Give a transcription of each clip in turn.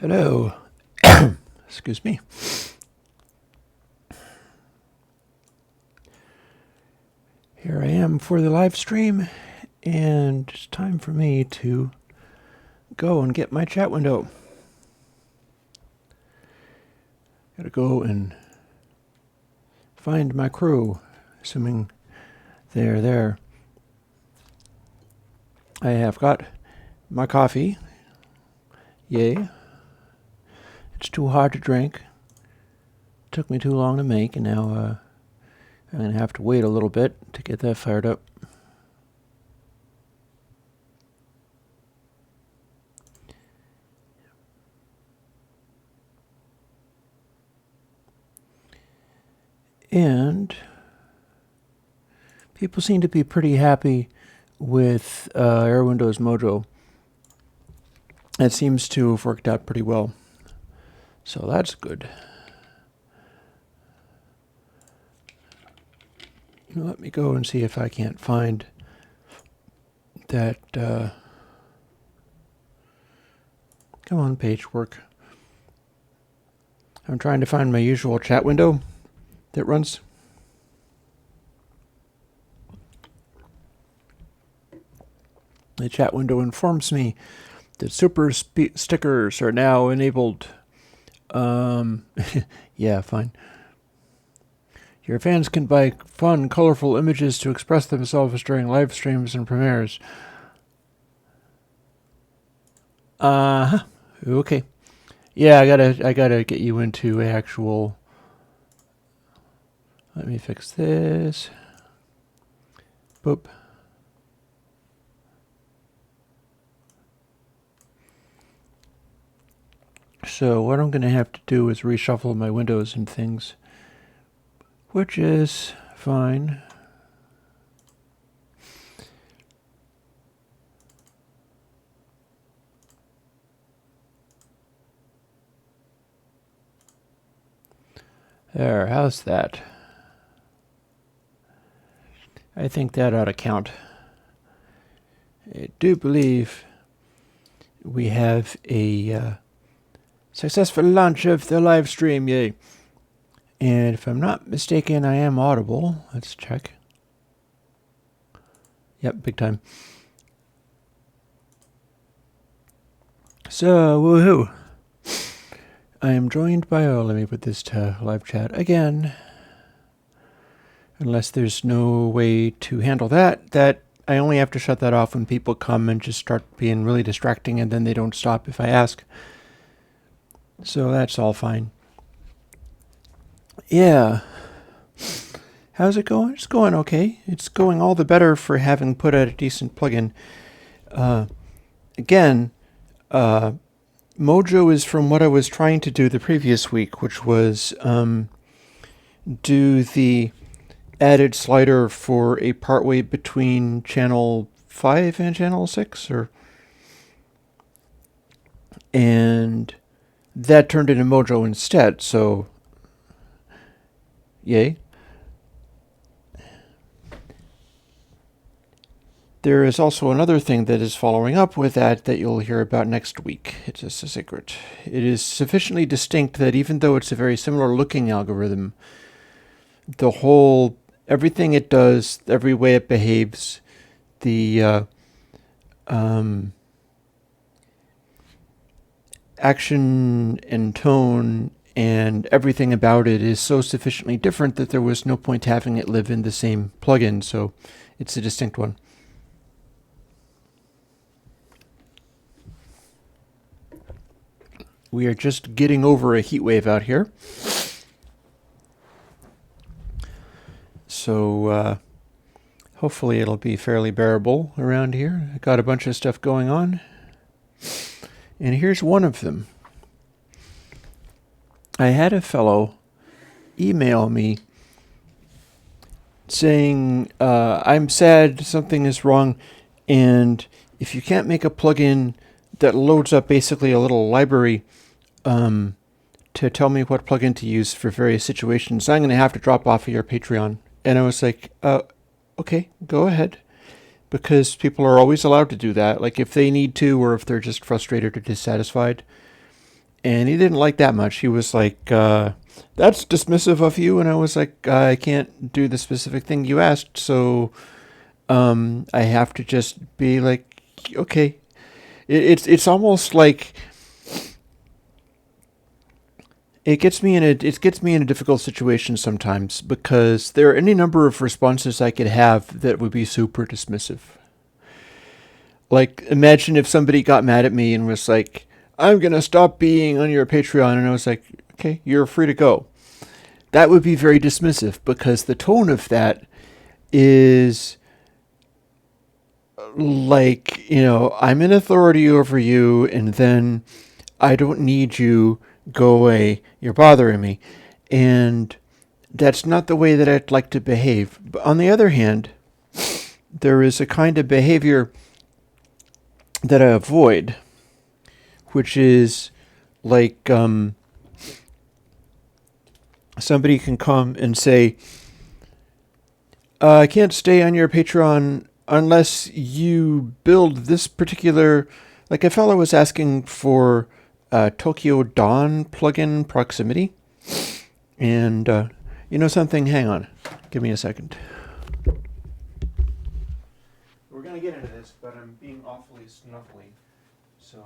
Hello. Excuse me. Here I am for the live stream, and it's time for me to go and get my chat window. Gotta go and find my crew, assuming they're there. I have got my coffee. Yay. It's too hard to drink. It took me too long to make, and now I'm going to have to wait a little bit to get that fired up. And people seem to be pretty happy with Airwindows Mojo. It seems to have worked out pretty well. So that's good. Let me go and see if I can't find that. Come on, page work. I'm trying to find my usual chat window that runs. The chat window informs me that super stickers are now enabled. Yeah, fine. Your fans can buy fun, colorful images to express themselves during live streams and premieres. Okay. Yeah, I gotta get you into actual. Let me fix this. Boop. So what I'm going to have to do is reshuffle my windows and things, which is fine. There, how's that? I think that ought to count. I do believe we have a successful launch of the live stream, yay. And if I'm not mistaken, I am audible. Let's check. Yep, big time. So, woohoo. I am joined by, let me put this to live chat again. Unless there's no way to handle that I only have to shut that off when people come and just start being really distracting, and then they don't stop if I ask. So that's all fine. Yeah. How's it going? It's going okay. It's going all the better for having put out a decent plugin. Again, Mojo is from what I was trying to do the previous week, which was do the added slider for a partway between channel 5 and channel 6, and that turned into Mojo instead, so yay. There is also another thing that is following up with that you'll hear about next week. It's just a secret. It is sufficiently distinct that even though it's a very similar looking algorithm, everything it does, every way it behaves, the action and tone and everything about it is so sufficiently different that there was no point having it live in the same plugin, so it's a distinct one. We are just getting over a heat wave out here. So hopefully it'll be fairly bearable around here. I got a bunch of stuff going on. And here's one of them. I had a fellow email me saying, I'm sad, something is wrong, and if you can't make a plugin that loads up basically a little library to tell me what plugin to use for various situations, I'm going to have to drop off of your Patreon. And I was like, okay, go ahead. Because people are always allowed to do that, like if they need to or if they're just frustrated or dissatisfied. And he didn't like that much. He was like, that's dismissive of you. And I was like, I can't do the specific thing you asked. So I have to just be like, okay. It's almost like it gets me in a difficult situation sometimes, because there are any number of responses I could have that would be super dismissive. Like, imagine if somebody got mad at me and was like, I'm going to stop being on your Patreon. And I was like, okay, you're free to go. That would be very dismissive, because the tone of that is like, I'm an authority over you, and then I don't need you, go away, you're bothering me. And that's not the way that I'd like to behave. But on the other hand, there is a kind of behavior that I avoid, which is like somebody can come and say, I can't stay on your Patreon unless you build this particular... Like, a fellow was asking for Tokyo Dawn plugin proximity. And, something? Hang on. Give me a second. We're going to get into this, but I'm being awfully snuffly. So...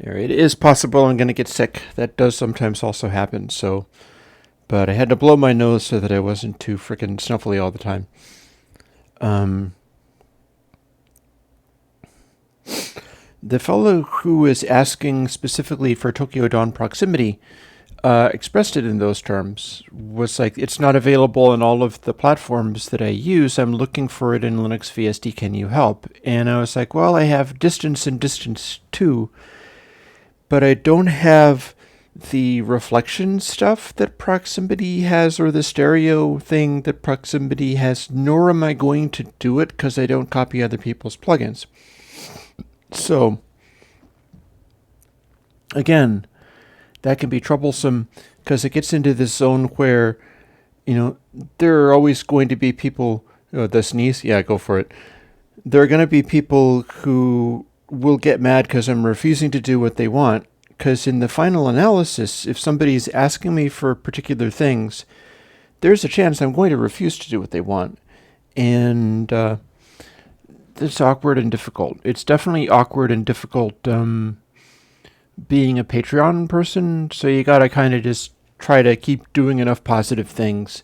It is possible I'm going to get sick. That does sometimes also happen. So, but I had to blow my nose so that I wasn't too frickin' snuffly all the time. The fellow who was asking specifically for Tokyo Dawn proximity expressed it in those terms. Was like, it's not available on all of the platforms that I use. I'm looking for it in Linux VSD. Can you help? And I was like, well, I have distance and distance 2. But I don't have the reflection stuff that proximity has, or the stereo thing that proximity has, nor am I going to do it because I don't copy other people's plugins. So, again, that can be troublesome, because it gets into this zone where, there are always going to be people... the sneeze? Yeah, go for it. There are going to be people who will get mad because I'm refusing to do what they want, because in the final analysis, if somebody's asking me for particular things, there's a chance I'm going to refuse to do what they want. And it's awkward and difficult. It's definitely awkward and difficult being a Patreon person, so you gotta kind of just try to keep doing enough positive things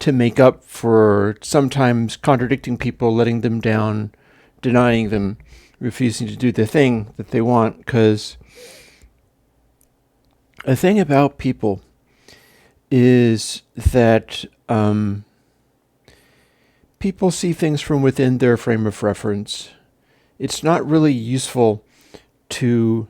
to make up for sometimes contradicting people, letting them down, denying them, refusing to do the thing that they want. Because a thing about people is that people see things from within their frame of reference. It's not really useful to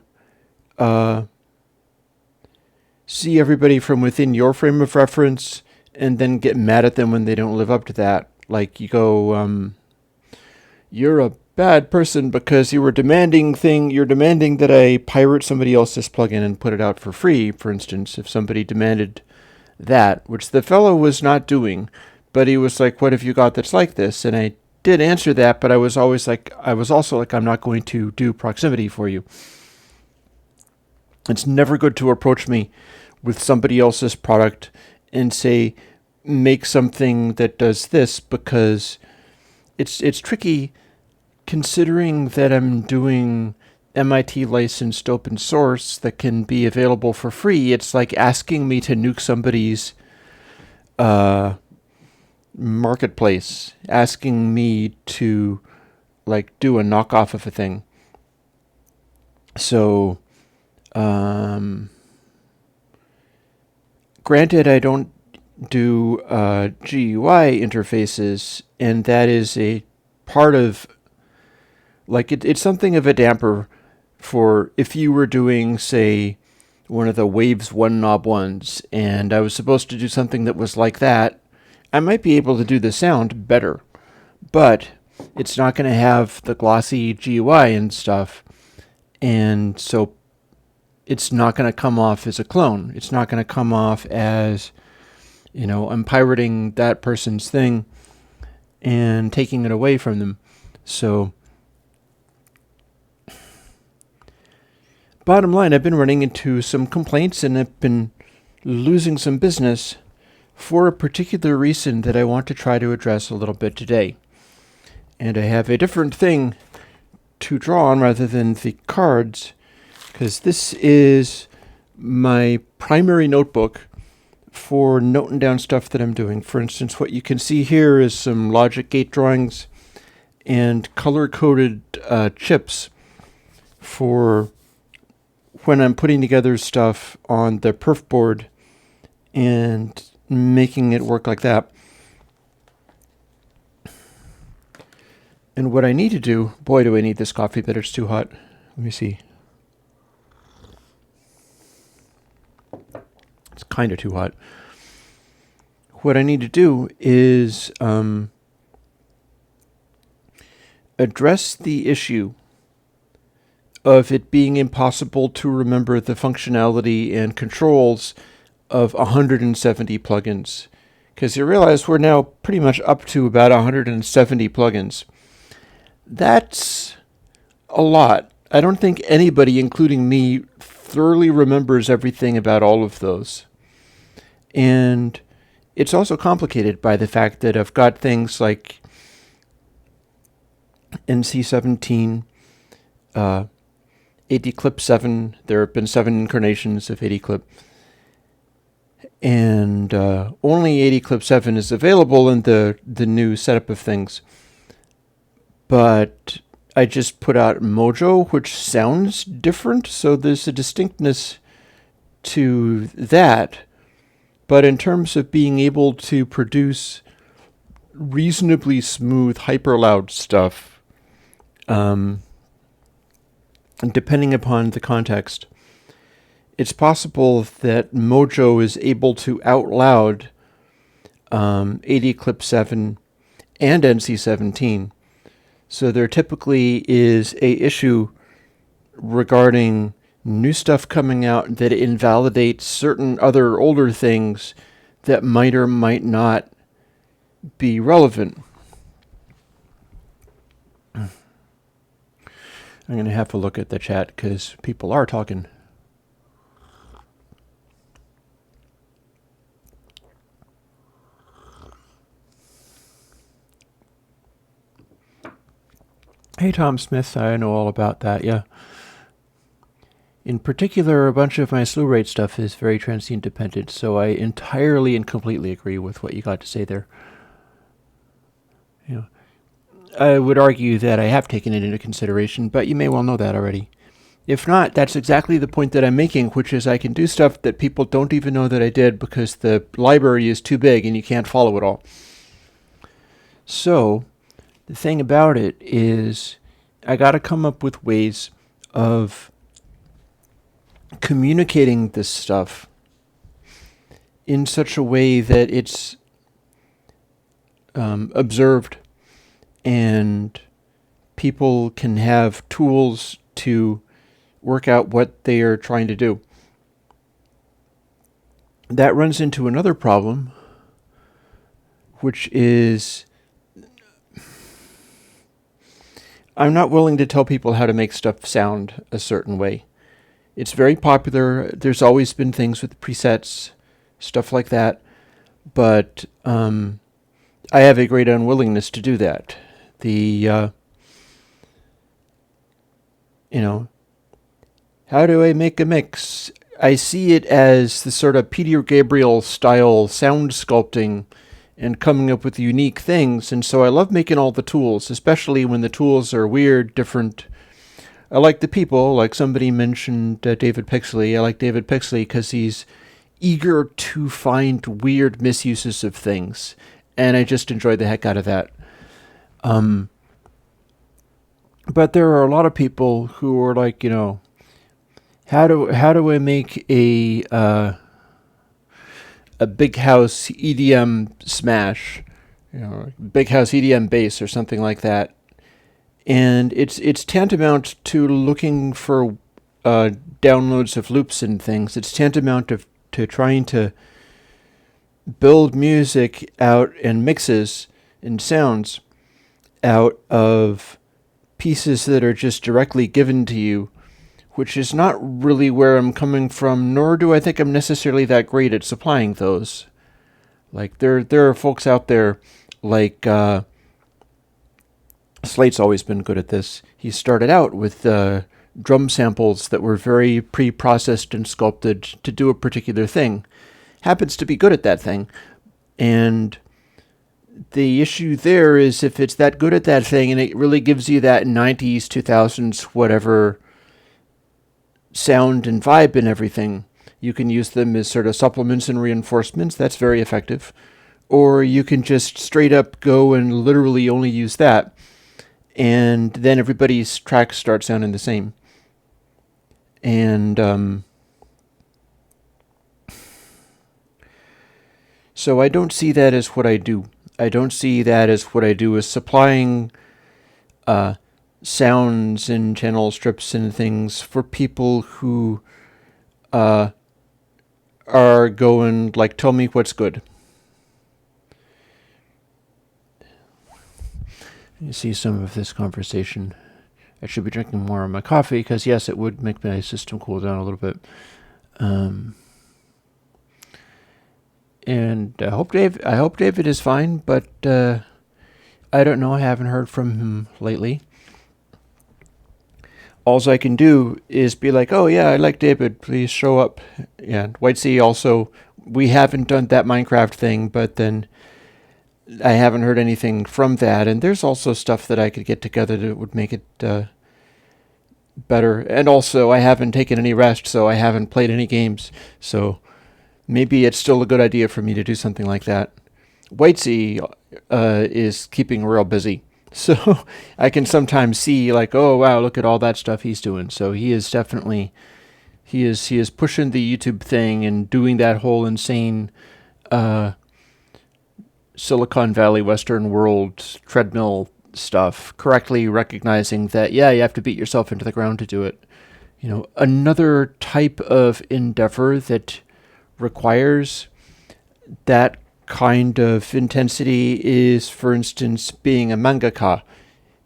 see everybody from within your frame of reference and then get mad at them when they don't live up to that. Like, you go, you're a bad person because you're demanding that I pirate somebody else's plugin and put it out for free, for instance. If somebody demanded that, which the fellow was not doing, but he was like, what have you got that's like this? And I did answer that, but I was also like, I'm not going to do proximity for you. It's never good to approach me with somebody else's product and say, make something that does this, because it's tricky, considering that I'm doing MIT licensed open source that can be available for free. It's like asking me to nuke somebody's marketplace, asking me to like do a knockoff of a thing. So, granted, I don't do GUI interfaces, and that is a part of, like, it's something of a damper for if you were doing, say, one of the Waves 1 knob ones, and I was supposed to do something that was like that, I might be able to do the sound better, but it's not going to have the glossy GUI and stuff. And so it's not going to come off as a clone. It's not going to come off as, I'm pirating that person's thing and taking it away from them. So bottom line, I've been running into some complaints and I've been losing some business for a particular reason that I want to try to address a little bit today. And I have a different thing to draw on rather than the cards, because this is my primary notebook for noting down stuff that I'm doing. For instance, what you can see here is some logic gate drawings and color-coded chips for when I'm putting together stuff on the perf board and making it work like that. And what I need to do, boy, do I need this coffee, but it's too hot. Let me see. It's kind of too hot. What I need to do is address the issue of it being impossible to remember the functionality and controls of 170 plugins. Because you realize we're now pretty much up to about 170 plugins. That's a lot. I don't think anybody, including me, thoroughly remembers everything about all of those. And it's also complicated by the fact that I've got things like NC17, AD-Clip 7. There have been 7 incarnations of AD-Clip. And only AD-Clip 7 is available in the new setup of things. But I just put out Mojo, which sounds different, so there's a distinctness to that. But in terms of being able to produce reasonably smooth, hyper-loud stuff, depending upon the context, it's possible that Mojo is able to out-loud AD-Clip 7 and NC17. So there typically is a issue regarding new stuff coming out that invalidates certain other older things that might or might not be relevant. I'm going to have to look at the chat because people are talking. Hey, Tom Smith, I know all about that, yeah. In particular, a bunch of my slew rate stuff is very transient dependent, so I entirely and completely agree with what you got to say there. I would argue that I have taken it into consideration, but you may well know that already. If not, that's exactly the point that I'm making, which is I can do stuff that people don't even know that I did because the library is too big and you can't follow it all. So the thing about it is I got to come up with ways of communicating this stuff in such a way that it's observed and people can have tools to work out what they are trying to do. That runs into another problem, which is I'm not willing to tell people how to make stuff sound a certain way. It's very popular. There's always been things with presets, stuff like that, but I have a great unwillingness to do that. How do I make a mix? I see it as the sort of Peter Gabriel style sound sculpting and coming up with unique things, and so I love making all the tools, especially when the tools are weird, different. I like the people, like somebody mentioned David Pixley. I like David Pixley because he's eager to find weird misuses of things, and I just enjoy the heck out of that. But there are a lot of people who are like, how do I make a big house EDM smash, big house EDM bass or something like that, And it's tantamount to looking for downloads of loops and things. It's tantamount to trying to build music out and mixes and sounds out of pieces that are just directly given to you, which is not really where I'm coming from, nor do I think I'm necessarily that great at supplying those. Like, there are folks out there, like, Slate's always been good at this. He started out with drum samples that were very pre-processed and sculpted to do a particular thing. Happens to be good at that thing. And the issue there is if it's that good at that thing and it really gives you that 90s, 2000s, whatever sound and vibe and everything, you can use them as sort of supplements and reinforcements. That's very effective. Or you can just straight up go and literally only use that. And then everybody's tracks start sounding the same. And so I don't see that as what I do. I don't see that as what I do as supplying sounds and channel strips and things for people who are going, like, tell me what's good. You see some of this conversation. I should be drinking more of my coffee because, yes, it would make my system cool down a little bit. And I hope David is fine, but I don't know. I haven't heard from him lately. All I can do is be like, oh yeah, I like David. Please show up. Yeah, White Sea also. We haven't done that Minecraft thing, but then I haven't heard anything from that. And there's also stuff that I could get together that would make it better. And also, I haven't taken any rest, so I haven't played any games. So maybe it's still a good idea for me to do something like that. White Sea is keeping real busy. So I can sometimes see, like, oh wow, look at all that stuff he's doing. So he is definitely he is pushing the YouTube thing and doing that whole insane Silicon Valley Western world treadmill stuff, correctly recognizing that, yeah, you have to beat yourself into the ground to do it. You know, another type of endeavor that requires that kind of intensity is, for instance, being a mangaka.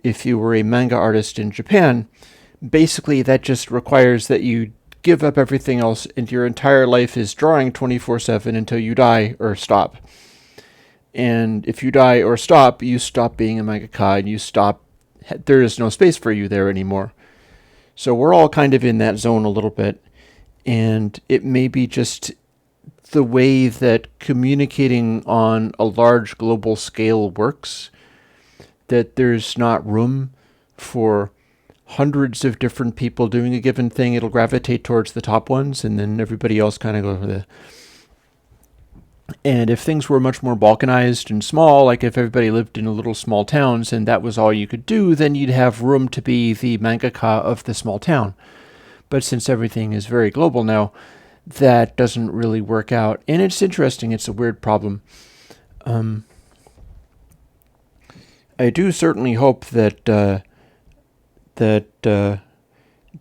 If you were a manga artist in Japan, basically that just requires that you give up everything else and your entire life is drawing 24/7 until you die or stop. And if you die or stop, you stop being a mangaka and you stop. There is no space for you there anymore. So we're all kind of in that zone a little bit. And it may be just the way that communicating on a large global scale works, that there's not room for hundreds of different people doing a given thing. It'll gravitate towards the top ones, and then everybody else kind of go over the... And if things were much more balkanized and small, like if everybody lived in little small towns and that was all you could do, then you'd have room to be the mangaka of the small town. But since everything is very global now, that doesn't really work out. And it's interesting. It's a weird problem. I do certainly hope that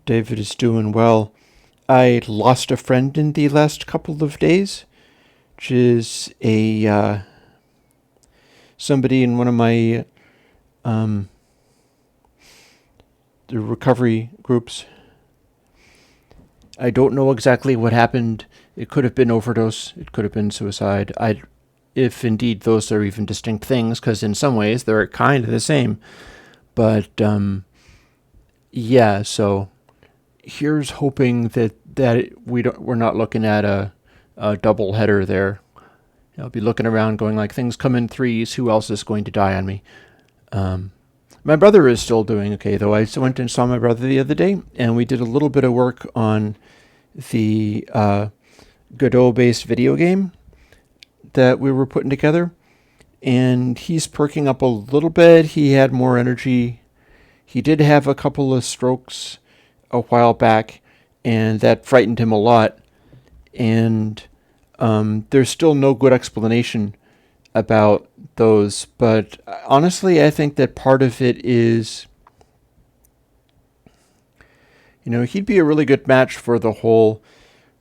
David is doing well. I lost a friend in the last couple of days, which is a somebody in one of my the recovery groups. I don't know exactly what happened. It could have been overdose. It could have been suicide. If indeed those are even distinct things, because in some ways they're kind of the same. But yeah, so here's hoping that we're not looking at a double header there. I'll be looking around going like, things come in threes. Who else is going to die on me? My brother is still doing okay, though. I went and saw my brother the other day, and we did a little bit of work on the Godot-based video game that we were putting together. And he's perking up a little bit. He had more energy. He did have a couple of strokes a while back, and that frightened him a lot. And there's still no good explanation about those. But honestly, I think that part of it is He'd be a really good match for the whole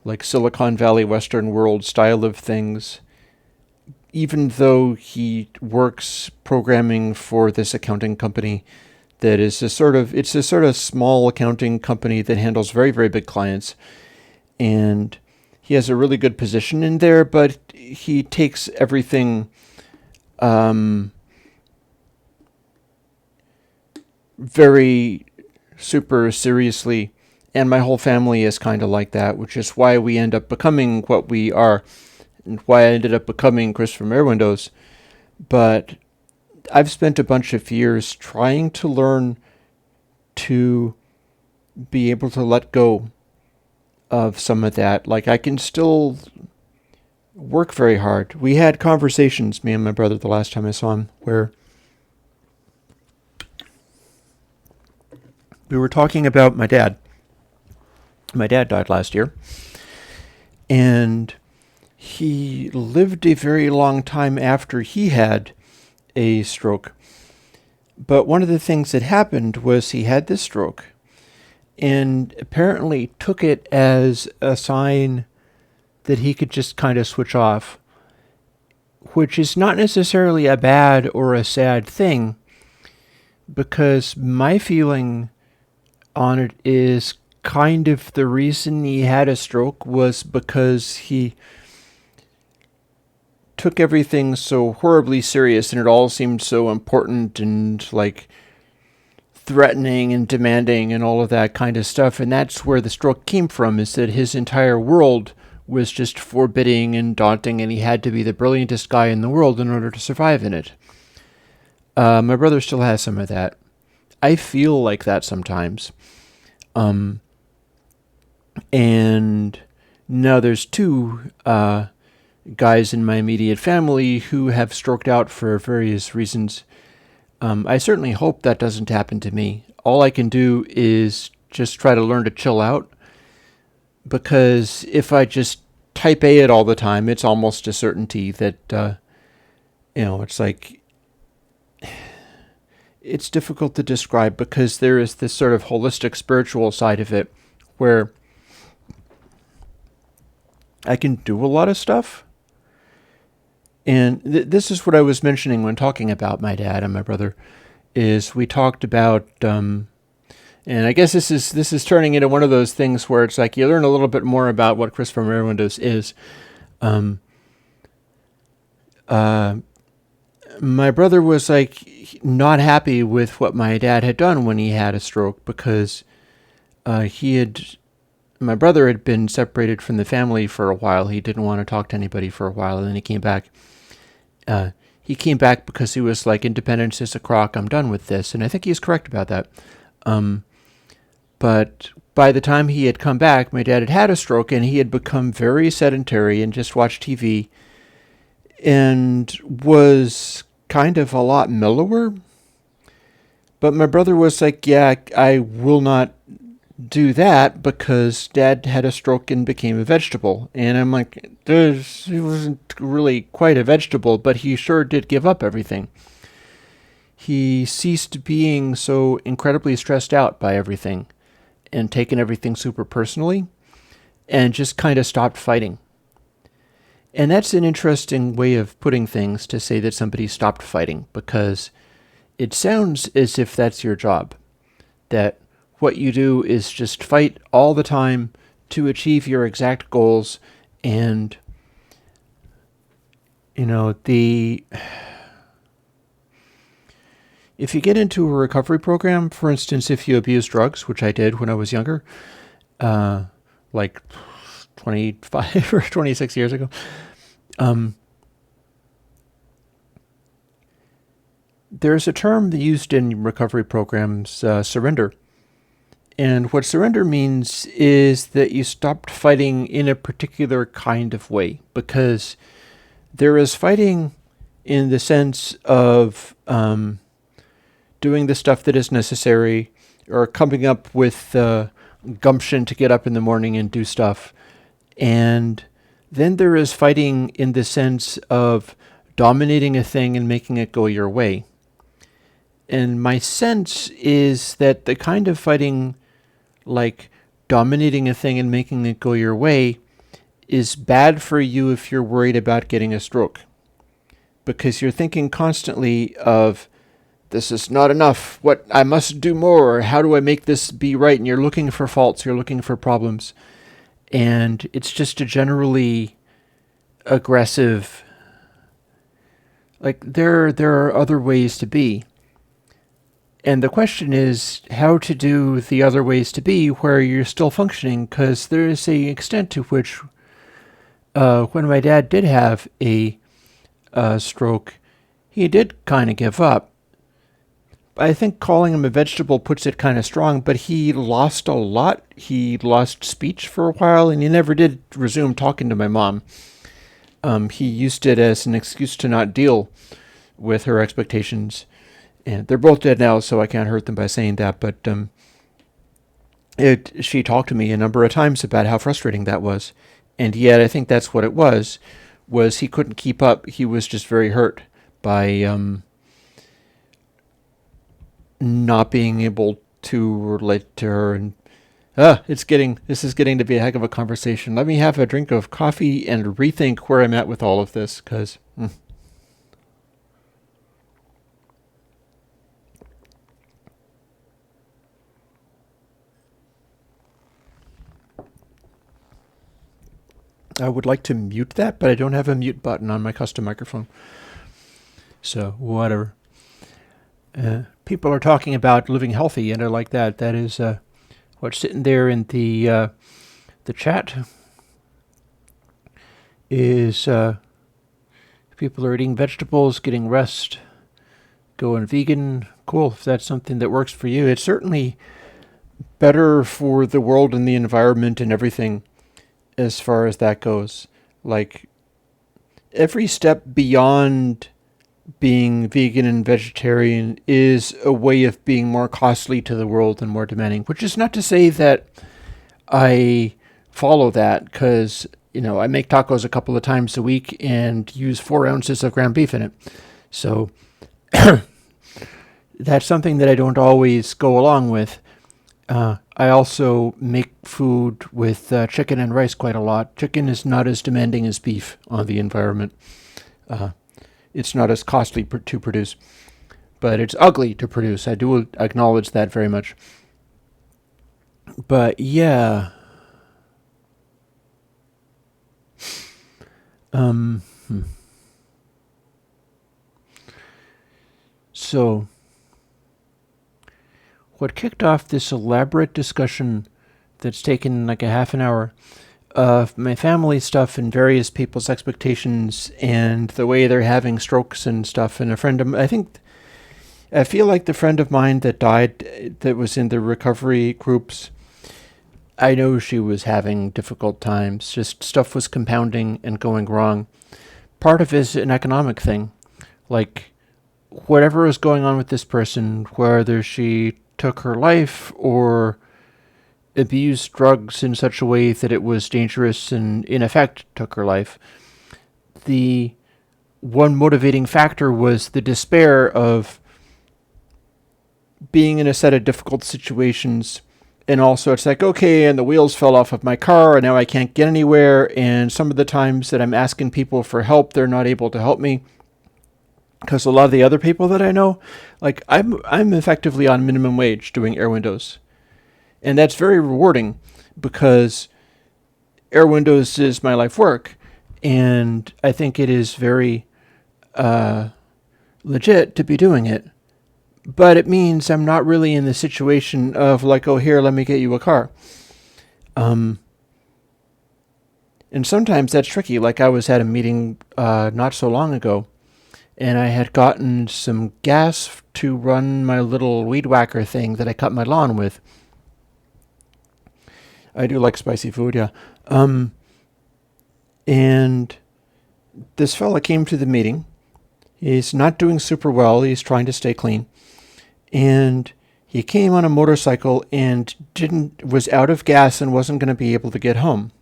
like Silicon Valley Western world style of things, even though he works programming for this accounting company that is it's a sort of small accounting company that handles very, very big clients. And he has a really good position in there, but he takes everything very super seriously. And my whole family is kind of like that, which is why we end up becoming what we are, and why I ended up becoming Chris from Airwindows. But I've spent a bunch of years trying to learn to be able to let go of some of that. Like, I can still work very hard. We had conversations, me and my brother, the last time I saw him, where we were talking about my dad. My dad died last year, and he lived a very long time after he had a stroke. But one of the things that happened was he had this stroke and apparently took it as a sign that he could just kind of switch off, which is not necessarily a bad or a sad thing, because my feeling on it is kind of the reason he had a stroke was because he took everything so horribly serious, and it all seemed so important and like threatening and demanding and all of that kind of stuff. And that's where the stroke came from, is that his entire world was just forbidding and daunting, and he had to be the brilliantest guy in the world in order to survive in it. My brother still has some of that. I feel like that sometimes. And now there's two guys in my immediate family who have stroked out for various reasons. I certainly hope that doesn't happen to me. All I can do is just try to learn to chill out, because if I just type A it all the time, it's almost a certainty that, it's like, it's difficult to describe, because there is this sort of holistic spiritual side of it where I can do a lot of stuff. And this is what I was mentioning when talking about my dad and my brother, is we talked about, and I guess this is turning into one of those things where it's like you learn a little bit more about what Chris from Airwindows is. My brother was like not happy with what my dad had done when he had a stroke, because my brother had been separated from the family for a while. He didn't want to talk to anybody for a while, and then he came back. He came back because he was like, independence is a crock, I'm done with this. And I think he's correct about that. But by the time he had come back, my dad had had a stroke, and he had become very sedentary and just watched TV and was kind of a lot mellower. But my brother was like, yeah, I will not do that because Dad had a stroke and became a vegetable. And I'm like, he wasn't really quite a vegetable, but he sure did give up everything. He ceased being so incredibly stressed out by everything and taken everything super personally, and just kind of stopped fighting. And that's an interesting way of putting things, to say that somebody stopped fighting, because it sounds as if that's your job, that what you do is just fight all the time to achieve your exact goals. And, if you get into a recovery program, for instance, if you abuse drugs, which I did when I was younger, like 25 or 26 years ago, there's a term used in recovery programs, surrender. And what surrender means is that you stopped fighting in a particular kind of way, because there is fighting in the sense of doing the stuff that is necessary, or coming up with gumption to get up in the morning and do stuff. And then there is fighting in the sense of dominating a thing and making it go your way. And my sense is that the kind of fighting like dominating a thing and making it go your way is bad for you if you're worried about getting a stroke. Because you're thinking constantly of, this is not enough, what I must do more, how do I make this be right? And you're looking for faults, you're looking for problems. And it's just a generally aggressive, like there are other ways to be. And the question is how to do the other ways to be where you're still functioning, because there is a extent to which when my dad did have a stroke, he did kind of give up. I think calling him a vegetable puts it kind of strong, but he lost a lot. He lost speech for a while, and he never did resume talking to my mom. He used it as an excuse to not deal with her expectations. And they're both dead now, so I can't hurt them by saying that, but she talked to me a number of times about how frustrating that was. And yet I think that's what it was he couldn't keep up. He was just very hurt by not being able to relate to her. And this is getting to be a heck of a conversation. Let me have a drink of coffee and rethink where I'm at with all of this, because I would like to mute that, but I don't have a mute button on my custom microphone. So, whatever. People are talking about living healthy, and I like that. That is what's sitting there in the chat. Is people are eating vegetables, getting rest, going vegan. Cool, if that's something that works for you. It's certainly better for the world and the environment and everything as far as that goes. Like, every step beyond being vegan and vegetarian is a way of being more costly to the world and more demanding, which is not to say that I follow that, because, I make tacos a couple of times a week and use 4 ounces of ground beef in it. So that's something that I don't always go along with. I also make food with chicken and rice quite a lot. Chicken is not as demanding as beef on the environment. It's not as costly to produce, but it's ugly to produce. I do acknowledge that very much. But yeah. So, what kicked off this elaborate discussion that's taken like a half an hour of my family stuff and various people's expectations and the way they're having strokes and stuff, and a friend of I feel like the friend of mine that died, that was in the recovery groups, I know she was having difficult times. Just stuff was compounding and going wrong. Part of it is an economic thing. Like, whatever is going on with this person, whether she took her life or abused drugs in such a way that it was dangerous and in effect took her life, the one motivating factor was the despair of being in a set of difficult situations. And also it's like, okay, and the wheels fell off of my car and now I can't get anywhere, and some of the times that I'm asking people for help, they're not able to help me. Because a lot of the other people that I know, like, I'm effectively on minimum wage doing Airwindows. And that's very rewarding because Airwindows is my life work. And I think it is very legit to be doing it. But it means I'm not really in the situation of like, oh, here, let me get you a car. And sometimes that's tricky. Like, I was at a meeting not so long ago, and I had gotten some gas to run my little weed whacker thing that I cut my lawn with. I do like spicy food, yeah. And this fella came to the meeting. He's not doing super well. He's trying to stay clean. And he came on a motorcycle and was out of gas and wasn't going to be able to get home.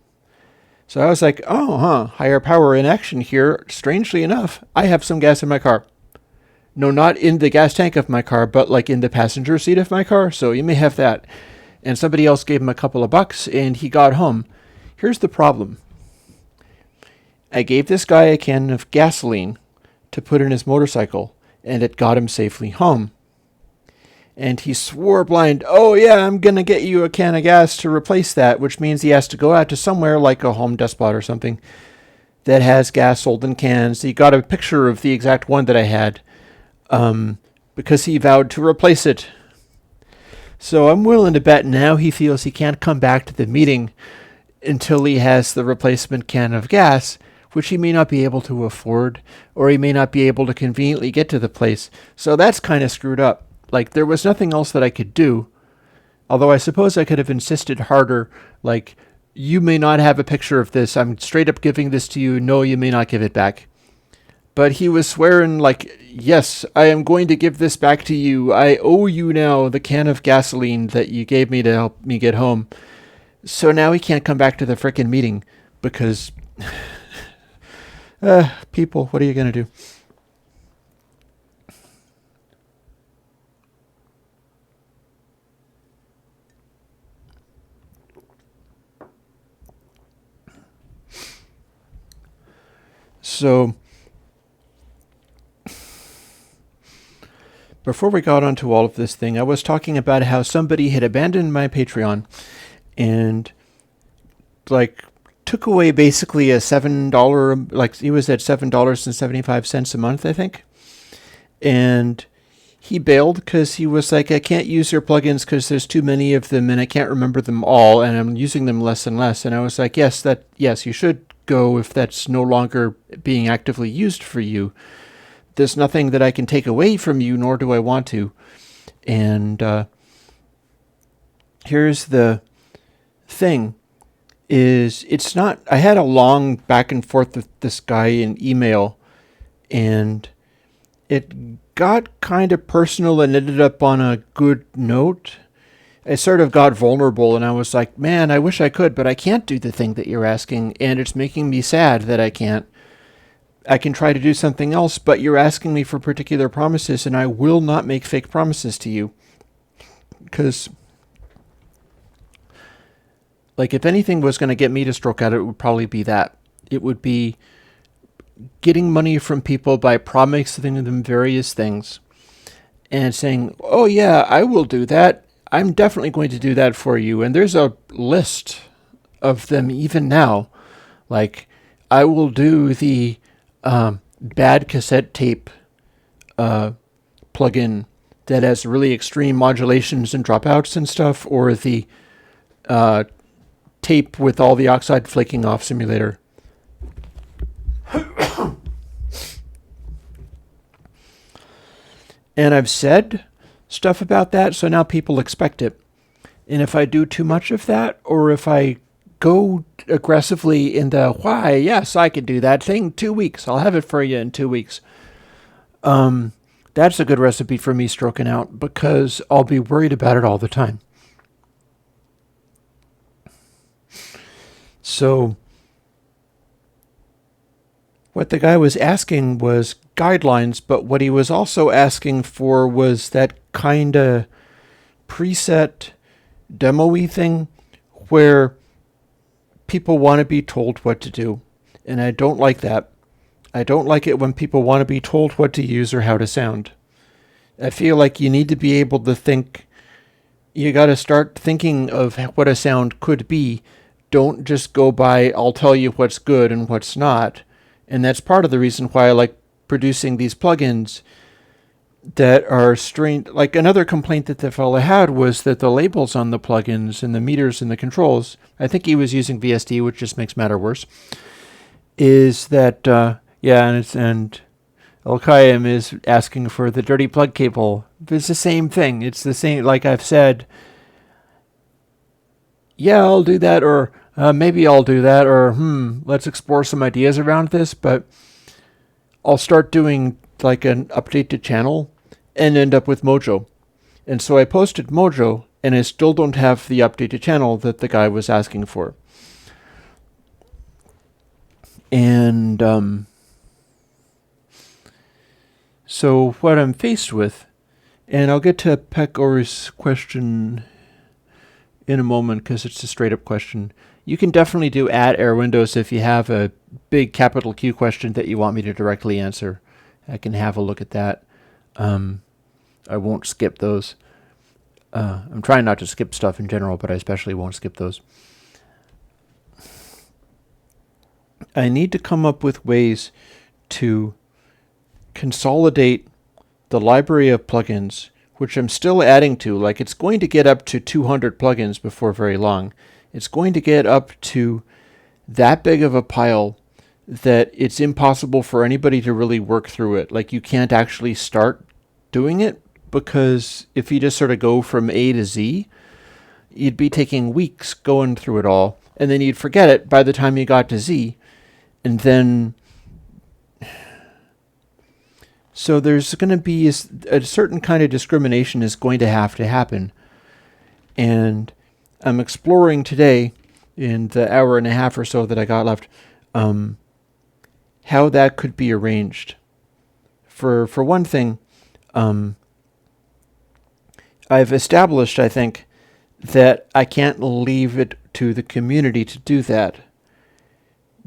So I was like, higher power in action here. Strangely enough, I have some gas in my car. No, not in the gas tank of my car, but like in the passenger seat of my car. So you may have that. and somebody else gave him a couple of bucks, and he got home. Here's the problem. I gave this guy a can of gasoline to put in his motorcycle, and it got him safely home. And he swore blind, oh yeah, I'm going to get you a can of gas to replace that, which means he has to go out to somewhere like a Home Depot or something that has gas sold in cans. He got a picture of the exact one that I had because he vowed to replace it. So I'm willing to bet now he feels he can't come back to the meeting until he has the replacement can of gas, which he may not be able to afford, or he may not be able to conveniently get to the place. So that's kind of screwed up. Like, there was nothing else that I could do, although I suppose I could have insisted harder, like, you may not have a picture of this. I'm straight up giving this to you. No, you may not give it back. But he was swearing like, yes, I am going to give this back to you. I owe you now the can of gasoline that you gave me to help me get home. So now he can't come back to the frickin' meeting because people, what are you going to do? So before we got onto all of this thing, I was talking about how somebody had abandoned my Patreon and like took away basically a $7, like he was at $7.75 a month, I think. And he bailed because he was like, I can't use your plugins because there's too many of them and I can't remember them all and I'm using them less and less. And I was like, yes, you should go if that's no longer being actively used for you. There's nothing that I can take away from you, nor do I want to. And here's the thing, is it's not, I had a long back and forth with this guy in email, and it got kind of personal and ended up on a good note. I sort of got vulnerable and I was like, man, I wish I could, but I can't do the thing that you're asking, and it's making me sad that I can't. I can try to do something else, but you're asking me for particular promises, and I will not make fake promises to you. Because, like, if anything was going to get me to stroke out, it would probably be that. It would be getting money from people by promising them various things and saying, oh yeah, I will do that. I'm definitely going to do that for you. And there's a list of them even now. Like, I will do the bad cassette tape plugin that has really extreme modulations and dropouts and stuff, or the tape with all the oxide flaking off simulator. And I've said stuff about that, so now people expect it. And if I do too much of that, or if I go aggressively in the, why, yes, I could do that thing, 2 weeks, I'll have it for you in 2 weeks. That's a good recipe for me stroking out, because I'll be worried about it all the time. So what the guy was asking was guidelines, but what he was also asking for was that kind of preset demo-y thing where people want to be told what to do. And I don't like that. I don't like it when people want to be told what to use or how to sound. I feel like you need to be able to think. You got to start thinking of what a sound could be. Don't just go by, I'll tell you what's good and what's not. And that's part of the reason why I like producing these plugins that are strained. Like, another complaint that the fella had was that the labels on the plugins and the meters and the controls, I think he was using VSD, which just makes matter worse, is that, and Al-Qaim is asking for the dirty plug cable. It's the same thing. It's the same, like I've said, yeah, I'll do that, or maybe I'll do that, or let's explore some ideas around this, but I'll start doing like an update to channel and end up with Mojo. And so I posted Mojo, and I still don't have the update to channel that the guy was asking for. And so what I'm faced with, and I'll get to Pekor's question in a moment because it's a straight up question. You can definitely do at Airwindows if you have a big capital Q question that you want me to directly answer. I can have a look at that. I won't skip those. I'm trying not to skip stuff in general, but I especially won't skip those. I need to come up with ways to consolidate the library of plugins, which I'm still adding to. Like, it's going to get up to 200 plugins before very long. It's going to get up to that big of a pile that it's impossible for anybody to really work through it. Like, you can't actually start doing it, because if you just sort of go from A to Z, you'd be taking weeks going through it all, and then you'd forget it by the time you got to Z. And then, so there's going to be a certain kind of discrimination is going to have to happen. And I'm exploring today, in the hour and a half or so that I got left, how that could be arranged. For one thing, I've established, I think, that I can't leave it to the community to do that,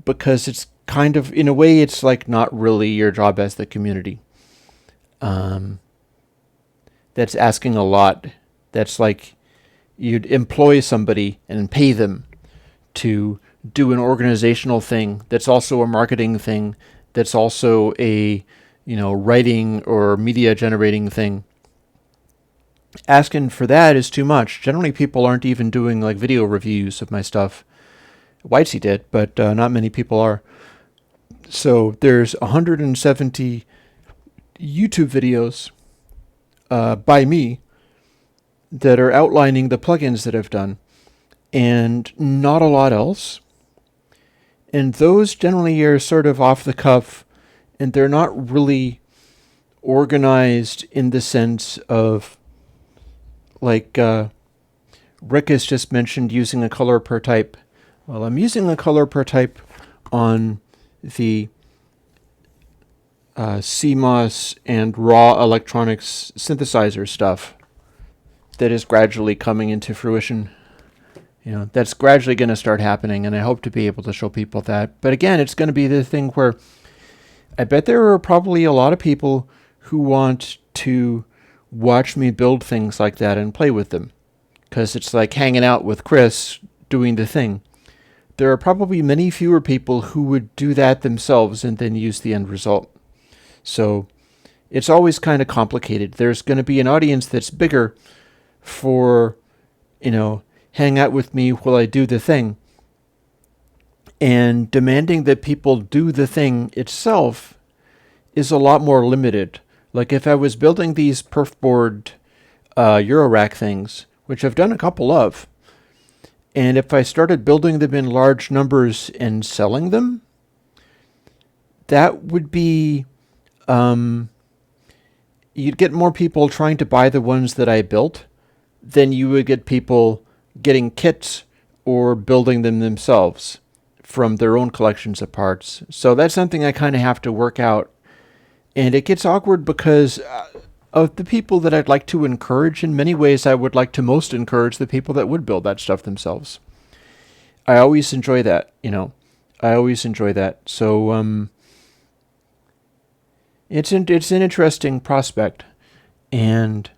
because it's kind of, in a way, it's like not really your job as the community. That's asking a lot. That's like you'd employ somebody and pay them to do an organizational thing that's also a marketing thing, that's also a, writing or media generating thing. Asking for that is too much. Generally, people aren't even doing like video reviews of my stuff. Whitesy did, but not many people are. So there's 170 YouTube videos by me that are outlining the plugins that I've done, and not a lot else. And those generally are sort of off the cuff, and they're not really organized in the sense of, like, Rick has just mentioned using a color per type. Well, I'm using a color per type on the CMOS and raw electronics synthesizer stuff that is gradually coming into fruition. That's gradually going to start happening, and I hope to be able to show people that. But again, it's going to be the thing where I bet there are probably a lot of people who want to watch me build things like that and play with them, because it's like hanging out with Chris doing the thing. There are probably many fewer people who would do that themselves and then use the end result. So it's always kind of complicated. There's going to be an audience that's bigger for, hang out with me while I do the thing. And demanding that people do the thing itself is a lot more limited. Like, if I was building these perfboard Eurorack things, which I've done a couple of, and if I started building them in large numbers and selling them, that would be, you'd get more people trying to buy the ones that I built than you would get people getting kits or building them themselves from their own collections of parts. So that's something I kind of have to work out. And it gets awkward because of the people that I'd like to encourage. In many ways, I would like to most encourage the people that would build that stuff themselves. I always enjoy that, I always enjoy that. So it's an interesting prospect. And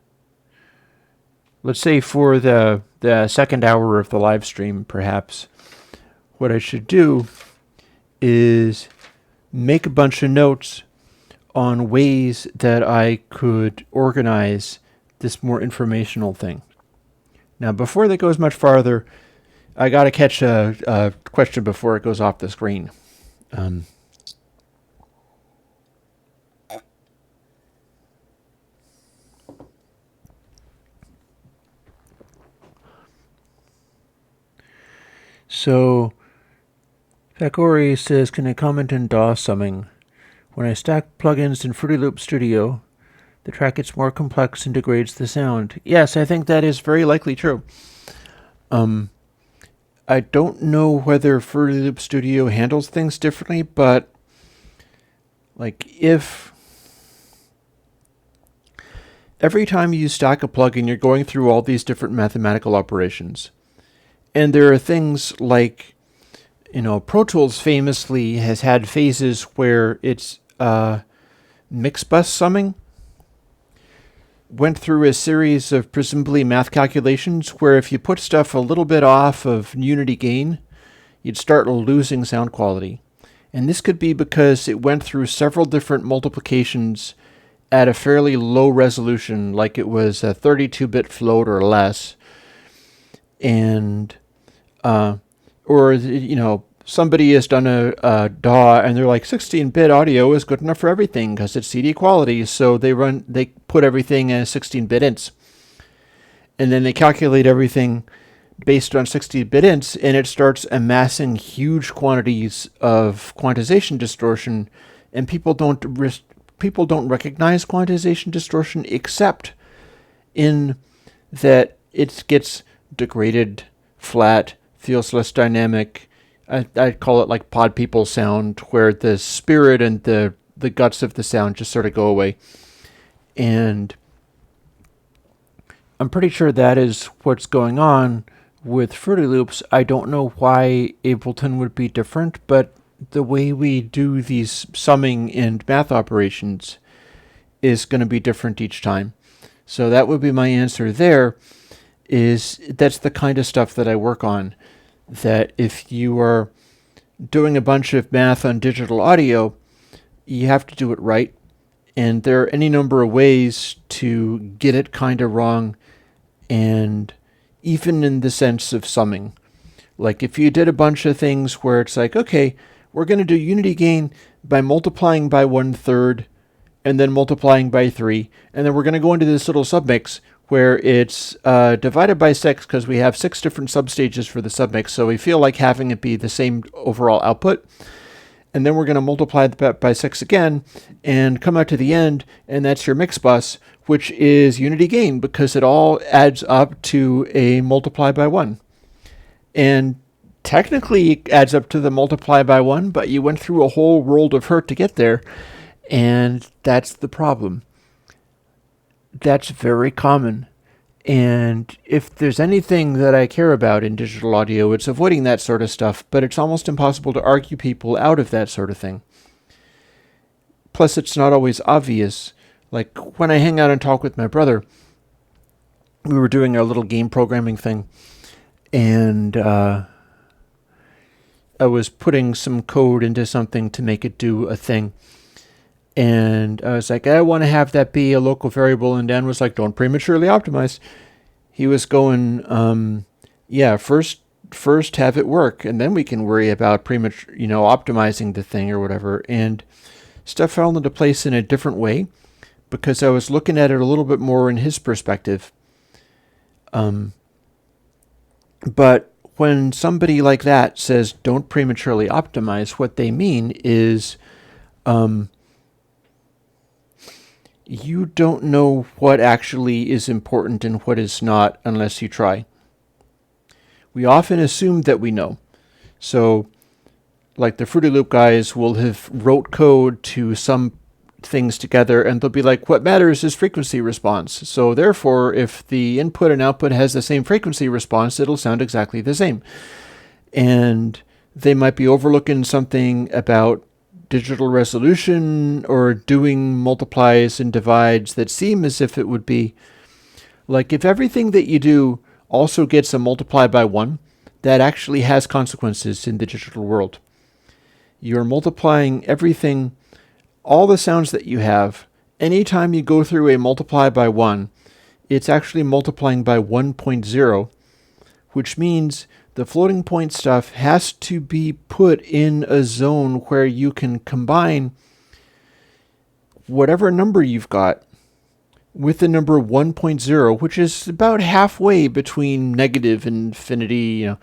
let's say for the second hour of the live stream, perhaps, what I should do is make a bunch of notes on ways that I could organize this more informational thing. Now, before that goes much farther, I got to catch a question before it goes off the screen. So, Fakori says, can I comment on DAW summing? When I stack plugins in Fruity Loop Studio, the track gets more complex and degrades the sound. Yes, I think that is very likely true. I don't know whether Fruity Loop Studio handles things differently, but like, if every time you stack a plugin, you're going through all these different mathematical operations. And there are things like, Pro Tools famously has had phases where it's mix bus summing went through a series of presumably math calculations where if you put stuff a little bit off of unity gain, you'd start losing sound quality. And this could be because it went through several different multiplications at a fairly low resolution, like it was a 32-bit float or less. And, somebody has done a DAW and they're like 16-bit audio is good enough for everything because it's CD quality. So they put everything as 16-bit ints. And then they calculate everything based on 16-bit ints, and it starts amassing huge quantities of quantization distortion, and people don't recognize quantization distortion except in that it gets degraded, flat, feels less dynamic. I'd call it like pod people sound, where the spirit and the guts of the sound just sort of go away. And I'm pretty sure that is what's going on with Fruity Loops. I don't know why Ableton would be different, but the way we do these summing and math operations is going to be different each time. So that would be my answer there, is that's the kind of stuff that I work on. That if you are doing a bunch of math on digital audio, you have to do it right. And there are any number of ways to get it kind of wrong, and even in the sense of summing. Like if you did a bunch of things where it's like, okay, we're going to do unity gain by multiplying by 1/3 and then multiplying by 3, and then we're going to go into this little submix where it's divided by 6 because we have 6 different substages for the submix, so we feel like having it be the same overall output. And then we're going to multiply that by 6 again and come out to the end, and that's your mix bus, which is unity gain because it all adds up to a multiply by 1. And technically it adds up to the multiply by 1, but you went through a whole world of hurt to get there, and that's the problem. That's very common. And if there's anything that I care about in digital audio, it's avoiding that sort of stuff, but it's almost impossible to argue people out of that sort of thing. Plus, it's not always obvious. Like, when I hang out and talk with my brother, we were doing our little game programming thing, and I was putting some code into something to make it do a thing. And I was like, I want to have that be a local variable. And Dan was like, don't prematurely optimize. He was going, first have it work, and then we can worry about optimizing the thing or whatever. And stuff fell into place in a different way because I was looking at it a little bit more in his perspective. But when somebody like that says, don't prematurely optimize, what they mean is, you don't know what actually is important and what is not unless you try. We often assume that we know. So, like the Fruity Loop guys will have wrote code to some things together, and they'll be like, what matters is frequency response. So therefore, if the input and output has the same frequency response, it'll sound exactly the same. And they might be overlooking something about digital resolution or doing multiplies and divides that seem as if it would be like if everything that you do also gets a multiply by 1, that actually has consequences in the digital world. You're multiplying everything, all the sounds that you have. Anytime you go through a multiply by 1, it's actually multiplying by 1.0, which means the floating point stuff has to be put in a zone where you can combine whatever number you've got with the number 1.0, which is about halfway between negative infinity,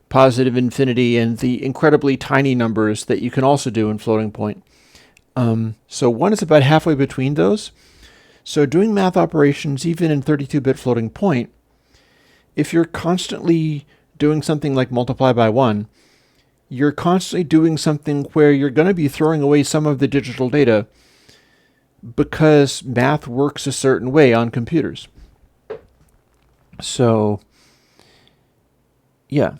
positive infinity, and the incredibly tiny numbers that you can also do in floating point. So 1 is about halfway between those. So doing math operations, even in 32-bit floating point, if you're constantly doing something like multiply by 1, you're constantly doing something where you're going to be throwing away some of the digital data because math works a certain way on computers. So Yeah.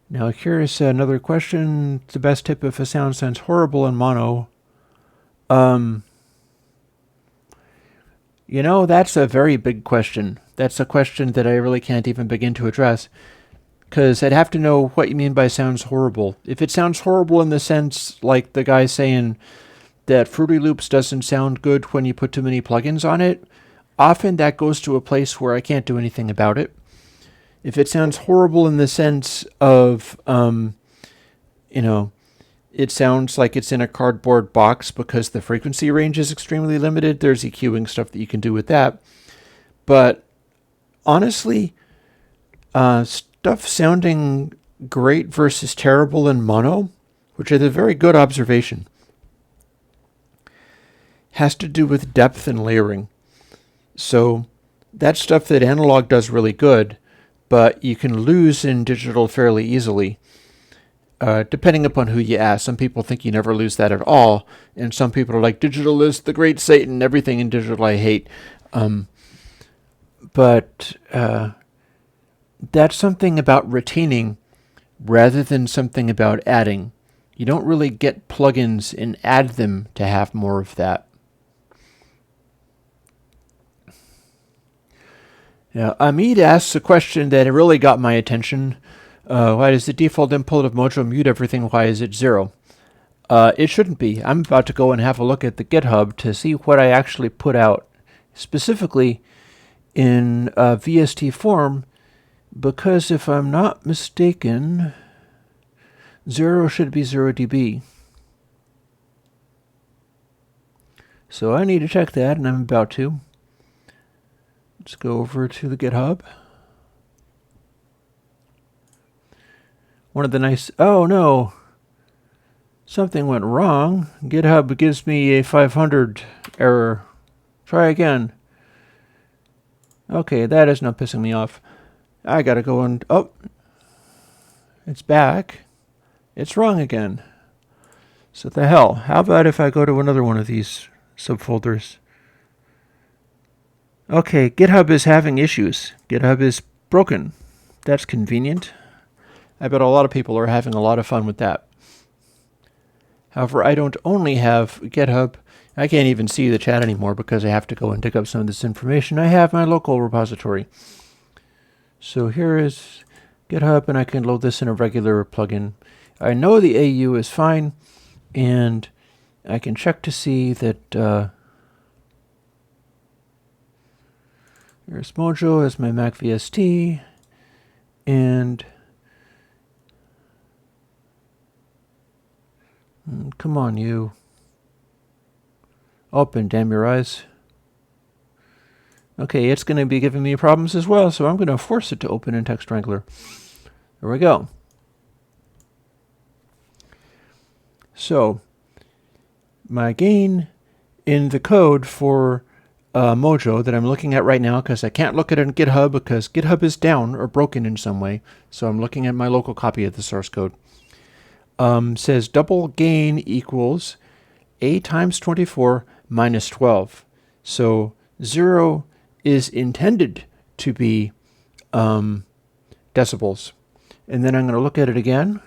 Now here's another question. The best tip if a sound sounds horrible in mono. That's a very big question. That's a question that I really can't even begin to address, because I'd have to know what you mean by sounds horrible. If it sounds horrible in the sense like the guy saying that Fruity Loops doesn't sound good when you put too many plugins on it, often that goes to a place where I can't do anything about it. If it sounds horrible in the sense of, it sounds like it's in a cardboard box because the frequency range is extremely limited, there's EQing stuff that you can do with that. But honestly, stuff sounding great versus terrible in mono, which is a very good observation, has to do with depth and layering. So that's stuff that analog does really good, but you can lose in digital fairly easily, depending upon who you ask. Some people think you never lose that at all, and some people are like, digital is the great Satan, everything in digital I hate. But that's something about retaining rather than something about adding. You don't really get plugins and add them to have more of that. Now, Amit asks a question that really got my attention. Why does the default input of Mojo mute everything? Why is it 0? It shouldn't be. I'm about to go and have a look at the GitHub to see what I actually put out, specifically in VST form, because if I'm not mistaken, 0 should be 0 dB. So I need to check that, and I'm about to. Let's go over to the GitHub. One of the nice... Oh, no. Something went wrong. GitHub gives me a 500 error. Try again. Okay, that is not pissing me off. I gotta go and... Oh. It's back. It's wrong again. So the hell. How about if I go to another one of these subfolders? Okay, GitHub is having issues. GitHub is broken. That's convenient. I bet a lot of people are having a lot of fun with that. However, I don't only have GitHub. I can't even see the chat anymore because I have to go and dig up some of this information. I have my local repository. So here is GitHub, and I can load this in a regular plugin. I know the AU is fine, and I can check to see that... Here's Mojo as my Mac VST, and come on, you. Open, damn your eyes. Okay, it's going to be giving me problems as well, so I'm going to force it to open in Text Wrangler. There we go. So, my gain in the code for Mojo that I'm looking at right now, because I can't look at it in GitHub because GitHub is down or broken in some way. So I'm looking at my local copy of the source code. Says double gain equals A times 24 minus 12. So 0 is intended to be decibels. And then I'm going to look at it again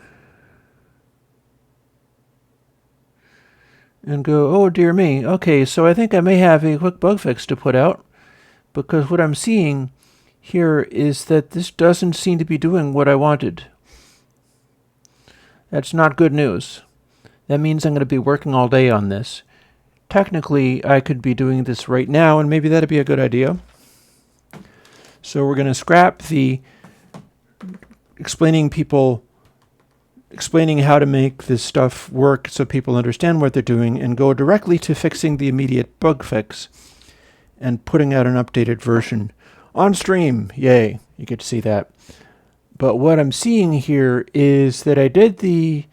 and go, oh dear me, okay, so I think I may have a quick bug fix to put out, because what I'm seeing here is that this doesn't seem to be doing what I wanted. That's not good news. That means I'm going to be working all day on this. Technically, I could be doing this right now, and maybe that'd be a good idea. So we're going to scrap the explaining how to make this stuff work so people understand what they're doing, and go directly to fixing the immediate bug fix and putting out an updated version on stream. Yay, you get to see that. But what I'm seeing here is that I did the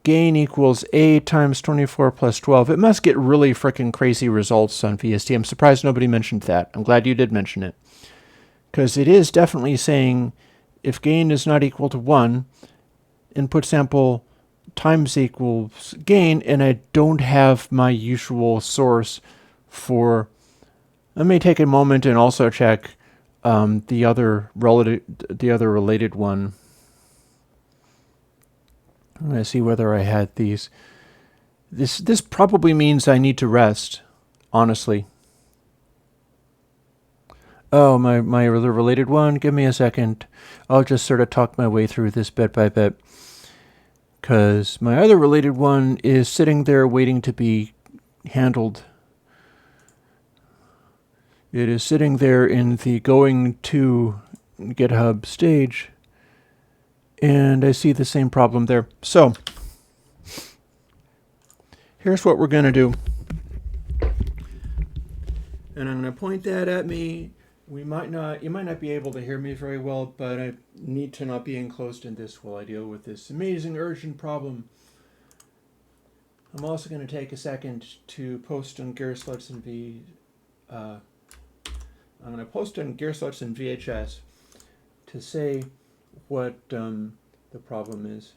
gain equals A times 24 plus 12. It must get really frickin' crazy results on VST. I'm surprised nobody mentioned that. I'm glad you did mention it, because it is definitely saying if gain is not equal to 1, input sample times equals gain, and I don't have my usual source for... Let me take a moment and also check the other related one. I'm going to see whether I had these. This probably means I need to rest, honestly. Oh, my other related one. Give me a second. I'll just sort of talk my way through this bit by bit. Because my other related one is sitting there waiting to be handled. It is sitting there in the going to GitHub stage. And I see the same problem there. So, here's what we're going to do. And I'm going to point that at me. You might not be able to hear me very well, but I need to not be enclosed in this while I deal with this amazing urgent problem. I'm also going to take a second to post on Gearsluts and I'm going to post on Gearsluts and VHS to say what the problem is.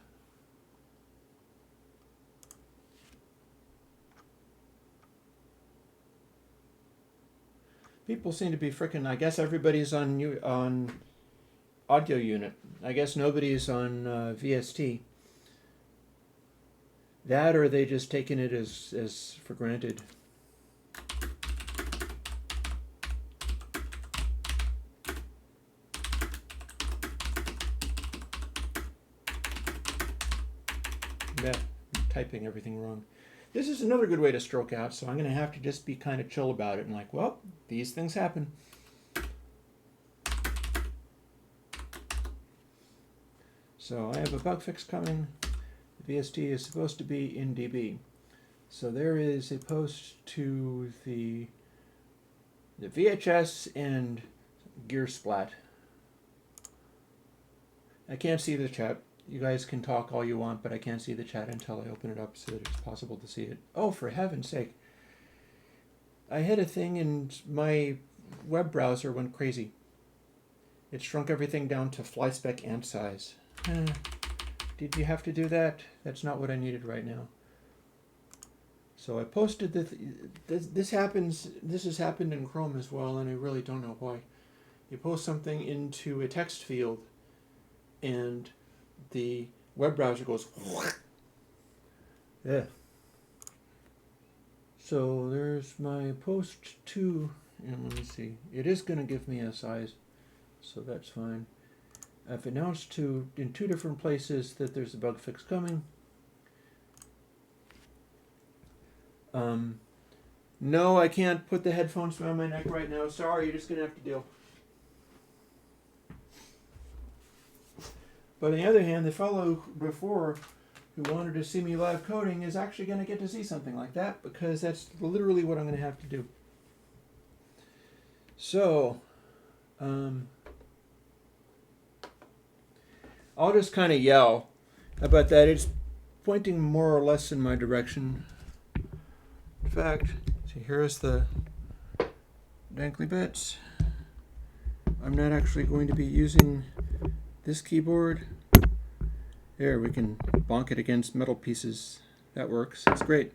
People seem to be frickin'. I guess everybody's on audio unit. I guess nobody's on VST. That, or they just taking it as for granted. Yeah, I'm typing everything wrong. This is another good way to stroke out, so I'm going to have to just be kind of chill about it and like, well, these things happen. So I have a bug fix coming. The VST is supposed to be in DB. So there is a post to the VHS and Gearsplat. I can't see the chat. You guys can talk all you want, but I can't see the chat until I open it up so that it's possible to see it. Oh, for heaven's sake. I hit a thing and my web browser went crazy. It shrunk everything down to flyspec ant size. Did you have to do that? That's not what I needed right now. So I posted this happens. This has happened in Chrome as well, and I really don't know why. You post something into a text field, and the web browser goes. Yeah. So there's my post 2, and let me see. It is going to give me a size, so that's fine. I've announced in 2 different places that there's a bug fix coming. No, I can't put the headphones around my neck right now. Sorry, you're just going to have to deal. But on the other hand, the fellow before who wanted to see me live coding is actually going to get to see something like that, because that's literally what I'm going to have to do. So, I'll just kind of yell about that. It's pointing more or less in my direction. In fact, so here's the dangly bits. I'm not actually going to be using this keyboard. There, we can bonk it against metal pieces. That works. It's great.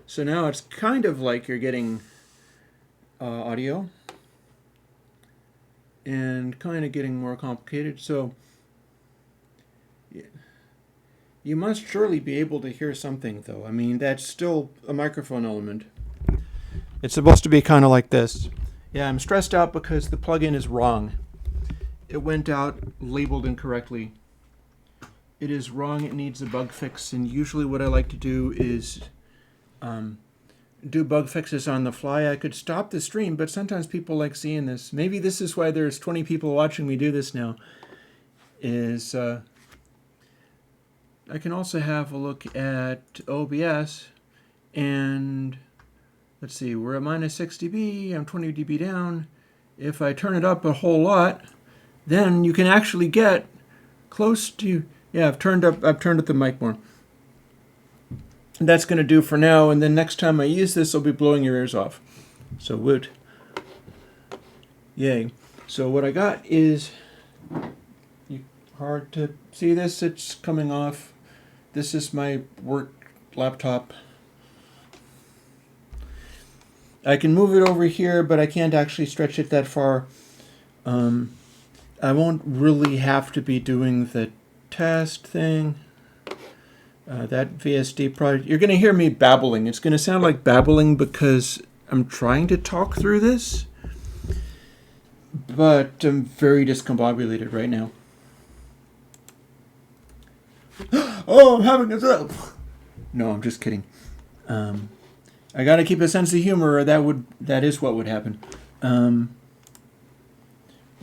So now it's kind of like you're getting audio and kind of getting more complicated. So you must surely be able to hear something, though. I mean, that's still a microphone element. It's supposed to be kind of like this. Yeah, I'm stressed out because the plugin is wrong. It went out labeled incorrectly. It is wrong. It needs a bug fix. And usually what I like to do is do bug fixes on the fly. I could stop the stream, but sometimes people like seeing this. Maybe this is why there's 20 people watching me do this now. I can also have a look at OBS, and let's see, we're at minus 6 dB, I'm 20 dB down. If I turn it up a whole lot, then you can actually get close to, yeah, I've turned up the mic more. And that's going to do for now, and then next time I use this, I'll be blowing your ears off. So woot. Yay. So what I got is, hard to see this, it's coming off. This is my work laptop. I can move it over here, but I can't actually stretch it that far. I won't really have to be doing the test thing. That VSD project, you're going to hear me babbling. It's going to sound like babbling because I'm trying to talk through this, but I'm very discombobulated right now. Oh, I'm having a... No, I'm just kidding. I got to keep a sense of humor, or that is what would happen.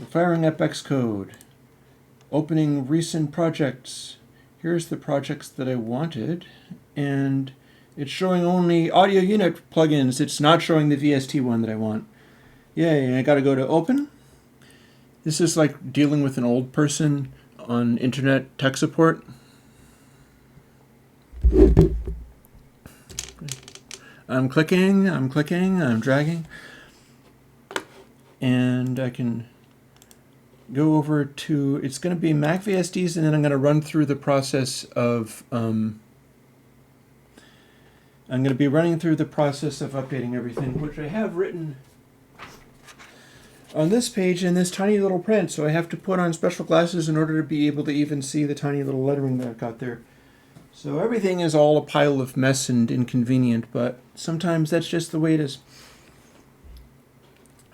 Firing up Xcode. Opening recent projects. Here's the projects that I wanted, and it's showing only audio unit plugins. It's not showing the VST one that I want. Yay, I gotta go to open. This is like dealing with an old person on internet tech support. I'm clicking, I'm dragging, and I can go over to, it's going to be Mac VSDs, and then I'm going to run through the process of, I'm going to be running through the process of updating everything, which I have written on this page in this tiny little print, so I have to put on special glasses in order to be able to even see the tiny little lettering that I've got there. So everything is all a pile of mess and inconvenient, but sometimes that's just the way it is.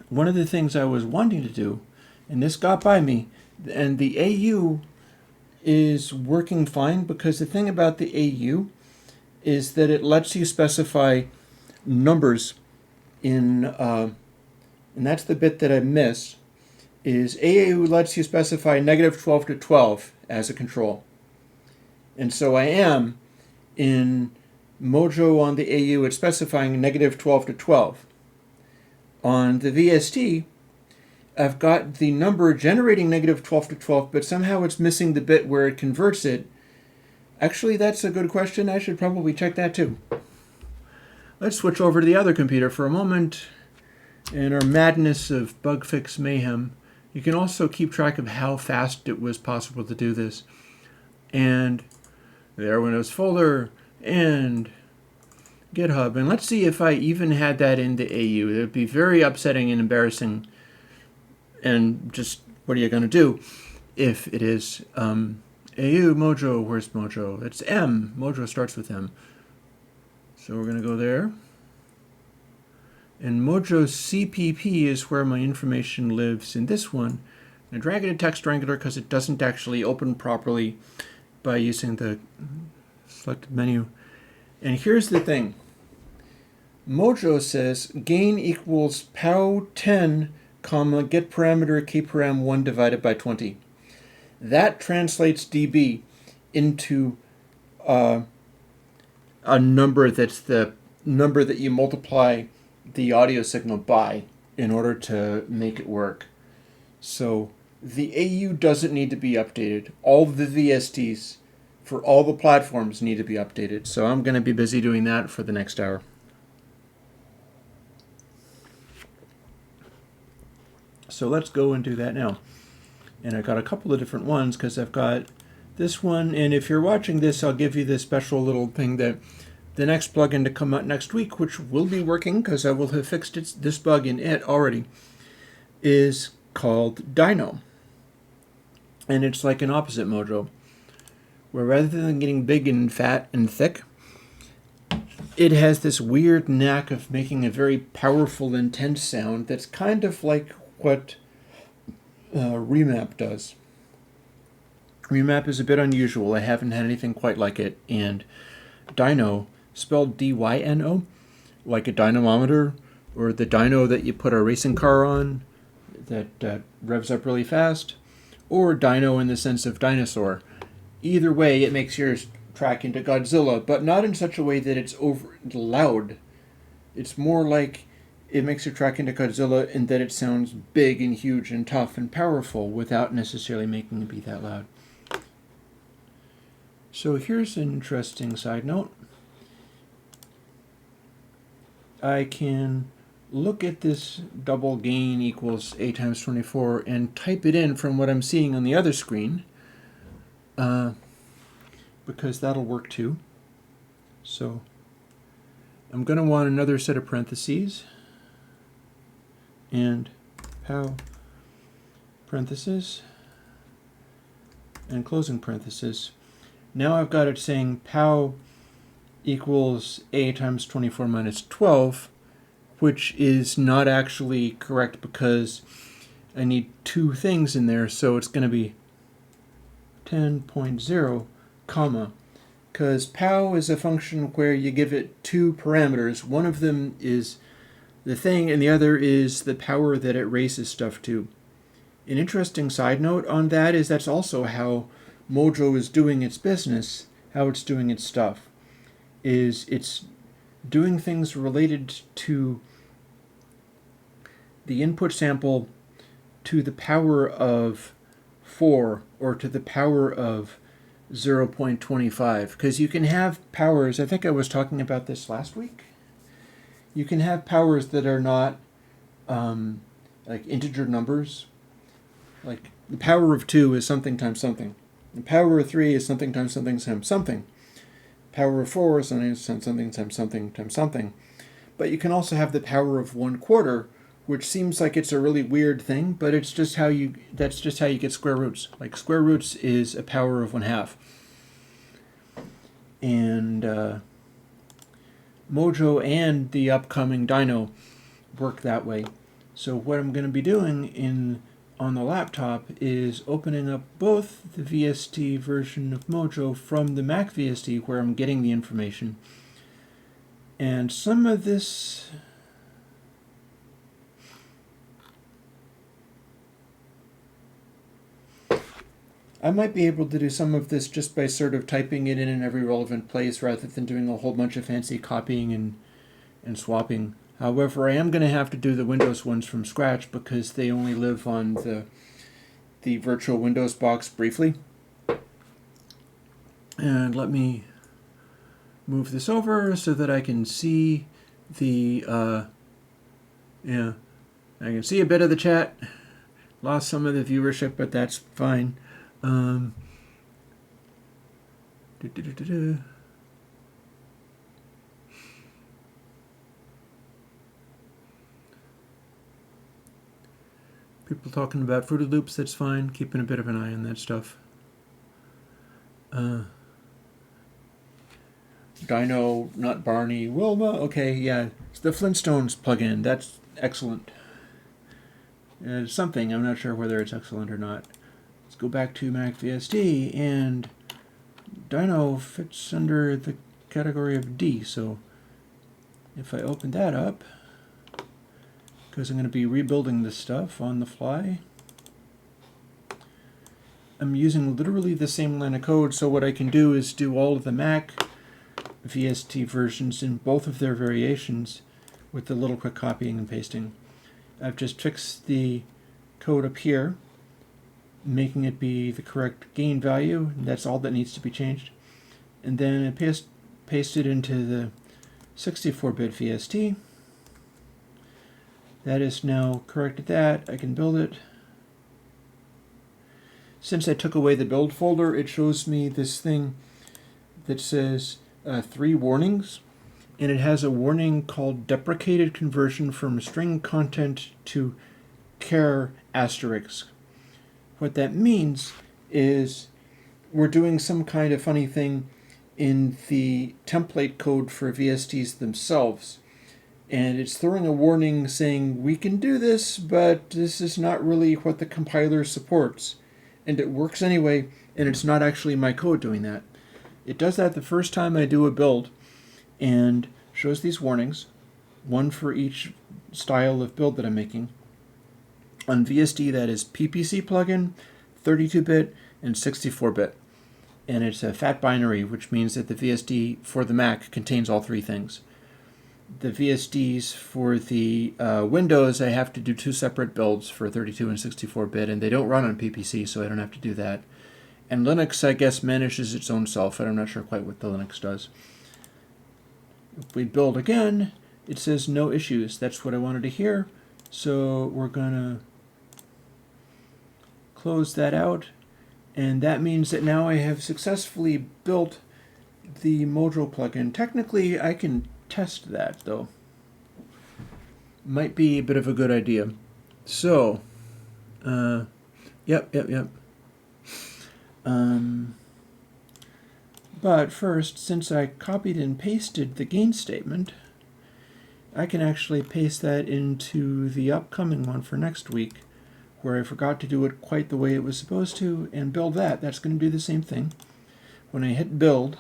One of the things I was wanting to do, and this got by me, and the AU is working fine, because the thing about the AU is that it lets you specify numbers in, and that's the bit that I miss, is AU lets you specify -12 to 12 as a control. And so I am, in Mojo on the AU, it's specifying -12 to 12. On the VST, I've got the number generating -12 to 12, but somehow it's missing the bit where it converts it. Actually, that's a good question. I should probably check that too. Let's switch over to the other computer for a moment. In our madness of bug fix mayhem, you can also keep track of how fast it was possible to do this. And the Airwindows folder and GitHub. And let's see if I even had that in the AU. It would be very upsetting and embarrassing. And just, what are you going to do if it is AU Mojo? Where's Mojo? It's M. Mojo starts with M. So we're going to go there. And Mojo CPP is where my information lives in this one. I drag it to Text Wrangler because it doesn't actually open properly by using the selected menu. And here's the thing. Mojo says gain equals pow10, get parameter kparam1 divided by 20. That translates dB into a number that's the number that you multiply the audio signal by in order to make it work. So the AU doesn't need to be updated. All the VSTs for all the platforms need to be updated. So I'm going to be busy doing that for the next hour. So let's go and do that now. And I've got a couple of different ones because I've got this one. And if you're watching this, I'll give you this special little thing that the next plugin to come out next week, which will be working because I will have fixed this bug in it already, is called Dino. And it's like an opposite Mojo, where rather than getting big and fat and thick, it has this weird knack of making a very powerful, intense sound that's kind of like what Remap does. Remap is a bit unusual. I haven't had anything quite like it. And Dino, spelled D-Y-N-O, like a dynamometer, or the dyno that you put a racing car on that revs up really fast, or dino in the sense of dinosaur. Either way, it makes yours track into Godzilla, but not in such a way that it's over loud. It's more like it makes your track into Godzilla in that it sounds big and huge and tough and powerful without necessarily making it be that loud. So here's an interesting side note. I can look at this double gain equals 8 times 24 and type it in from what I'm seeing on the other screen, because that'll work too. So I'm going to want another set of parentheses. and pow parenthesis and closing parenthesis. Now I've got it saying pow equals a times 24 minus 12, which is not actually correct because I need two things in there, so it's going to be 10.0, comma, because pow is a function where you give it two parameters. One of them is the thing, and the other is the power that it raises stuff to. An interesting side note on that is that's also how Mojo is doing its business, how it's doing its stuff, is it's doing things related to the input sample to the power of 4 or to the power of 0.25, because you can have powers, I think I was talking about this last week, you can have powers that are not like integer numbers, like the power of 2 is something times something, the power of 3 is something times something times something, power of 4 is something times something times something times something, but you can also have the power of 1/4, which seems like it's a really weird thing, but it's just how you, that's just how you get square roots. Like square roots is a power of 1/2. And Mojo and the upcoming Dino work that way. So what I'm going to be doing on the laptop is opening up both the VST version of Mojo from the Mac VST where I'm getting the information. And some of this I might be able to do some of this just by sort of typing it in every relevant place rather than doing a whole bunch of fancy copying and swapping. However, I am going to have to do the Windows ones from scratch because they only live on the virtual Windows box briefly. And let me move this over so that I can see the, yeah, I can see a bit of the chat. Lost some of the viewership, but that's fine. People talking about Fruity Loops, that's fine. Keeping a bit of an eye on that stuff. Dino, not Barney, Wilma. Okay, yeah, it's the Flintstones plugin. That's excellent. It's something. I'm not sure whether it's excellent or not. Let's go back to Mac VSD, and Dino fits under the category of D. So if I open that up, because I'm going to be rebuilding this stuff on the fly, I'm using literally the same line of code. So what I can do is do all of the Mac VST versions in both of their variations with a little quick copying and pasting. I've just fixed the code up here, making it be the correct gain value, and that's all that needs to be changed. And then I paste it into the 64-bit VST. That is now corrected that. I can build it. Since I took away the build folder, it shows me this thing that says 3 warnings, and it has a warning called deprecated conversion from string content to char asterisk. What that means is we're doing some kind of funny thing in the template code for VSTs themselves, and it's throwing a warning saying we can do this, but this is not really what the compiler supports, and it works anyway, and it's not actually my code doing that. It does that the first time I do a build and shows these warnings, one for each style of build that I'm making. On VST, that is PPC plugin, 32-bit, and 64-bit. And it's a fat binary, which means that the VST for the Mac contains all 3 things. The VSTs for the Windows, I have to do 2 separate builds for 32 and 64-bit, and they don't run on PPC, so I don't have to do that. And Linux, I guess, manages its own self, and I'm not sure quite what the Linux does. If we build again, it says no issues. That's what I wanted to hear. So we're going to close that out, and that means that now I have successfully built the Mojo plugin. Technically, I can test that, though. might be a bit of a good idea. So, yep. But first, since I copied and pasted the gain statement, I can actually paste that into the upcoming one for next week, where I forgot to do it quite the way it was supposed to, and build that. That's going to do the same thing. When I hit build,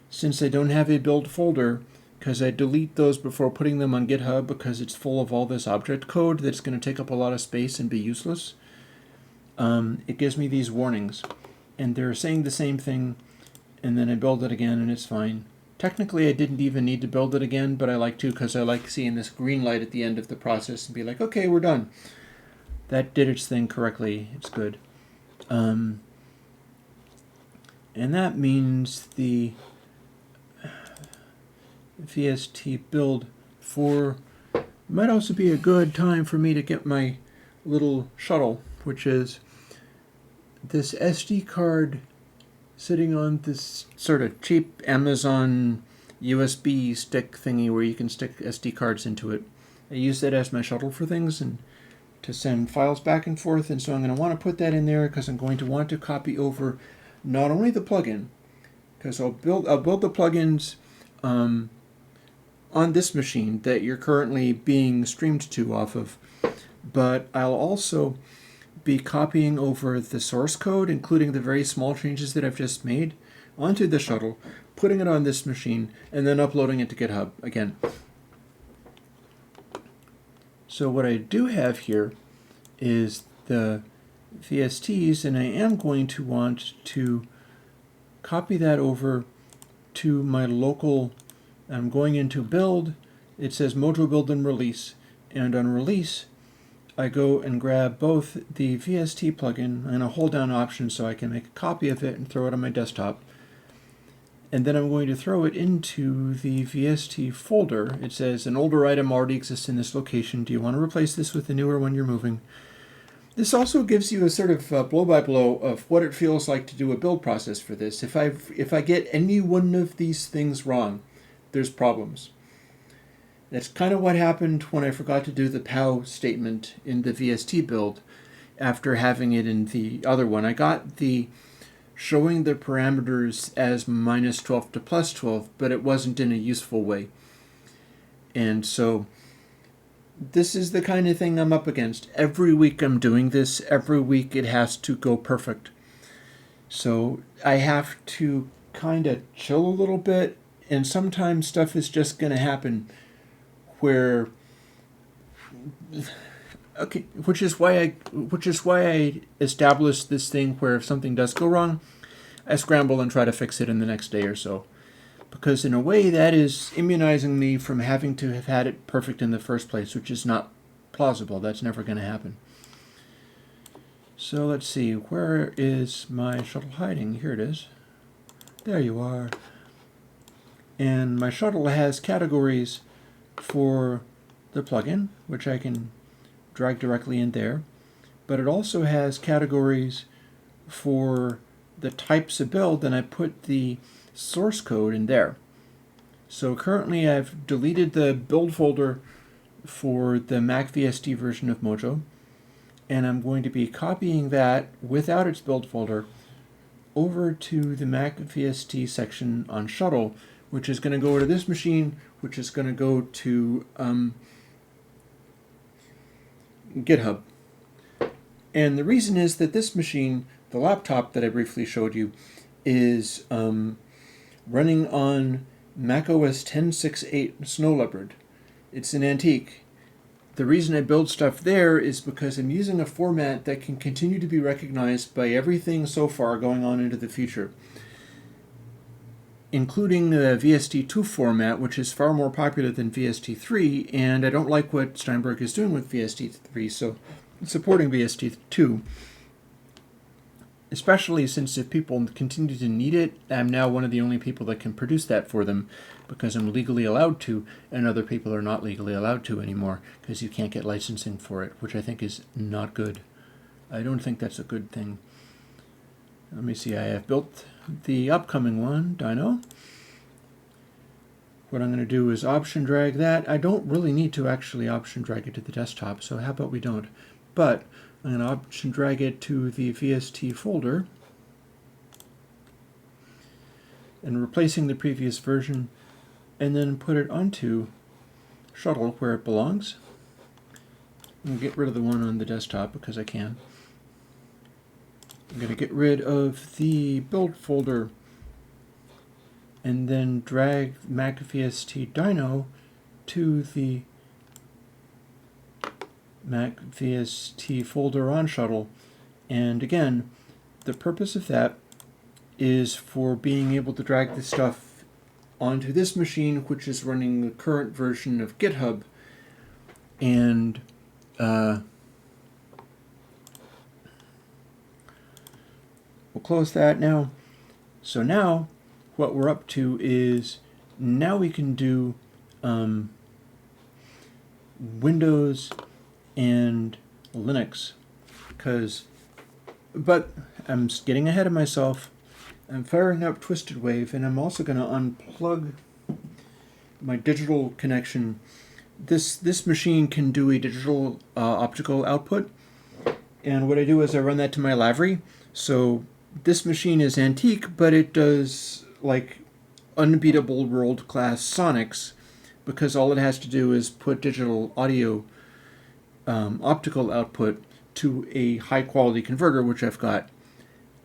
since I don't have a build folder, because I delete those before putting them on GitHub because it's full of all this object code that's going to take up a lot of space and be useless, it gives me these warnings. And they're saying the same thing, and then I build it again and it's fine. Technically, I didn't even need to build it again, but I like to because I like seeing this green light at the end of the process and be like, okay, we're done. That did its thing correctly. It's good. And that means the VST build for might also be a good time for me to get my little shuttle, which is this SD card sitting on this sort of cheap Amazon USB stick thingy where you can stick SD cards into it. I use that as my shuttle for things and to send files back and forth, and so I'm going to want to put that in there because I'm going to want to copy over not only the plugin, because I'll build the plugins on this machine that you're currently being streamed to off of, but I'll also be copying over the source code, including the very small changes that I've just made, onto the shuttle, putting it on this machine, and then uploading it to GitHub again. So what I do have here is the VSTs, and I am going to want to copy that over to my local. I'm going into build. It says Mojo build and release, and on release I go and grab both the VST plugin and a hold down option so I can make a copy of it and throw it on my desktop. And then I'm going to throw it into the VST folder. It says an older item already exists in this location. Do you want to replace this with the newer one you're moving? This also gives you a sort of blow-by-blow of what it feels like to do a build process for this. If I get any one of these things wrong, there's problems. That's kind of what happened when I forgot to do the POW statement in the VST build after having it in the other one. I got the showing the parameters as -12 to +12, but it wasn't in a useful way. And so this is the kind of thing I'm up against. Every week I'm doing this. Every week it has to go perfect. So I have to kind of chill a little bit, and sometimes stuff is just going to happen where, okay, which is why I established this thing where if something does go wrong, I scramble and try to fix it in the next day or so. Because in a way that is immunizing me from having to have had it perfect in the first place, which is not plausible. That's never going to happen. So let's see, where is my shuttle hiding? Here it is. There you are. And my shuttle has categories for the plugin, which I can drag directly in there, but it also has categories for the types of build, and I put the source code in there. So currently I've deleted the build folder for the Mac VST version of Mojo, and I'm going to be copying that without its build folder over to the Mac VST section on Shuttle, which is going to go to this machine, which is going to go to GitHub. And the reason is that this machine, the laptop that I briefly showed you, is running on macOS 10.6.8 Snow Leopard. It's an antique. The reason I build stuff there is because I'm using a format that can continue to be recognized by everything so far going on into the future, including the VST2 format, which is far more popular than VST3, and I don't like what Steinberg is doing with VST3, so supporting VST2, especially since if people continue to need it, I'm now one of the only people that can produce that for them because I'm legally allowed to, and other people are not legally allowed to anymore because you can't get licensing for it, which I think is not good. I don't think that's a good thing. Let me see, I have built the upcoming one, Dino, what I'm going to do is option drag that. I don't really need to actually option drag it to the desktop, so how about we don't? But I'm going to option drag it to the VST folder and replacing the previous version, and then put it onto Shuttle where it belongs. I'm going to get rid of the one on the desktop because I can. I'm going to get rid of the build folder and then drag Mac VST Dino to the Mac VST folder on Shuttle. And again, the purpose of that is for being able to drag this stuff onto this machine, which is running the current version of GitHub. And we'll close that now. So now what we're up to is now we can do Windows and Linux, but I'm getting ahead of myself. I'm firing up Twisted Wave, and I'm also going to unplug my digital connection. This machine can do a digital optical output, and what I do is I run that to my Lavry. So this machine is antique, but it does like unbeatable world-class sonics, because all it has to do is put digital audio optical output to a high-quality converter, which I've got.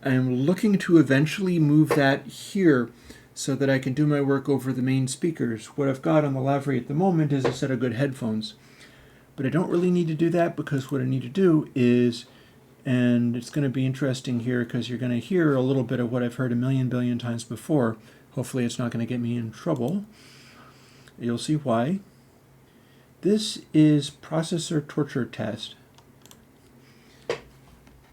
I'm looking to eventually move that here so that I can do my work over the main speakers. What I've got on the Lavry at the moment is a set of good headphones. But I don't really need to do that, because what I need to do is, and it's going to be interesting here because you're going to hear a little bit of what I've heard a million billion times before. Hopefully it's not going to get me in trouble. You'll see why. This is processor torture test.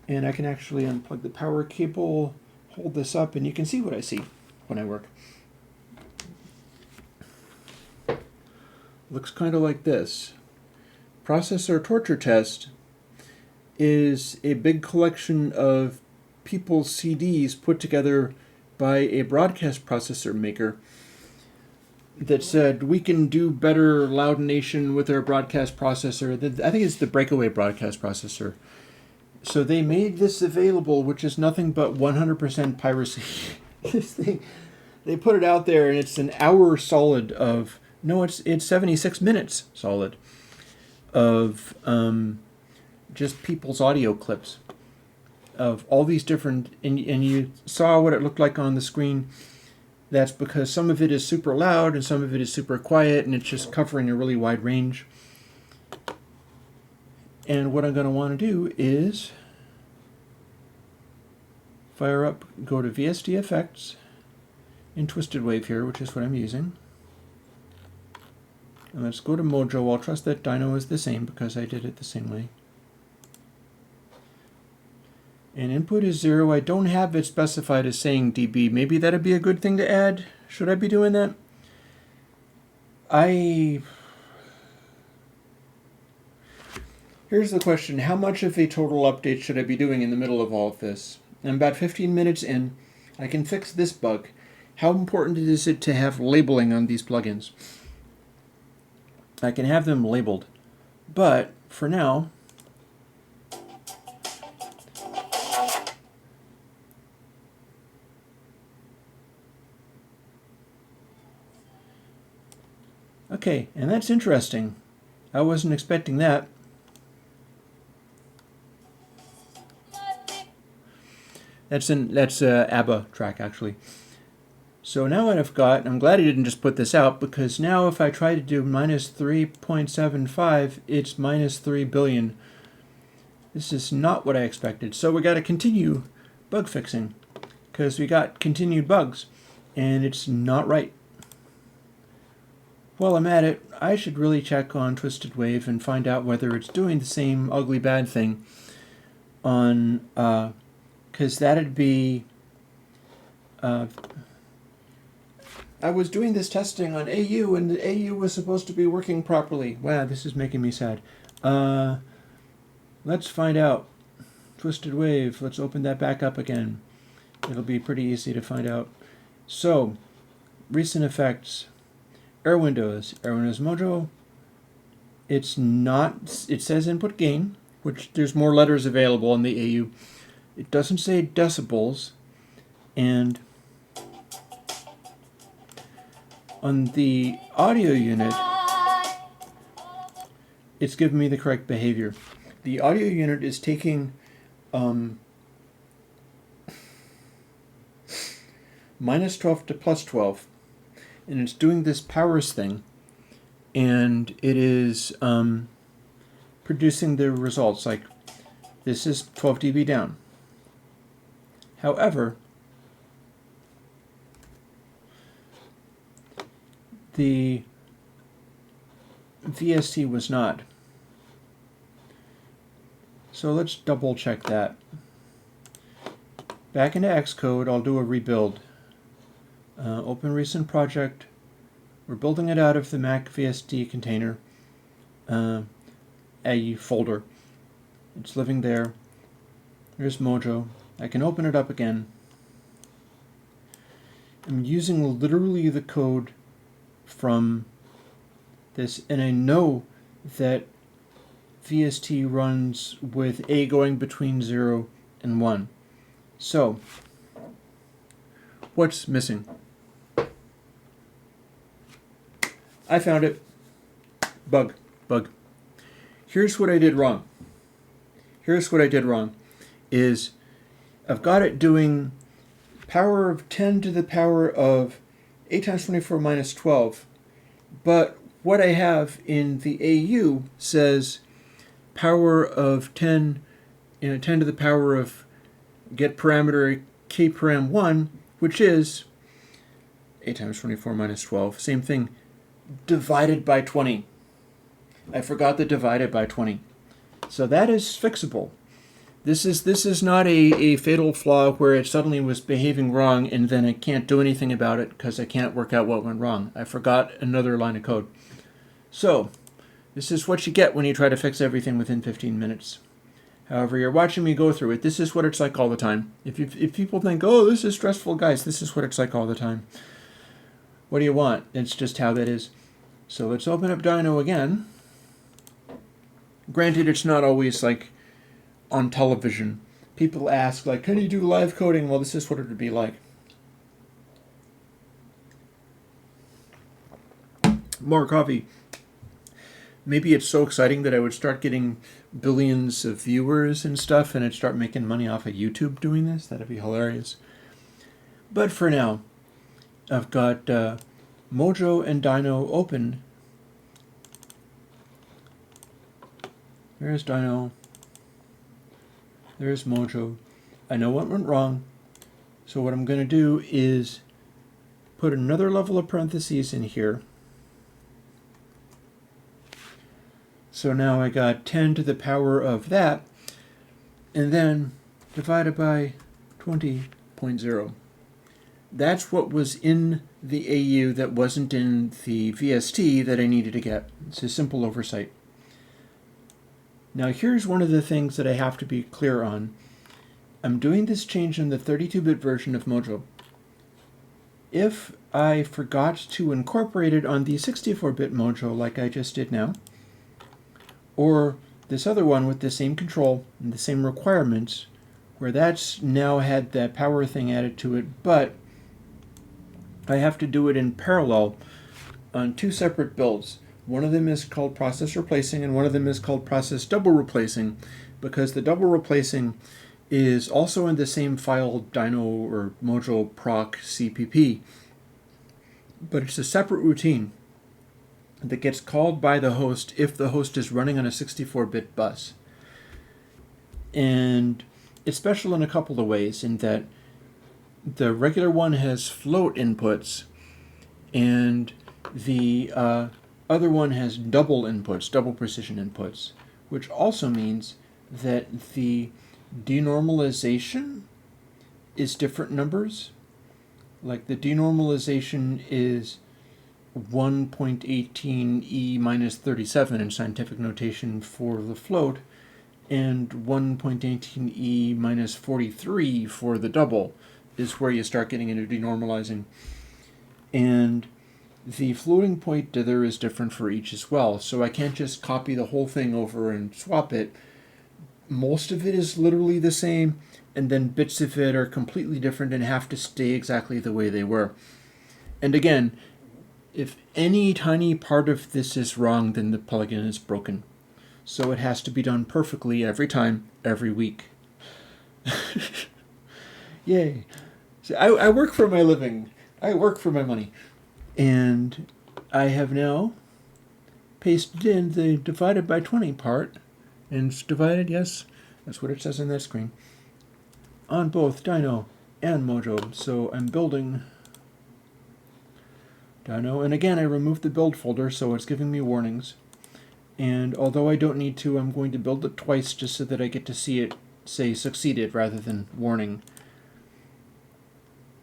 And I can actually unplug the power cable, hold this up, and you can see what I see when I work. Looks kind of like this. Processor torture test is a big collection of people's CDs put together by a broadcast processor maker that said, we can do better Loudination with our broadcast processor. I think it's the Breakaway broadcast processor. So they made this available, which is nothing but 100% piracy. This thing, they put it out there, and it's an hour solid of, no, it's 76 minutes solid of just people's audio clips of all these different, and you saw what it looked like on the screen. That's because some of it is super loud and some of it is super quiet, and it's just covering a really wide range. And what I'm going to want to do is fire up, go to VST Effects in Twisted Wave here, which is what I'm using. And let's go to Mojo. I'll trust that Dino is the same because I did it the same way. And input is 0. I don't have it specified as saying dB. Maybe that'd be a good thing to add. Should I be doing that? Here's the question. How much of a total update should I be doing in the middle of all of this? I'm about 15 minutes in. I can fix this bug. How important is it to have labeling on these plugins? I can have them labeled. But for now, okay, and that's interesting. I wasn't expecting that. That's a ABBA track, actually. So now what I've got, I'm glad I didn't just put this out, because now if I try to do minus 3.75, it's minus 3 billion. This is not what I expected. So we got to continue bug fixing, because we got continued bugs, and it's not right. While I'm at it, I should really check on Twisted Wave and find out whether it's doing the same ugly bad thing on, because that'd be, I was doing this testing on AU, and the AU was supposed to be working properly. Wow, this is making me sad. Let's find out. Twisted Wave, let's open that back up again. It'll be pretty easy to find out. So, recent effects. Airwindows Mojo. It's not, it says input gain, which there's more letters available in the AU. It doesn't say decibels, and on the audio unit, it's giving me the correct behavior. The audio unit is taking minus 12 to plus 12, and it's doing this powers thing, and it is producing the results. Like, this is 12 dB down. However, the VST was not. So let's double check that. Back into Xcode, I'll do a rebuild. Open recent project. We're building it out of the Mac VST container, a folder. It's living there. There's Mojo. I can open it up again. I'm using literally the code from this, and I know that VST runs with A going between 0 and 1. So, what's missing? I found it. Bug. Here's what I did wrong. Is I've got it doing power of 10 to the power of 8 times 24 minus 12, but what I have in the AU says power of 10, 10 to the power of get parameter k param 1, which is 8 times 24 minus 12, same thing, divided by 20. I forgot the divided by 20. So that is fixable. This is not a fatal flaw where it suddenly was behaving wrong and then I can't do anything about it because I can't work out what went wrong. I forgot another line of code. So, this is what you get when you try to fix everything within 15 minutes. However, you're watching me go through it. This is what it's like all the time. If people think, oh, this is stressful, guys, this is what it's like all the time. What do you want? It's just how that is. So let's open up Dino again. Granted, it's not always like on television. People ask, like, can you do live coding? Well, this is what it would be like. More coffee. Maybe it's so exciting that I would start getting billions of viewers and stuff, and I'd start making money off of YouTube doing this. That'd be hilarious. But for now, I've got Mojo and Dino open. There's Dino. There's Mojo. I know what went wrong. So what I'm going to do is put another level of parentheses in here. So now I got 10 to the power of that, and then divided by 20.0. That's what was in the AU that wasn't in the VST that I needed to get. It's a simple oversight. Now here's one of the things that I have to be clear on. I'm doing this change in the 32-bit version of Mojo. If I forgot to incorporate it on the 64-bit Mojo like I just did now, or this other one with the same control and the same requirements, where that's now had that power thing added to it, but I have to do it in parallel on two separate builds. One of them is called process replacing and one of them is called process double replacing, because the double replacing is also in the same file Dino or Mojo proc CPP, but it's a separate routine that gets called by the host if the host is running on a 64-bit bus. And it's special in a couple of ways, in that the regular one has float inputs and the other one has double inputs, double precision inputs, which also means that the denormalization is different numbers. Like the denormalization is 1.18 e minus 37 in scientific notation for the float, and 1.18 e minus 43 for the double is where you start getting into denormalizing. And the floating point dither is different for each as well, so I can't just copy the whole thing over and swap it. Most of it is literally the same, and then bits of it are completely different and have to stay exactly the way they were. And again, if any tiny part of this is wrong, then the plugin is broken. So it has to be done perfectly every time, every week. Yay. So I work for my living. I work for my money. And I have now pasted in the divided by 20 part. And it's divided, yes, that's what it says on that screen, on both Dino and Mojo. So I'm building Dino. And again, I removed the build folder, so it's giving me warnings. And although I don't need to, I'm going to build it twice just so that I get to see it say succeeded rather than warning.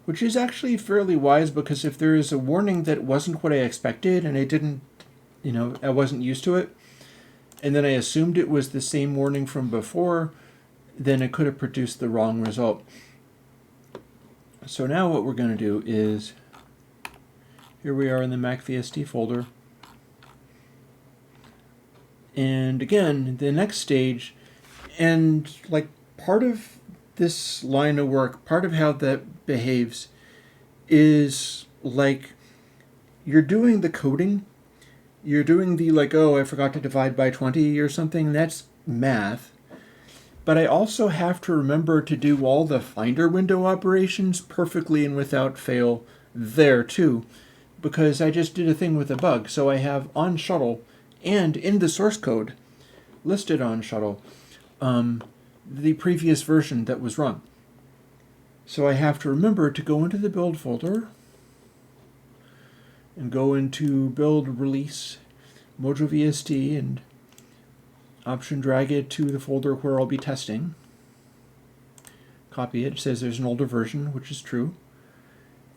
Which is actually fairly wise, because if there is a warning that wasn't what I expected and I didn't, I wasn't used to it, and then I assumed it was the same warning from before, then it could have produced the wrong result. So now what we're going to do is, here we are in the MacVST folder. And again, the next stage, and like part of this line of work, part of how that behaves is like you're doing the coding, you're doing the like, oh, I forgot to divide by 20 or something, that's math. But I also have to remember to do all the Finder window operations perfectly and without fail there too, because I just did a thing with a bug. So I have on shuttle and in the source code listed on shuttle the previous version that was run. So I have to remember to go into the build folder and go into build release Mojo VST and option drag it to the folder where I'll be testing. Copy it. It says there's an older version, which is true.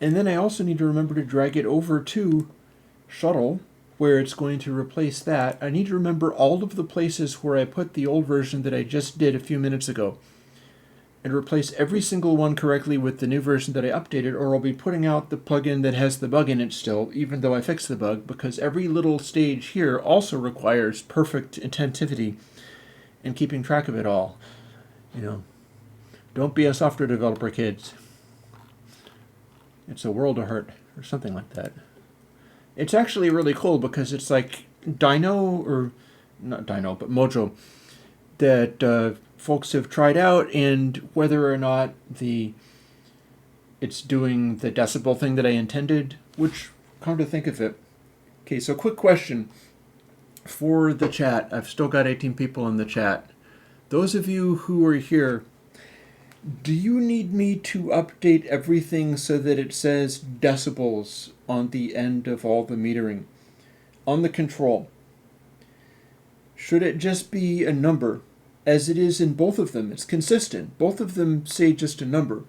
And then I also need to remember to drag it over to shuttle, where it's going to replace that. I need to remember all of the places where I put the old version that I just did a few minutes ago, and replace every single one correctly with the new version that I updated, or I'll be putting out the plugin that has the bug in it still, even though I fixed the bug, because every little stage here also requires perfect attentivity and keeping track of it all. Don't be a software developer, kids. It's a world of hurt, or something like that. It's actually really cool because it's like Dino, or not Dino, but Mojo, that folks have tried out, and whether or not it's doing the decibel thing that I intended, which, come to think of it. Okay, so quick question for the chat. I've still got 18 people in the chat. Those of you who are here, do you need me to update everything so that it says decibels on the end of all the metering? On the control, should it just be a number, as it is in both of them? It's consistent. Both of them say just a number.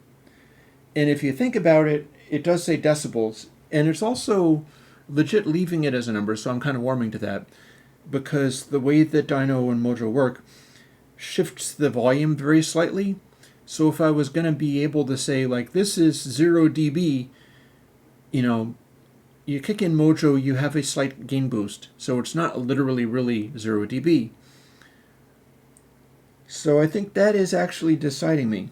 And if you think about it, it does say decibels. And it's also legit leaving it as a number, so I'm kind of warming to that, because the way that Dino and Mojo work shifts the volume very slightly. So if I was going to be able to say, like, this is 0 dB, you kick in Mojo, you have a slight gain boost. So it's not literally really 0 dB. So I think that is actually deciding me.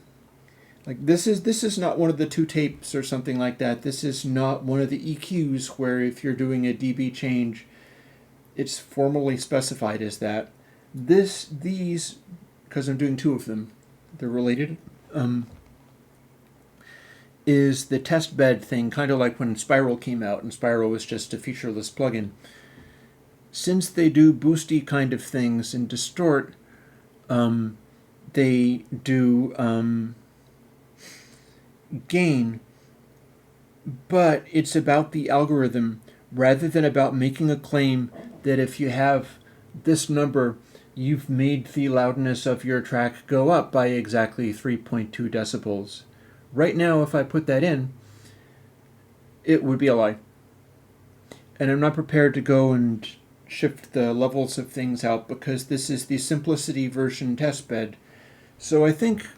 Like, this is not one of the two tapes or something like that. This is not one of the EQs where if you're doing a dB change, it's formally specified as that. These, because I'm doing two of them, they're related, is the test bed thing, kind of like when Spiral came out, and Spiral was just a featureless plugin. Since they do boosty kind of things and distort, they do gain, but it's about the algorithm rather than about making a claim that if you have this number, you've made the loudness of your track go up by exactly 3.2 decibels. Right now, if I put that in, it would be a lie. And I'm not prepared to go and shift the levels of things out because this is the simplicity version testbed. So I think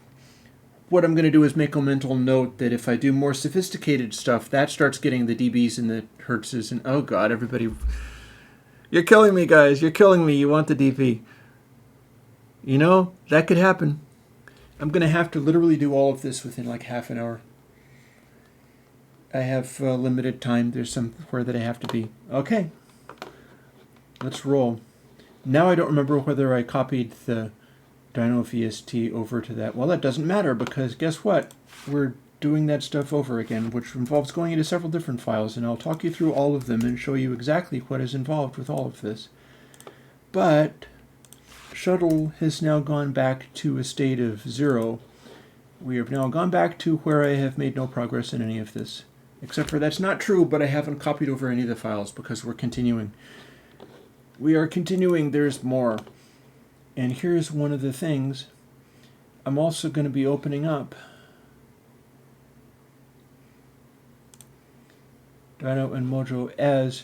what I'm going to do is make a mental note that if I do more sophisticated stuff, that starts getting the dBs and the hertzes. And oh god, everybody, you're killing me, guys. You're killing me. You want the dB. You know, that could happen. I'm going to have to literally do all of this within like half an hour. I have limited time. There's somewhere that I have to be. Okay. Let's roll. Now I don't remember whether I copied the Dyno VST over to that. Well, that doesn't matter because guess what? We're doing that stuff over again, which involves going into several different files, and I'll talk you through all of them and show you exactly what is involved with all of this. But shuttle has now gone back to a state of 0. We have now gone back to where I have made no progress in any of this. Except for that's not true, but I haven't copied over any of the files because we're continuing. We are continuing, there's more. And here's one of the things. I'm also going to be opening up Dyno and Mojo as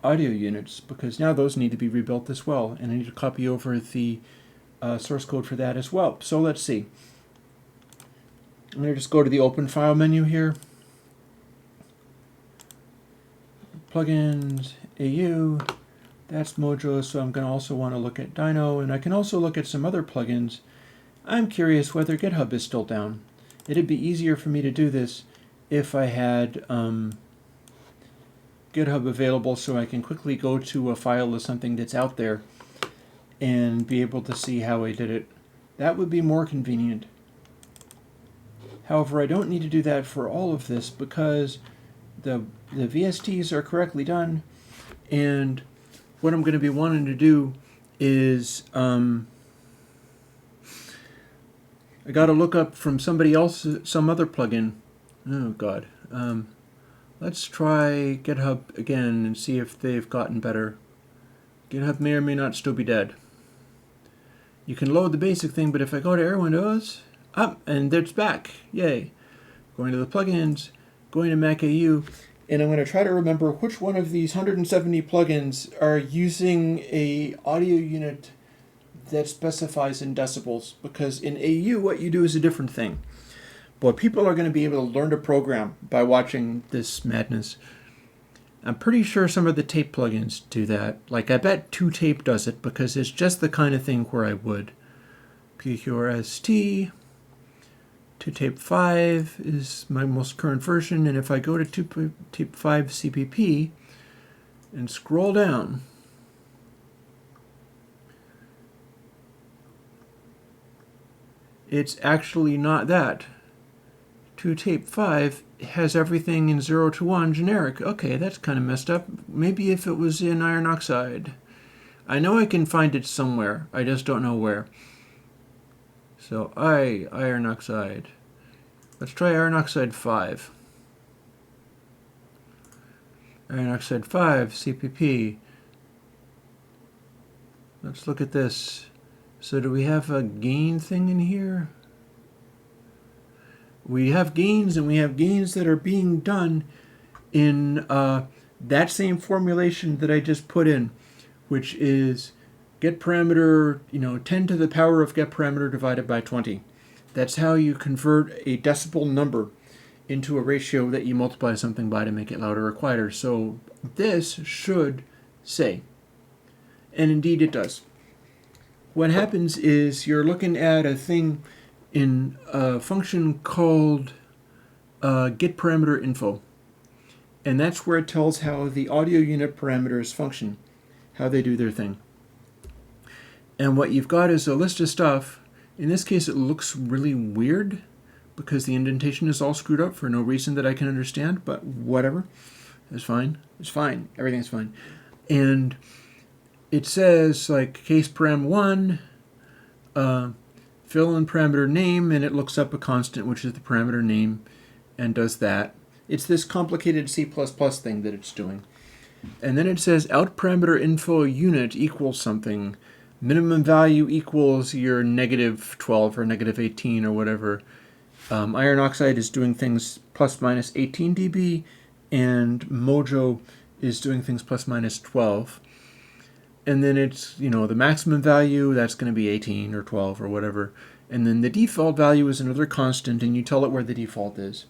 audio units because now those need to be rebuilt as well. And I need to copy over the source code for that as well. So let's see. I'm going to just go to the open file menu here. Plugins, AU. That's Mojo, so I'm going to also want to look at Dyno, and I can also look at some other plugins. I'm curious whether GitHub is still down. It'd be easier for me to do this if I had GitHub available so I can quickly go to a file of something that's out there and be able to see how I did it. That would be more convenient. However, I don't need to do that for all of this because the VSTs are correctly done, and what I'm going to be wanting to do is I got to look up from somebody else some other plugin. Oh god. Let's try GitHub again and see if they've gotten better. GitHub may or may not still be dead. You can load the basic thing, but if I go to Airwindows, and it's back. Yay. Going to the plugins, going to Mac AU, and I'm going to try to remember which one of these 170 plugins are using a audio unit that specifies in decibels, because in AU what you do is a different thing. But people are going to be able to learn to program by watching this madness. I'm pretty sure some of the tape plugins do that. Like I bet 2Tape does it because it's just the kind of thing where I would. PQRST. 2Tape 5 is my most current version, and if I go to 2Tape 5 CPP and scroll down, it's actually not that. 2Tape 5 has everything in 0 to 1 generic. Okay, that's kind of messed up. Maybe if it was in iron oxide. I know I can find it somewhere, I just don't know where. So iron oxide. Let's try iron oxide 5. Iron oxide 5, CPP. Let's look at this. So do we have a gain thing in here? We have gains, and we have gains that are being done in that same formulation that I just put in, which is get parameter, 10 to the power of get parameter divided by 20. That's how you convert a decibel number into a ratio that you multiply something by to make it louder or quieter. So this should say, and indeed it does. What happens is you're looking at a thing in a function called get parameter info. And that's where it tells how the audio unit parameters function, how they do their thing. And what you've got is a list of stuff. In this case, it looks really weird because the indentation is all screwed up for no reason that I can understand, but whatever. It's fine. It's fine. Everything's fine. And it says, like, case param 1, fill in parameter name, and it looks up a constant, which is the parameter name, and does that. It's this complicated C++ thing that it's doing. And then it says out parameter info unit equals something. Minimum value equals your negative 12 or negative 18 or whatever. Iron oxide is doing things plus minus 18 dB, and Mojo is doing things plus minus 12. And then it's, the maximum value, that's going to be 18 or 12 or whatever. And then the default value is another constant, and you tell it where the default is.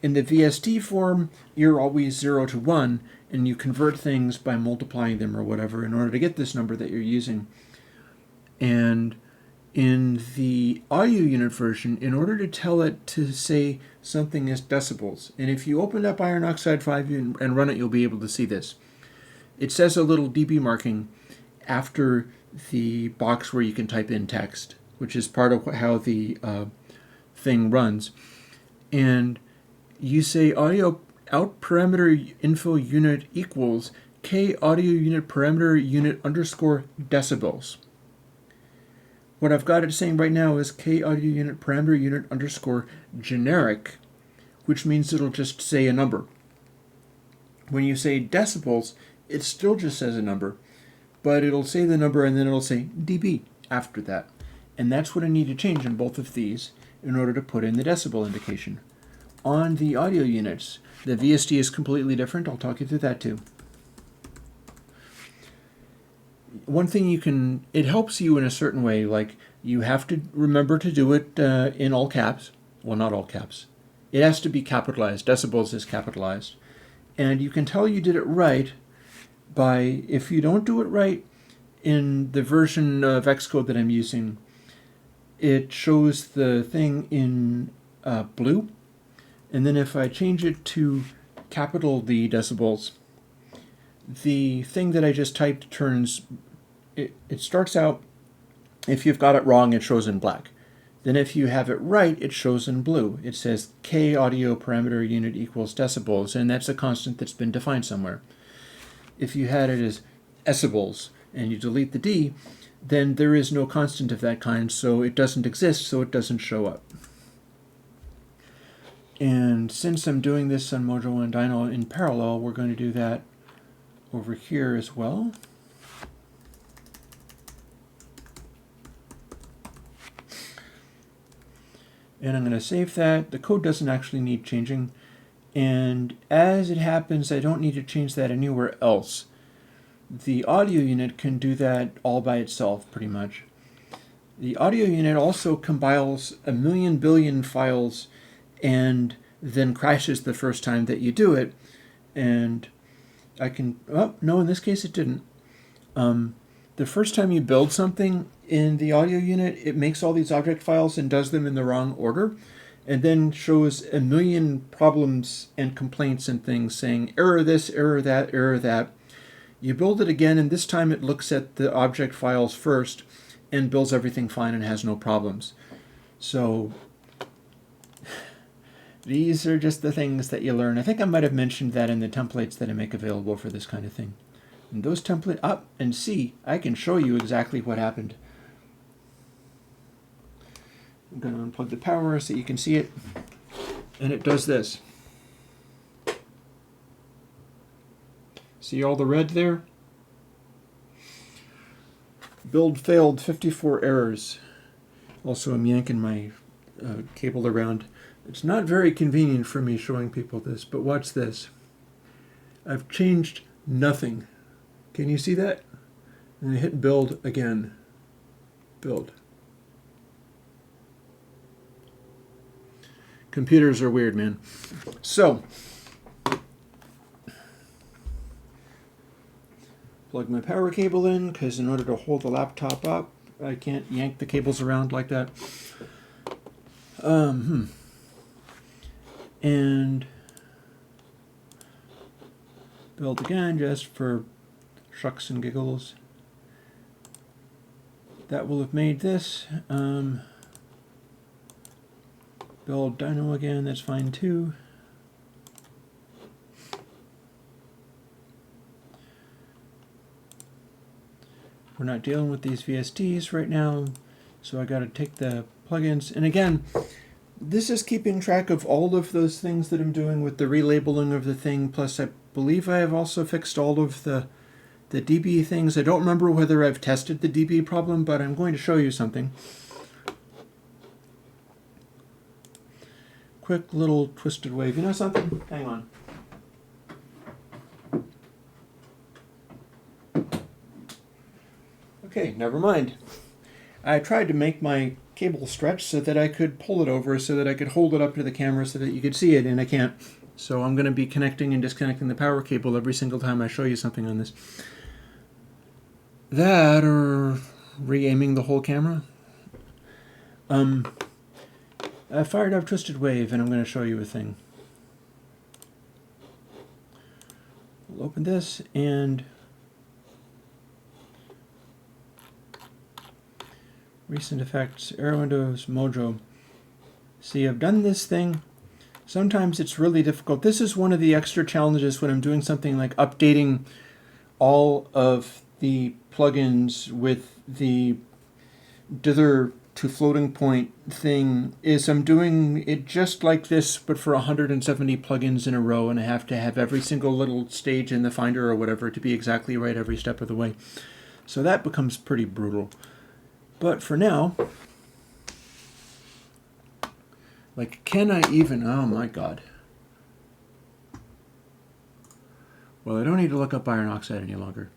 In the VST form, you're always 0 to 1, and you convert things by multiplying them or whatever in order to get this number that you're using. And in the audio unit version, in order to tell it to say something is decibels, and if you open up Iron Oxide 5 and run it, you'll be able to see this. It says a little dB marking after the box where you can type in text, which is part of how the thing runs. And you say audio out parameter info unit equals k audio unit parameter unit underscore decibels. What I've got it saying right now is k audio unit parameter unit underscore generic, which means it'll just say a number. When you say decibels, it still just says a number, but it'll say the number and then it'll say dB after that. And that's what I need to change in both of these in order to put in the decibel indication. On the audio units, the VST is completely different. I'll talk you through that too. One thing it helps you in a certain way, like you have to remember to do it in all caps. Well, not all caps. It has to be capitalized. Decibels is capitalized. And you can tell you did it right by, if you don't do it right in the version of Xcode that I'm using, it shows the thing in blue. And then if I change it to capital D decibels, the thing that I just typed turns, it starts out, if you've got it wrong, it shows in black. Then if you have it right, it shows in blue. It says K audio parameter unit equals decibels, and that's a constant that's been defined somewhere. If you had it as decibels and you delete the D, then there is no constant of that kind, so it doesn't exist, so it doesn't show up. And since I'm doing this on Mojo and Dino in parallel, we're going to do that over here as well. And I'm going to save that. The code doesn't actually need changing. And as it happens, I don't need to change that anywhere else. The audio unit can do that all by itself, pretty much. The audio unit also compiles a million billion files and then crashes the first time that you do it. And I can, oh, no, in this case it didn't. The first time you build something in the audio unit, it makes all these object files and does them in the wrong order, and then shows a million problems and complaints and things saying, error this, error that, error that. You build it again, and this time it looks at the object files first and builds everything fine and has no problems. So these are just the things that you learn. I think I might have mentioned that in the templates that I make available for this kind of thing. And those templates, up and see, I can show you exactly what happened. I'm going to unplug the power so you can see it. And it does this. See all the red there? Build failed, 54 errors. Also, I'm yanking my cable around. It's not very convenient for me showing people this, but watch this. I've changed nothing. Can you see that? And I hit build again. Build. Computers are weird, man. So, plug my power cable in, because in order to hold the laptop up, I can't yank the cables around like that. And build again, just for shucks and giggles. That will have made this. Build Dino again, that's fine too. We're not dealing with these VSTs right now, so I got to take the plugins. And again, this is keeping track of all of those things that I'm doing with the relabeling of the thing, plus I believe I have also fixed all of the dB things. I don't remember whether I've tested the dB problem, but I'm going to show you something. Quick little twisted wave. You know something? Hang on. Okay, never mind. I tried to make my cable stretch so that I could pull it over, so that I could hold it up to the camera so that you could see it, and I can't. So I'm going to be connecting and disconnecting the power cable every single time I show you something on this. That, or re-aiming the whole camera. I fired up Twisted Wave, and I'm going to show you a thing. We'll open this, and recent effects, Airwindows Mojo. See, I've done this thing. Sometimes it's really difficult. This is one of the extra challenges when I'm doing something like updating all of the plugins with the dither to floating point thing, is I'm doing it just like this, but for 170 plugins in a row, and I have to have every single little stage in the Finder or whatever to be exactly right every step of the way. So that becomes pretty brutal. But for now, like, can I even, oh my god. Well, I don't need to look up iron oxide any longer.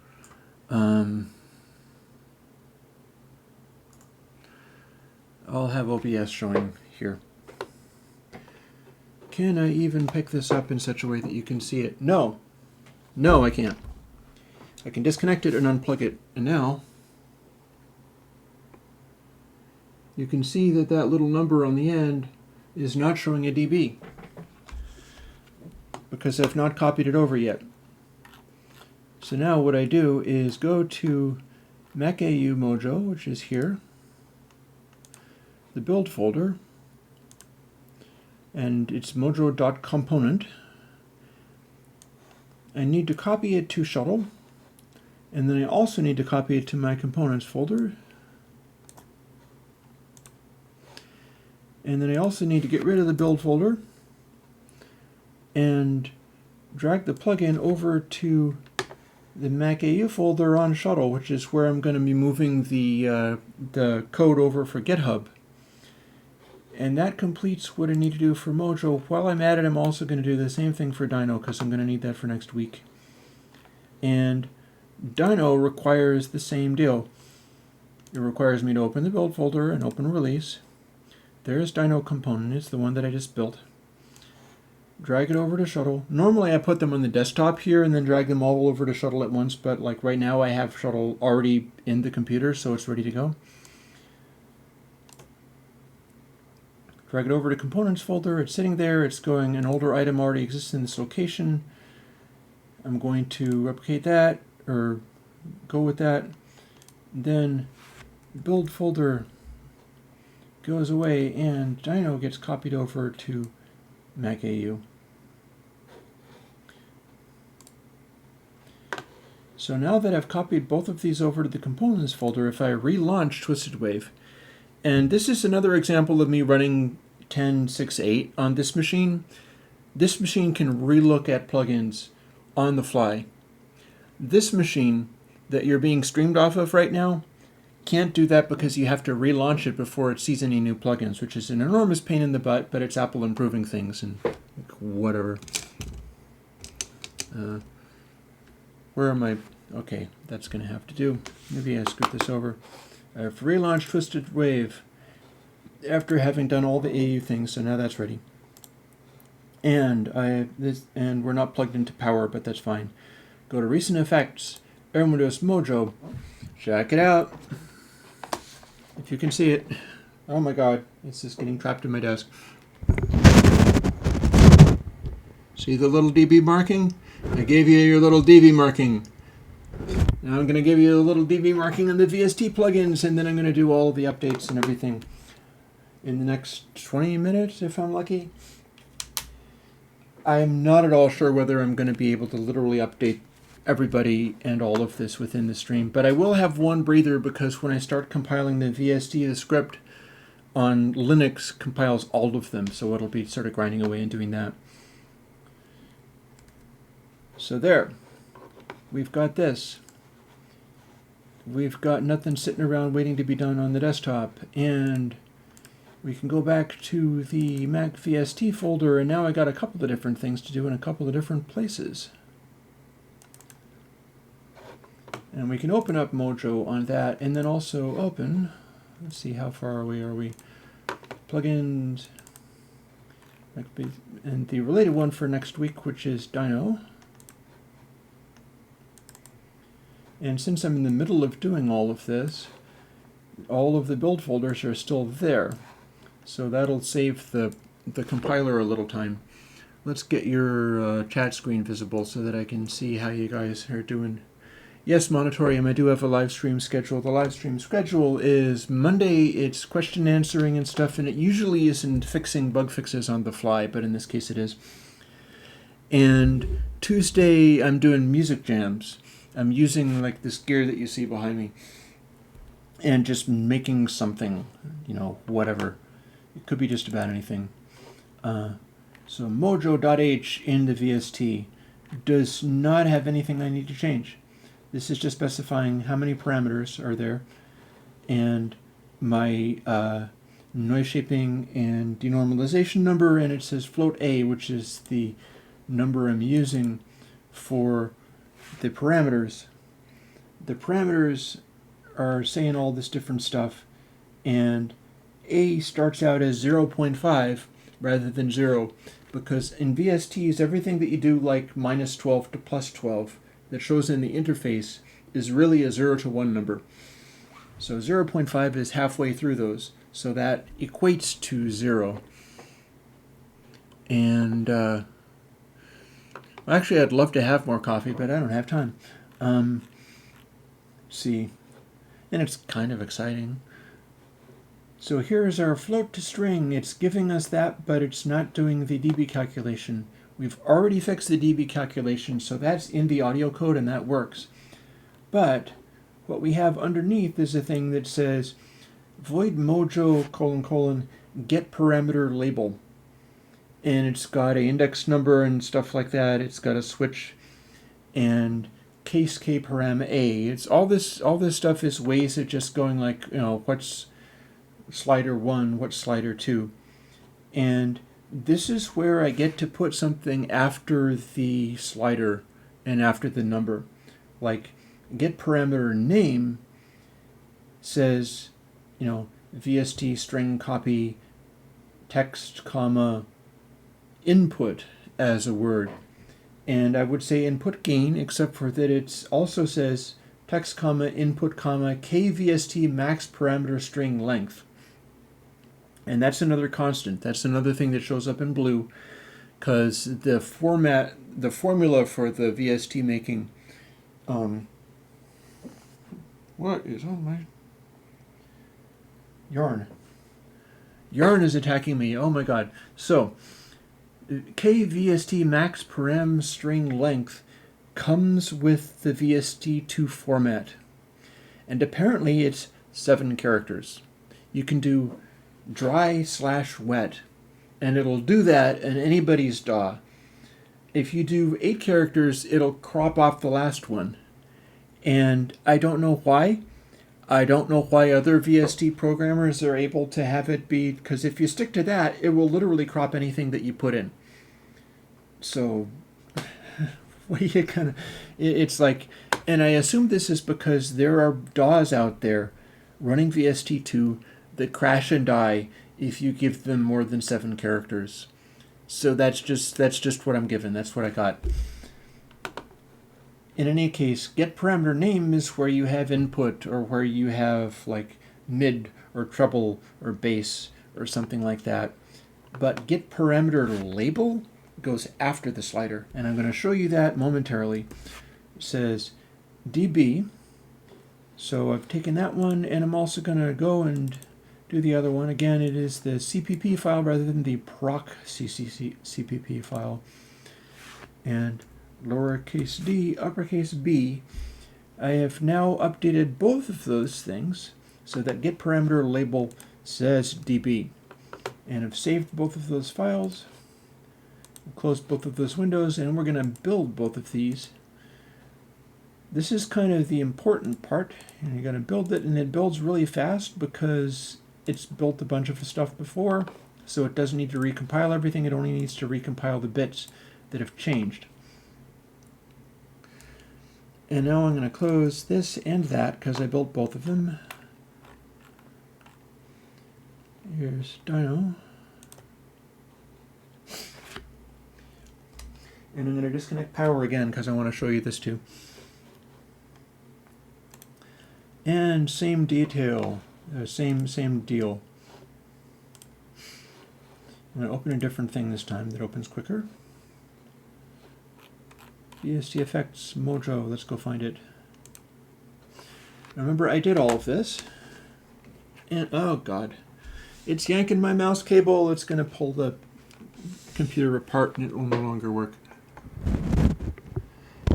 I'll have OBS showing here. Can I even pick this up in such a way that you can see it? No. No, I can't. I can disconnect it and unplug it. And now you can see that that little number on the end is not showing a dB because I've not copied it over yet. So now what I do is go to MacAU Mojo, which is here, the build folder, and it's mojo.component. I need to copy it to Shuttle, and then I also need to copy it to my components folder. And then I also need to get rid of the build folder and drag the plugin over to the MacAU folder on Shuttle, which is where I'm going to be moving the code over for GitHub. And that completes what I need to do for Mojo. While I'm at it, I'm also going to do the same thing for Dino, because I'm going to need that for next week. And Dino requires the same deal. It requires me to open the build folder and open release. There's Dino component, it's the one that I just built. Drag it over to Shuttle. Normally I put them on the desktop here and then drag them all over to Shuttle at once, but like right now I have Shuttle already in the computer, so it's ready to go. Drag it over to components folder, it's sitting there, it's going, an older item already exists in this location. I'm going to replicate that, or go with that. Then build folder goes away and Dino gets copied over to MacAU. So now that I've copied both of these over to the components folder, if I relaunch Twisted Wave, and this is another example of me running 10.6.8 on this machine can relook at plugins on the fly. This machine that you're being streamed off of right now can't do that because you have to relaunch it before it sees any new plugins, which is an enormous pain in the butt, but it's Apple improving things and whatever. Where am I? Okay, that's going to have to do. Maybe I screwed this over. I've relaunched Twisted Wave after having done all the AU things, so now that's ready. And we're not plugged into power, but that's fine. Go to Recent Effects, Airwindows Mojo. Check it out. If you can see it. Oh my god, it's just getting trapped in my desk. See the little dB marking? I gave you your little dB marking. Now I'm going to give you a little dB marking on the VST plugins, and then I'm going to do all the updates and everything in the next 20 minutes, if I'm lucky. I'm not at all sure whether I'm going to be able to literally update everybody and all of this within the stream, but I will have one breather because when I start compiling the VST, the script on Linux compiles all of them, so it'll be sort of grinding away and doing that. So there, we've got this. We've got nothing sitting around waiting to be done on the desktop, and we can go back to the Mac VST folder, and now I got a couple of different things to do in a couple of different places. And we can open up Mojo on that, and then also open let's see, how far away are we? Plugins, and the related one for next week, which is Dino. And since I'm in the middle of doing all of this, all of the build folders are still there. So that'll save the compiler a little time. Let's get your chat screen visible so that I can see how you guys are doing. Yes, Monitorium, I do have a live stream schedule. The live stream schedule is Monday, it's question answering and stuff, and it usually isn't fixing bug fixes on the fly, but in this case it is. And Tuesday, I'm doing music jams. I'm using like this gear that you see behind me and just making something, you know, whatever. It could be just about anything. So mojo.h in the VST does not have anything I need to change. This is just specifying how many parameters are there and my noise shaping and denormalization number, and it says float A, which is the number I'm using for the parameters. The parameters are saying all this different stuff, and A starts out as 0.5 rather than 0, because in VSTs, everything that you do like minus 12 to plus 12 that shows in the interface is really a 0 to 1 number. So 0.5 is halfway through those, so that equates to 0. And actually, I'd love to have more coffee, but I don't have time. See, and it's kind of exciting. So here's our float to string. It's giving us that, but it's not doing the dB calculation. We've already fixed the dB calculation, so that's in the audio code and that works. But what we have underneath is a thing that says void mojo : get parameter label. And it's got an index number and stuff like that. It's got a switch and case k param a. It's all this stuff is ways of just going like, you know, what's slider 1, what's slider 2. And this is where I get to put something after the slider and after the number. Like get parameter name says, you know, VST string copy text comma input as a word. And I would say input gain, except for that it also says text comma input comma kvst max parameter string length. And that's another constant. That's another thing that shows up in blue, because the formula for the VST making, what is on my yarn? Yarn is attacking me. Oh my god. So kvst max param string length comes with the VST2 format, and apparently it's 7 characters. You can do dry/wet, and it'll do that in anybody's DAW. If you do 8 characters, it'll crop off the last one, and I don't know why. I don't know why other VST programmers are able to have it be, because if you stick to that, it will literally crop anything that you put in. So, what are you gonna? It's like, and I assume this is because there are DAWs out there running VST2 that crash and die if you give them more than 7 characters. So that's just what I'm given. That's what I got. In any case, get parameter name is where you have input, or where you have like mid or treble or bass or something like that. But get parameter label goes after the slider, and I'm going to show you that momentarily. It says dB. So I've taken that one, and I'm also going to go and do the other one. Again, it is the CPP file rather than the proc CPP file. And lowercase d, uppercase B. I have now updated both of those things so that get parameter label says dB. And I've saved both of those files, closed both of those windows, and we're going to build both of these. This is kind of the important part. And you're going to build it, and it builds really fast because it's built a bunch of stuff before, so it doesn't need to recompile everything. It only needs to recompile the bits that have changed. And now I'm going to close this and that because I built both of them. Here's Dino. And I'm going to disconnect power again because I want to show you this too. And same detail, same deal. I'm going to open a different thing this time that opens quicker. VST Effects Mojo, let's go find it. Remember, I did all of this. And, oh God, it's yanking my mouse cable. It's going to pull the computer apart and it will no longer work.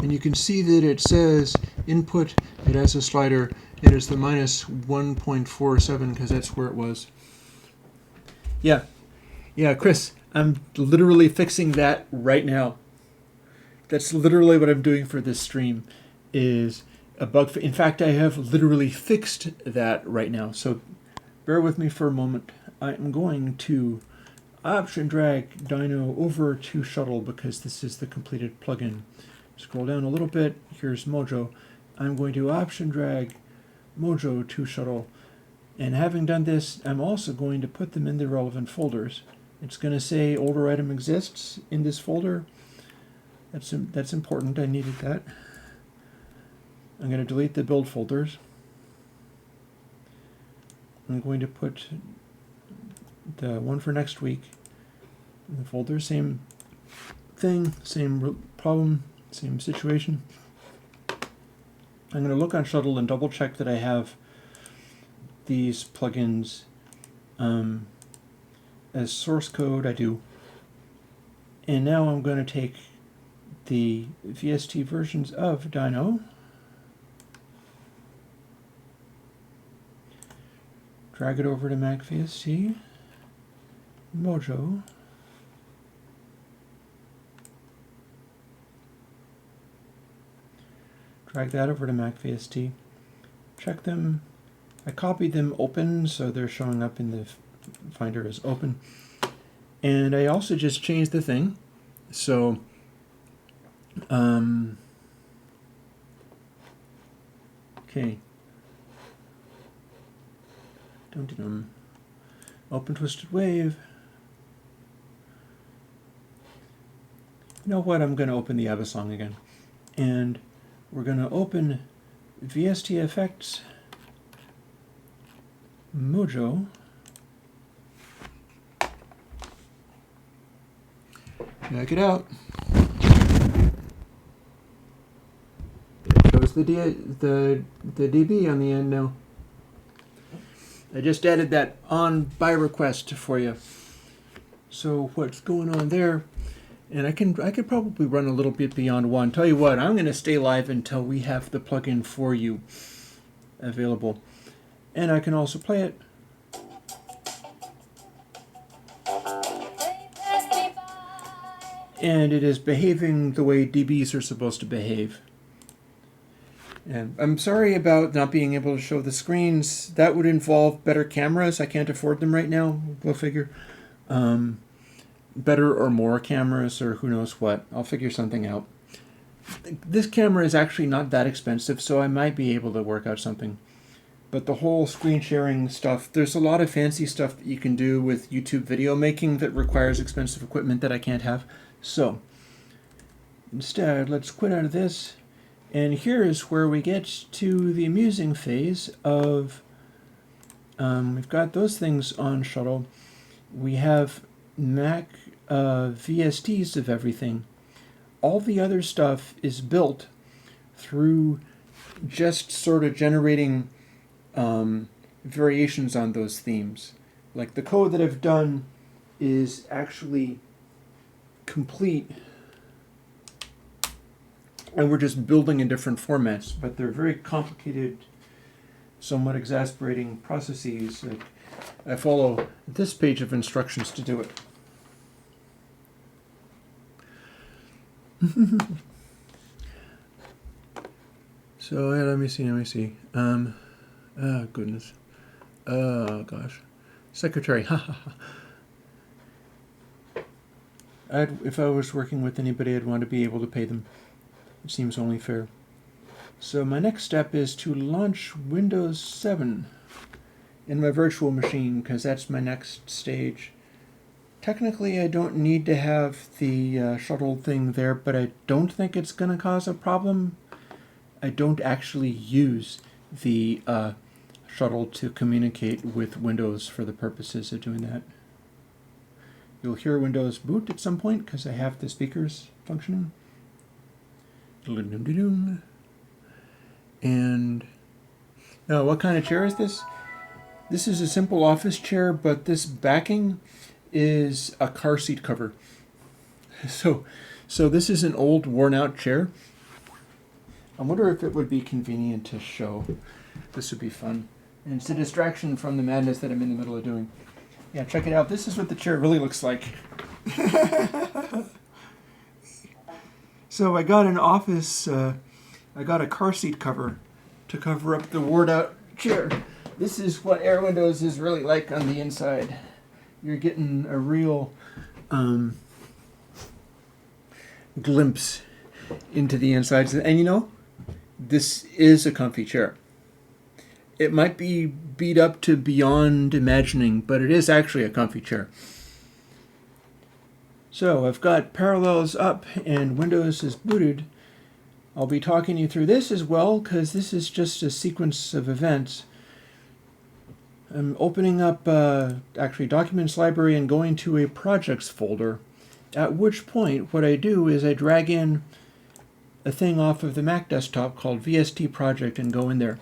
And you can see that it says input, it has a slider, it is the minus 1.47 because that's where it was. Yeah, Chris, I'm literally fixing that right now. That's literally what I'm doing for this stream, is a bug. In fact, I have literally fixed that right now. So bear with me for a moment. I'm going to option drag Dino over to Shuttle because this is the completed plugin. Scroll down a little bit. Here's Mojo. I'm going to option drag Mojo to Shuttle. And having done this, I'm also going to put them in the relevant folders. It's going to say older item exists in this folder. That's important. I needed that. I'm going to delete the build folders. I'm going to put the one for next week in the folder. Same thing, same problem, same situation. I'm going to look on Shuttle and double check that I have these plugins as source code. I do. And now I'm going to take the VST versions of Dino, drag it over to Mac VST, Mojo, drag that over to Mac VST, check them. I copied them open so they're showing up in the Finder as open. And I also just changed the thing. So okay. Open twisted wave. You know what? I'm going to open the ABBA song again. And we're going to open VST Effects Mojo. Check it out. It shows the DB on the end now. I just added that on by request for you. So what's going on there? And I could probably run a little bit beyond one. Tell you what, I'm going to stay live until we have the plugin for you available. And I can also play it. And it is behaving the way DBs are supposed to behave. And I'm sorry about not being able to show the screens. That would involve better cameras. I can't afford them right now. We'll figure. Better or more cameras or who knows what. I'll figure something out. This camera is actually not that expensive, so I might be able to work out something. But the whole screen sharing stuff, there's a lot of fancy stuff that you can do with YouTube video making that requires expensive equipment that I can't have. So instead, let's quit out of this. And here is where we get to the amusing phase of, we've got those things on Shuttle. We have Mac VSTs of everything. All the other stuff is built through just sort of generating variations on those themes. Like the code that I've done is actually complete, and we're just building in different formats, but they're very complicated, somewhat exasperating processes. Like I follow this page of instructions to do it. So yeah, let me see. Oh goodness. Oh gosh. Secretary. If I was working with anybody, I'd want to be able to pay them. It seems only fair. So my next step is to launch Windows 7. in my virtual machine, because that's my next stage. Technically, I don't need to have the shuttle thing there, but I don't think it's going to cause a problem. I don't actually use the shuttle to communicate with Windows for the purposes of doing that. You'll hear Windows boot at some point because I have the speakers functioning. And now, what kind of chair is this? This is a simple office chair, but this backing is a car seat cover. So this is an old, worn-out chair. I wonder if it would be convenient to show. This would be fun. And it's a distraction from the madness that I'm in the middle of doing. Yeah, check it out. This is what the chair really looks like. So I got an office, I got a car seat cover to cover up the worn out chair. This is what Airwindows is really like on the inside. You're getting a real glimpse into the insides. And you know, this is a comfy chair. It might be beat up to beyond imagining, but it is actually a comfy chair. So I've got Parallels up and Windows is booted. I'll be talking you through this as well, because this is just a sequence of events. I'm opening up actually Documents Library and going to a Projects folder, at which point what I do is I drag in a thing off of the Mac desktop called VST Project and go in there.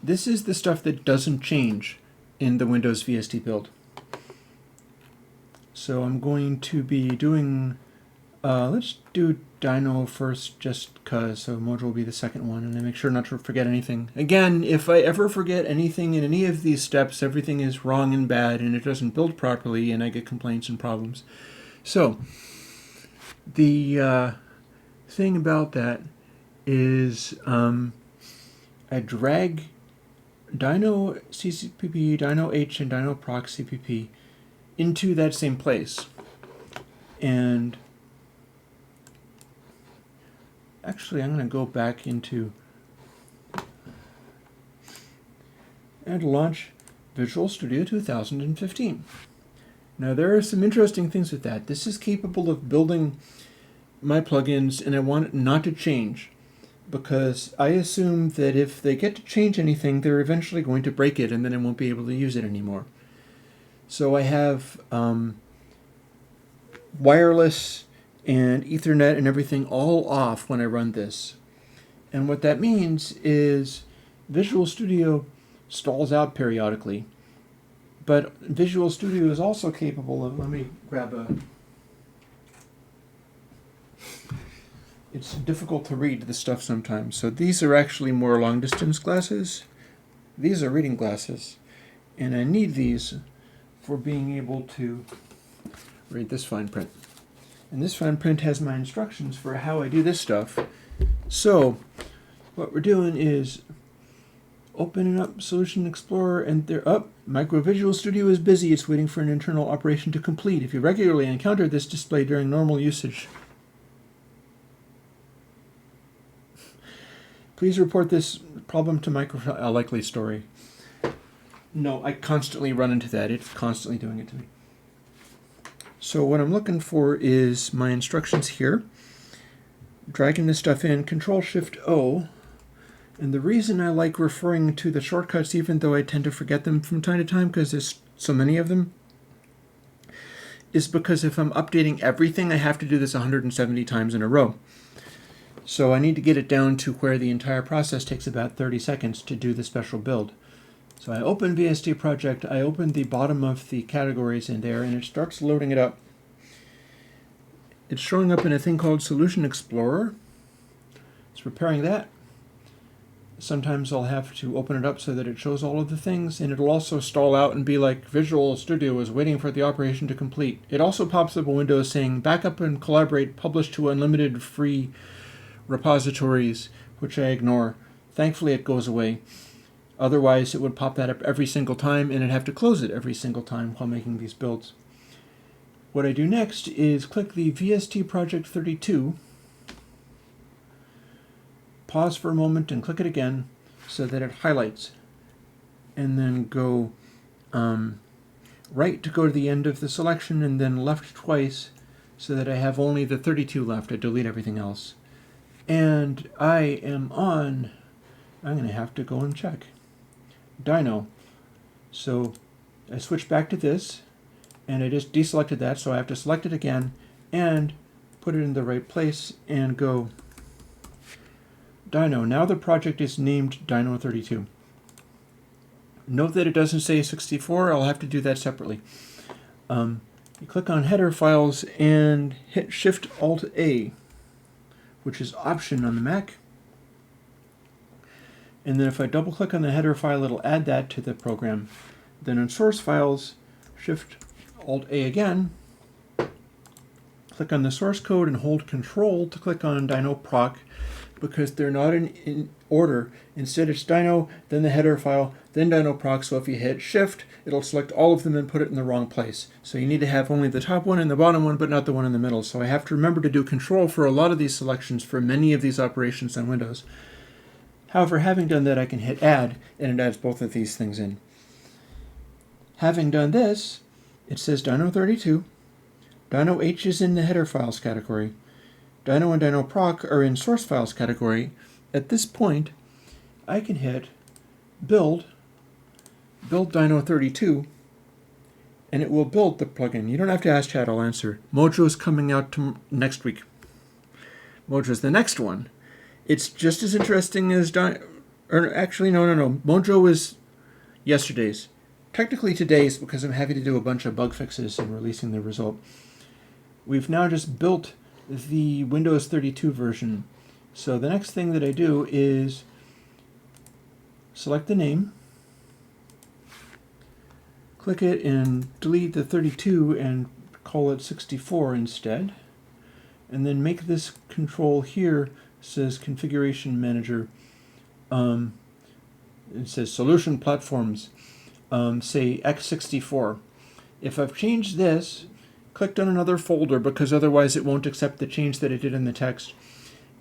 This is the stuff that doesn't change in the Windows VST build. So I'm going to be doing, let's do Dino first just because, so Mojo will be the second one, and I make sure not to forget anything. Again, if I ever forget anything in any of these steps, everything is wrong and bad and it doesn't build properly and I get complaints and problems. So, the thing about that is I drag Dino CCPP, Dino H, and Dino Proc CPP into that same place. And actually, I'm going to go back into and launch Visual Studio 2015. Now, there are some interesting things with that. This is capable of building my plugins, and I want it not to change, because I assume that if they get to change anything, they're eventually going to break it, and then I won't be able to use it anymore. So I have wireless and Ethernet and everything all off when I run this. And what that means is Visual Studio stalls out periodically. But Visual Studio is also capable of, let me grab a, it's difficult to read this stuff sometimes. So these are actually more long distance glasses. These are reading glasses. And I need these for being able to read this fine print. And this fine print has my instructions for how I do this stuff. So what we're doing is opening up Solution Explorer, and they're up. Micro Visual Studio is busy. It's waiting for an internal operation to complete. If you regularly encounter this display during normal usage, please report this problem to a likely story. No, I constantly run into that. It's constantly doing it to me. So what I'm looking for is my instructions here. Dragging this stuff in, Control-Shift-O. And the reason I like referring to the shortcuts, even though I tend to forget them from time to time because there's so many of them, is because if I'm updating everything, I have to do this 170 times in a row. So I need to get it down to where the entire process takes about 30 seconds to do the special build. So I open VST Project, I open the bottom of the categories in there, and it starts loading it up. It's showing up in a thing called Solution Explorer. It's preparing that. Sometimes I'll have to open it up so that it shows all of the things, and it'll also stall out and be like, Visual Studio is waiting for the operation to complete. It also pops up a window saying, backup and collaborate, publish to unlimited free repositories, which I ignore. Thankfully, it goes away. Otherwise, it would pop that up every single time, and I'd have to close it every single time while making these builds. What I do next is click the VST Project 32, pause for a moment and click it again so that it highlights. and then go right to go to the end of the selection, and then left twice so that I have only the 32 left. I delete everything else. And I am on, I'm going to have to go and check. Dino. So I switch back to this, and I just deselected that, so I have to select it again and put it in the right place and go Dino. Now the project is named Dino32. Note that it doesn't say 64. I'll have to do that separately. You click on header files and hit Shift-Alt-A, which is Option on the Mac. And then if I double click on the header file, it'll add that to the program. Then in source files, Shift-Alt-A again, click on the source code and hold Control to click on Dino Proc, because they're not in order. Instead it's Dino, then the header file, then Dino Proc. So if you hit Shift, it'll select all of them and put it in the wrong place. So you need to have only the top one and the bottom one, but not the one in the middle. So I have to remember to do Control for a lot of these selections for many of these operations on Windows. However, having done that, I can hit Add, and it adds both of these things in. Having done this, it says Dino32. Dino H is in the header files category. Dino and Dino Proc are in source files category. At this point, I can hit build Dino32, and it will build the plugin. You don't have to ask chat, I'll answer. Mojo is coming out next week. Mojo is the next one. It's just as interesting as actually, no. Mojo is yesterday's. Technically today's, because I'm having to do a bunch of bug fixes and releasing the result. We've now just built the Windows 32 version. So the next thing that I do is select the name, click it and delete the 32 and call it 64 instead, and then make this control here says Configuration Manager. It says Solution Platforms, say x64. If I've changed this, clicked on another folder, because otherwise it won't accept the change that it did in the text,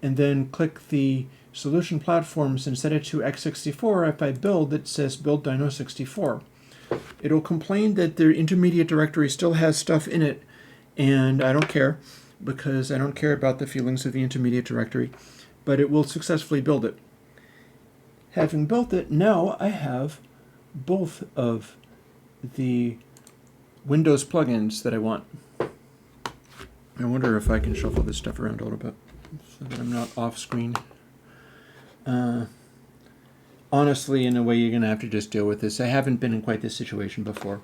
and then click the Solution Platforms and set it to x64. If I build, it says Build Dino64. It'll complain that the intermediate directory still has stuff in it, and I don't care, because I don't care about the feelings of the intermediate directory, but it will successfully build it. Having built it, now I have both of the Windows plugins that I want. I wonder if I can shuffle this stuff around a little bit so that I'm not off screen. Honestly, in a way, you're going to have to just deal with this. I haven't been in quite this situation before.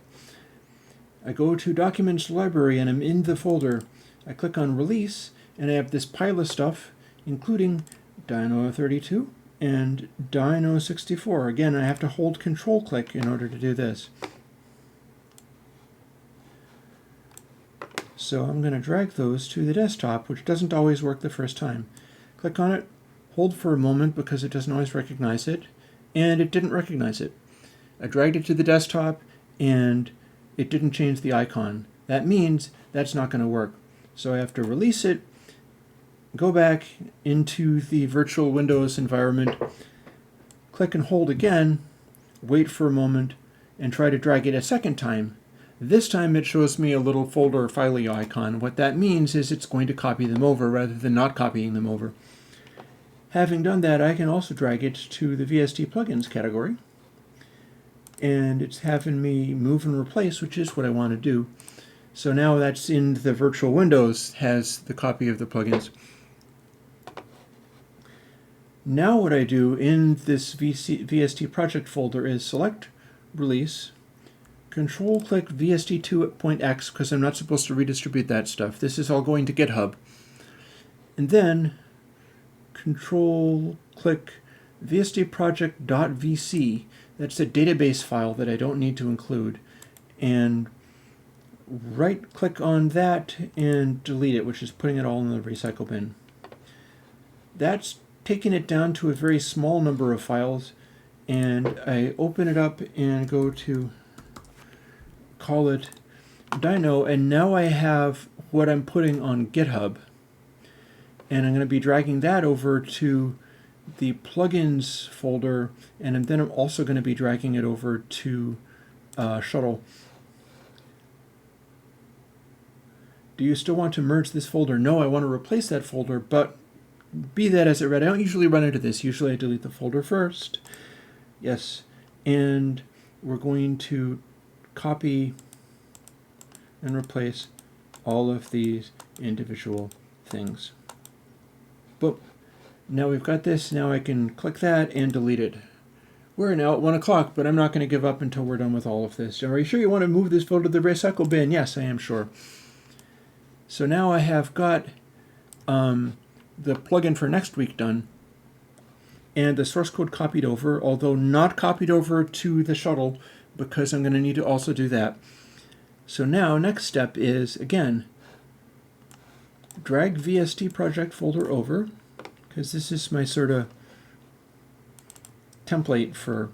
I go to Documents Library and I'm in the folder. I click on Release and I have this pile of stuff, including Dino32 and Dino64. Again, I have to hold Control click in order to do this. So I'm going to drag those to the desktop, which doesn't always work the first time. Click on it, hold for a moment because it doesn't always recognize it, and it didn't recognize it. I dragged it to the desktop and it didn't change the icon. That means that's not going to work. So I have to release it, go back into the virtual Windows environment, click and hold again, wait for a moment, and try to drag it a second time. This time it shows me a little folder filey icon. What that means is it's going to copy them over rather than not copying them over. Having done that, I can also drag it to the VST plugins category. And it's having me move and replace, which is what I want to do. So now that's in the virtual Windows, has the copy of the plugins. Now what I do in this VST project folder is select Release, Control click VST2.x, because I'm not supposed to redistribute that stuff. This is all going to GitHub. And then Control click VSTproject.vc. That's a database file that I don't need to include. And right click on that and delete it, which is putting it all in the recycle bin. That's taking it down to a very small number of files, and I open it up and go to call it Dino, and now I have what I'm putting on GitHub, and I'm going to be dragging that over to the plugins folder, and then I'm also going to be dragging it over to Shuttle. Do you still want to merge this folder? No, I want to replace that folder, but be that as it read, I don't usually run into this. Usually I delete the folder first. Yes, and we're going to copy and replace all of these individual things. Boom. Now we've got this. Now I can click that and delete it. We're now at 1 o'clock, but I'm not going to give up until we're done with all of this. Are you sure you want to move this folder to the recycle bin? Yes, I am sure. So now I have got the plugin for next week done, and the source code copied over, although not copied over to the shuttle, because I'm going to need to also do that. So now next step is, again, drag VST project folder over, because this is my sort of template for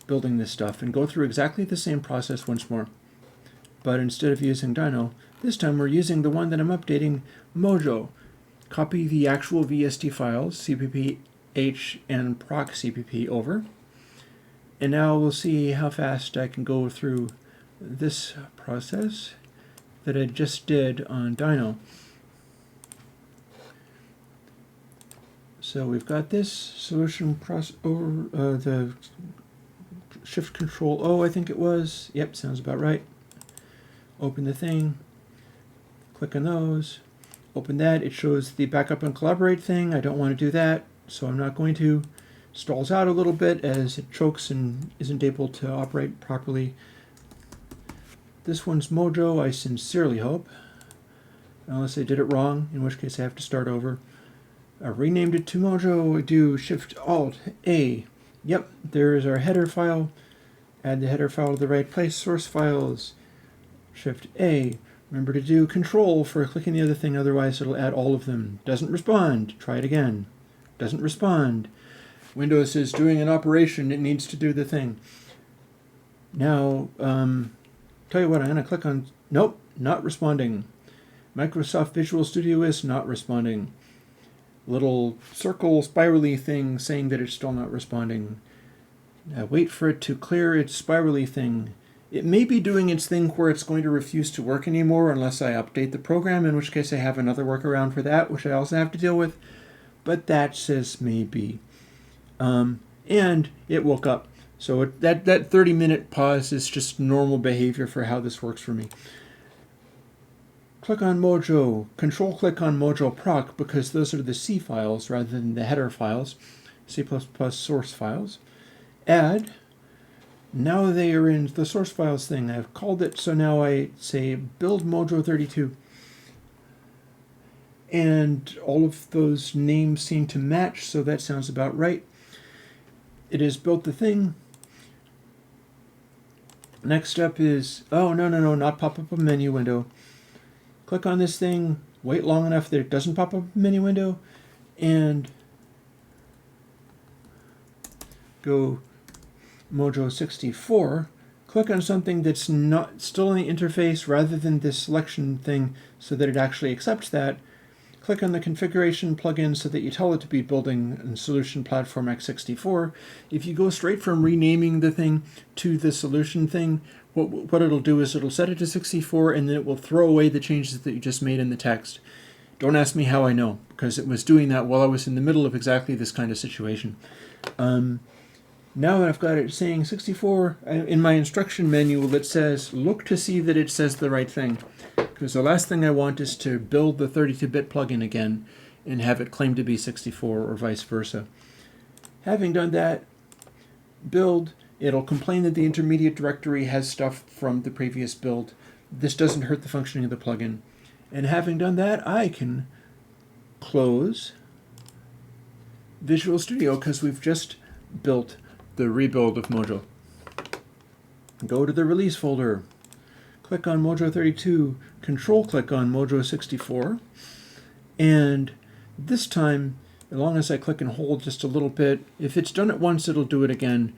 building this stuff, and go through exactly the same process once more. But instead of using Dino, this time we're using the one that I'm updating, Mojo. Copy the actual VST files, cpph and proc cpp over. And now we'll see how fast I can go through this process that I just did on Dino. So we've got this solution process over the Shift Control O, I think it was. Yep, sounds about right. Open the thing, click on those, open that. It shows the backup and collaborate thing. I don't want to do that, so I'm not going to. Stalls out a little bit as it chokes and isn't able to operate properly. This one's Mojo, I sincerely hope. Unless I did it wrong, in which case I have to start over. I renamed it to Mojo. I do Shift Alt A. Yep, there's our header file. Add the header file to the right place. Source files. Shift A. Remember to do Control for clicking the other thing, otherwise it'll add all of them. Doesn't respond. Try it again. Doesn't respond. Windows is doing an operation. It needs to do the thing. Now, tell you what, I'm going to click on... Nope, not responding. Microsoft Visual Studio is not responding. Little circle spirally thing saying that it's still not responding. Wait for it to clear its spirally thing. It may be doing its thing where it's going to refuse to work anymore unless I update the program, in which case I have another workaround for that, which I also have to deal with. But that says maybe. And it woke up. So that 30-minute pause is just normal behavior for how this works for me. Click on Mojo, Control click on Mojo proc, because those are the C files rather than the header files, C++ source files. Add. Now they are in the source files thing. I've called it, so now I say build Mojo 32. And all of those names seem to match, so that sounds about right. It has built the thing. Next up is, oh, no, not pop up a menu window. Click on this thing, wait long enough that it doesn't pop up a menu window, and go Mojo 64. Click on something that's not still in the interface rather than this selection thing so that it actually accepts that. Click on the configuration plugin so that you tell it to be building a solution platform x64. If you go straight from renaming the thing to the solution thing, what it'll do is it'll set it to 64 and then it will throw away the changes that you just made in the text. Don't ask me how I know, because it was doing that while I was in the middle of exactly this kind of situation. Now that I've got it saying 64, in my instruction manual it says, look to see that it says the right thing. Because the last thing I want is to build the 32-bit plugin again and have it claim to be 64 or vice versa. Having done that, build, it'll complain that the intermediate directory has stuff from the previous build. This doesn't hurt the functioning of the plugin. And having done that, I can close Visual Studio because we've just built the rebuild of Mojo. Go to the release folder. Click on Mojo 32, Control click on Mojo 64, and this time, as long as I click and hold just a little bit, if it's done it once, it'll do it again.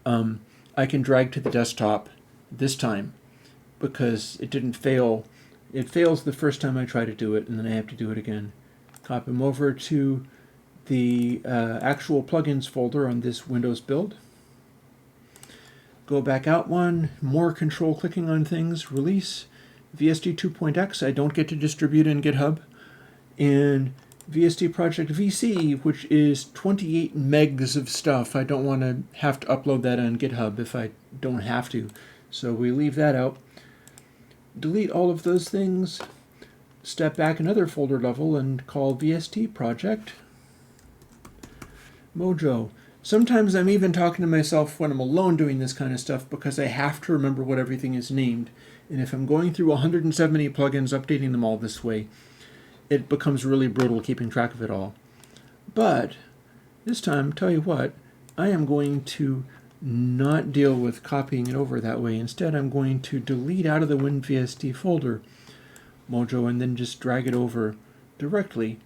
I can drag to the desktop this time because it didn't fail. It fails the first time I try to do it, and then I have to do it again. Copy them over to the actual plugins folder on this Windows build. Go back out one, more control clicking on things, release, VST 2.x, I don't get to distribute in GitHub, and VST Project VC, which is 28 megs of stuff. I don't want to have to upload that on GitHub if I don't have to, so we leave that out. Delete all of those things, step back another folder level and call VST Project Mojo. Sometimes I'm even talking to myself when I'm alone doing this kind of stuff because I have to remember what everything is named. And if I'm going through 170 plugins, updating them all this way, it becomes really brutal keeping track of it all. But this time, tell you what, I am going to not deal with copying it over that way. Instead, I'm going to delete out of the WinVST folder Mojo and then just drag it over directly,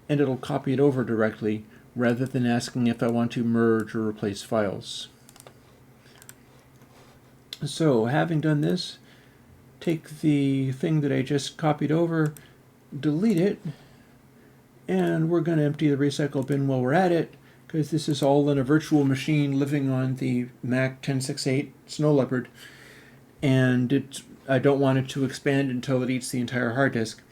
and it'll copy it over directly rather than asking if I want to merge or replace files. So having done this, take the thing that I just copied over, delete it, and we're going to empty the recycle bin while we're at it, because this is all in a virtual machine living on the Mac 1068 Snow Leopard, and I don't want it to expand until it eats the entire hard disk.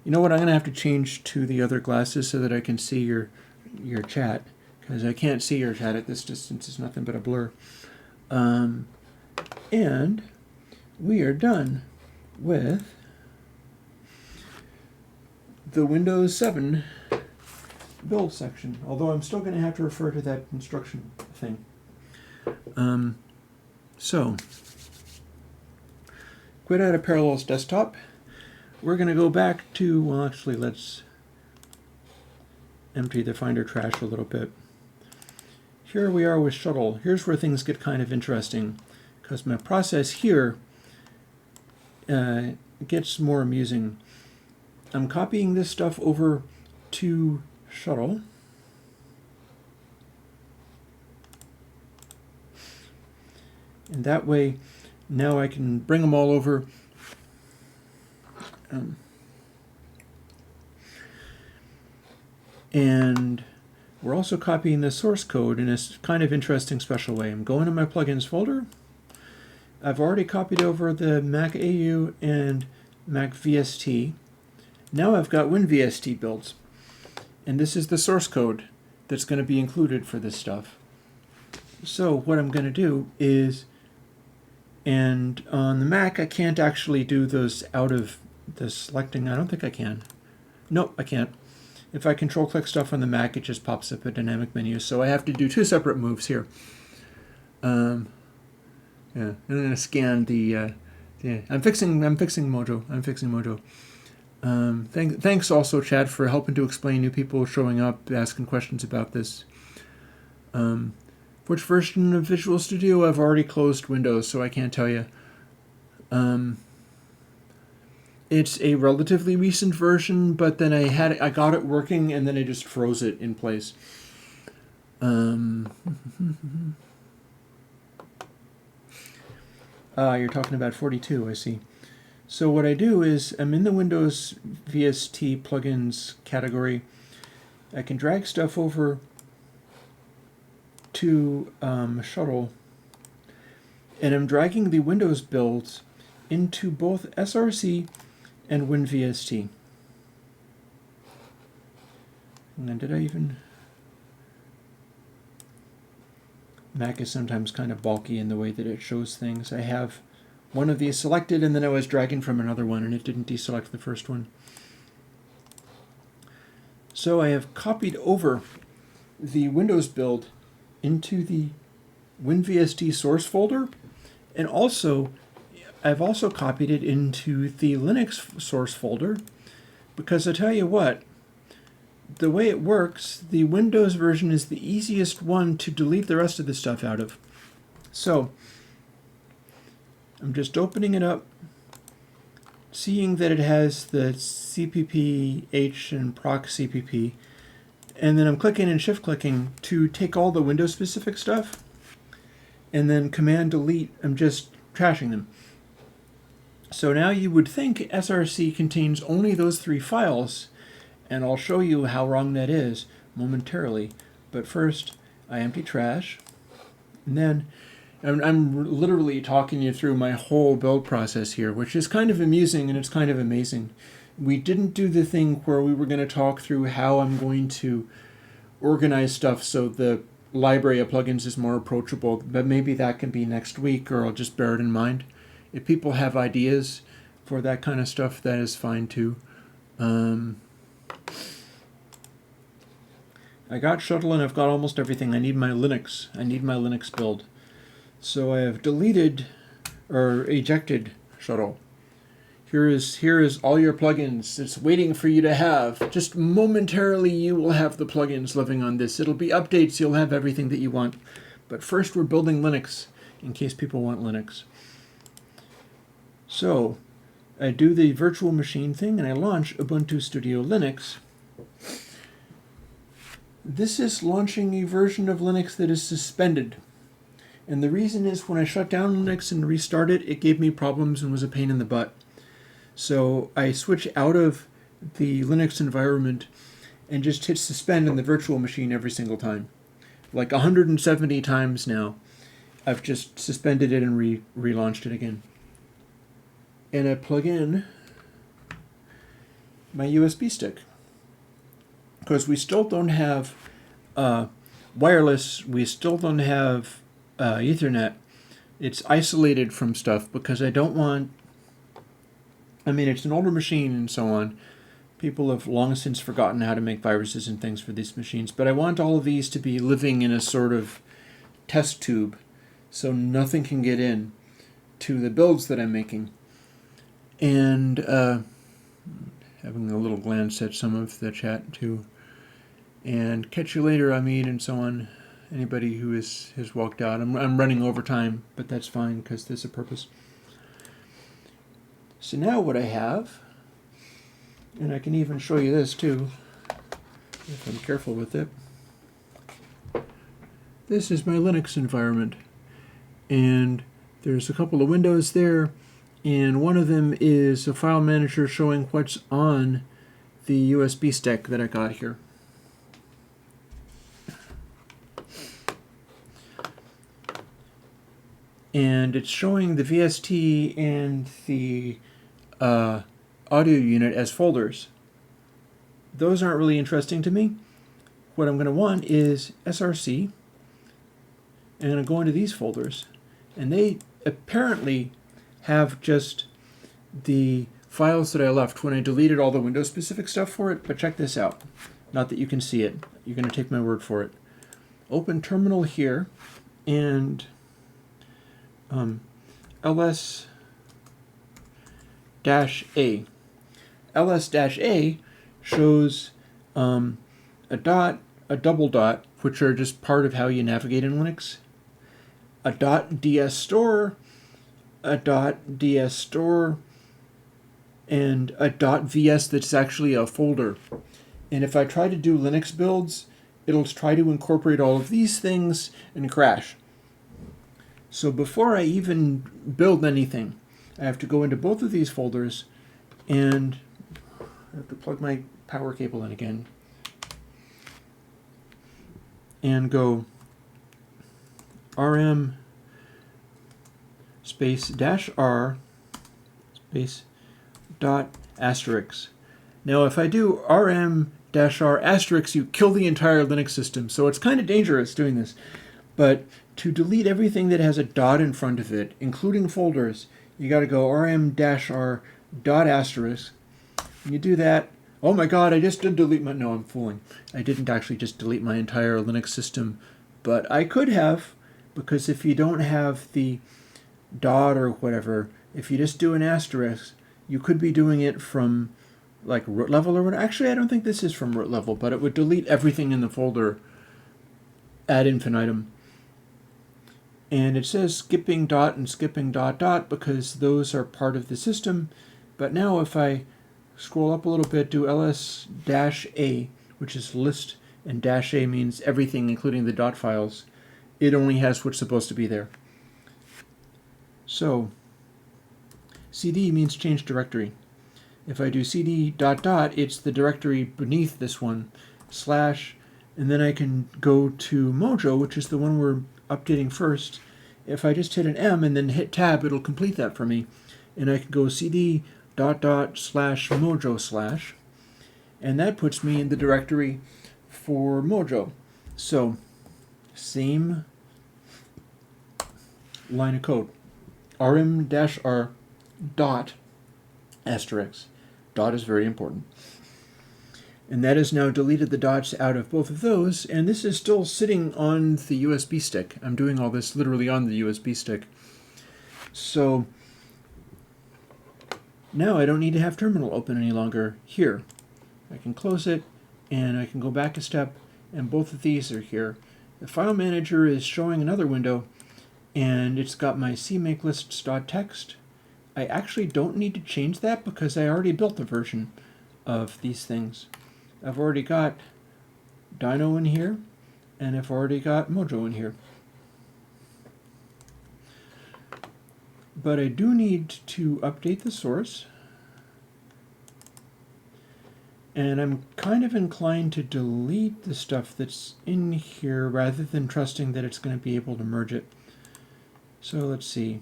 You know what, I'm going to have to change to the other glasses so that I can see your chat, because I can't see your chat at this distance. It's nothing but a blur. And we are done with the Windows 7 build section, although I'm still going to have to refer to that instruction thing. So, quit out of Parallels Desktop. We're going to go back to, well, actually, let's empty the Finder trash a little bit. Here we are with Shuttle. Here's where things get kind of interesting, because my process here gets more amusing. I'm copying this stuff over to Shuttle. And that way, now I can bring them all over. And we're also copying the source code in a kind of interesting special way. I'm going to my plugins folder. I've already copied over the Mac AU and Mac VST. Now I've got WinVST builds. And this is the source code that's going to be included for this stuff. So what I'm going to do is, and on the Mac I can't actually do those out of the selecting. I don't think I can. Nope, I can't. If I control click stuff on the Mac, it just pops up a dynamic menu. So I have to do two separate moves here. Yeah, I'm going to scan the. Yeah, I'm fixing Mojo. I'm fixing Mojo. Thanks also, Chad, for helping to explain new people showing up, asking questions about this. Which version of Visual Studio? I've already closed Windows, so I can't tell you. It's a relatively recent version, but then I got it working and then I just froze it in place. You're talking about 42, I see. So what I do is I'm in the Windows VST plugins category. I can drag stuff over to Shuttle, and I'm dragging the Windows builds into both SRC and WinVST. And did I even... Mac is sometimes kind of bulky in the way that it shows things. I have one of these selected, and then I was dragging from another one, and it didn't deselect the first one. So I have copied over the Windows build into the WinVST source folder, and also I've also copied it into the Linux source folder, because I tell you what, the way it works, the Windows version is the easiest one to delete the rest of the stuff out of. So I'm just opening it up, seeing that it has the CPP-H and proc CPP, and then I'm clicking and shift-clicking to take all the Windows-specific stuff, and then Command-Delete, I'm just trashing them. So now you would think SRC contains only those 3 files, and I'll show you how wrong that is. momentarily. But first, I empty trash, and then I'm literally talking you through my whole build process here, which is kind of amusing and it's kind of amazing. We didn't do the thing where we were going to talk through how I'm going to organize stuff so the library of plugins is more approachable, but maybe that can be next week, or I'll just bear it in mind. If people have ideas for that kind of stuff, that is fine too. I got Shuttle and I've got almost everything. I need my Linux. I need my Linux build. So I have deleted or ejected Shuttle. Here is all your plugins. It's waiting for you to have. Just momentarily you will have the plugins living on this. It'll be updates. You'll have everything that you want. But first we're building Linux in case people want Linux. So I do the virtual machine thing and I launch Ubuntu Studio Linux. This is launching a version of Linux that is suspended. And the reason is when I shut down Linux and restart it, it gave me problems and was a pain in the butt. So I switch out of the Linux environment and just hit suspend in the virtual machine every single time. Like 170 times now, I've just suspended it and relaunched it again. And I plug in my USB stick. Because we still don't have wireless, we still don't have Ethernet. It's isolated from stuff because I don't want, I mean, it's an older machine and so on. People have long since forgotten how to make viruses and things for these machines, but I want all of these to be living in a sort of test tube so nothing can get in to the builds that I'm making. And having a little glance at some of the chat too. And catch you later, Amit, and so on. Anybody who has walked out. I'm running over time, but that's fine because there's a purpose. So now what I have, and I can even show you this too, if I'm careful with it. This is my Linux environment. And there's a couple of windows there, and one of them is a file manager showing what's on the USB stick that I got here. And it's showing the VST and the audio unit as folders. Those aren't really interesting to me. What I'm going to want is SRC, and I'm going to go into these folders, and they apparently have just the files that I left when I deleted all the Windows-specific stuff for it, but check this out. Not that you can see it. You're going to take my word for it. Open terminal here, and ls-a. ls-a shows a dot, a double dot, which are just part of how you navigate in Linux, a .dsstore, a .dsstore, and a .vs that's actually a folder. And if I try to do Linux builds, it'll try to incorporate all of these things and crash. So before I even build anything, I have to go into both of these folders and I have to plug my power cable in again and go rm space -r space dot asterisk. Now if I do rm -r asterisk, you kill the entire Linux system, so it's kind of dangerous doing this. But to delete everything that has a dot in front of it, including folders, you got to go rm-r dot asterisk. When you do that, oh my god, I just did delete my, no, I'm fooling. I didn't actually just delete my entire Linux system, but I could have, because if you don't have the dot or whatever, if you just do an asterisk, you could be doing it from like root level or whatever. Actually, I don't think this is from root level, but it would delete everything in the folder ad infinitum. And it says skipping dot and skipping dot dot because those are part of the system. But now if I scroll up a little bit, do ls-a, which is list, and -a means everything including the dot files, it only has what's supposed to be there. So cd means change directory. If I do cd dot dot, it's the directory beneath this one, And then I can go to Mojo, which is the one we're updating first. If I just hit an M and then hit tab, it'll complete that for me. And I can go cd / mojo /, and that puts me in the directory for Mojo. So, same line of code. rm-r dot asterisk. Dot is very important. And that has now deleted the dots out of both of those, and this is still sitting on the USB stick. I'm doing all this literally on the USB stick. So now I don't need to have terminal open any longer here. I can close it, and I can go back a step, and both of these are here. The file manager is showing another window, and it's got my cmakelists.txt. I actually don't need to change that because I already built a version of these things. I've already got Dino in here, and I've already got Mojo in here. But I do need to update the source, and I'm kind of inclined to delete the stuff that's in here rather than trusting that it's going to be able to merge it. So let's see.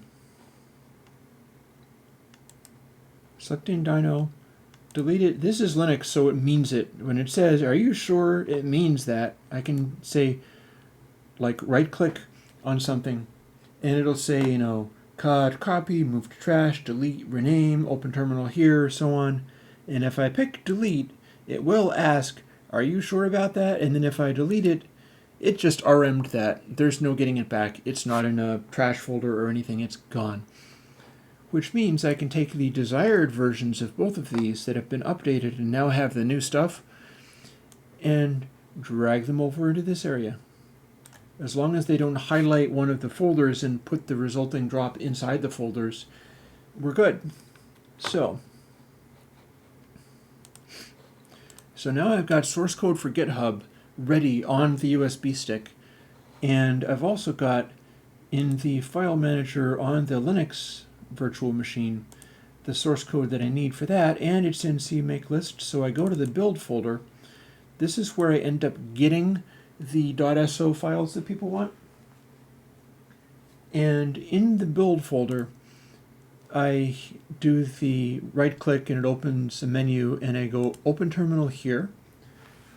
Selecting Dino. Delete it. This is Linux, so it means it. When it says, are you sure it means that? I can say, like, right-click on something, and it'll say, you know, cut, copy, move to trash, delete, rename, open terminal here, so on. And if I pick delete, it will ask, are you sure about that? And then if I delete it, it just RM'd that. There's no getting it back. It's not in a trash folder or anything. It's gone. Which means I can take the desired versions of both of these that have been updated and now have the new stuff and drag them over into this area. As long as they don't highlight one of the folders and put the resulting drop inside the folders, we're good. So now I've got source code for GitHub ready on the USB stick, and I've also got in the file manager on the Linux virtual machine the source code that I need for that, and it's in cmakelist. So I go to the build folder. This is where I end up getting the .so files that people want. And in the build folder, I do the right click and it opens a menu, and I go open terminal here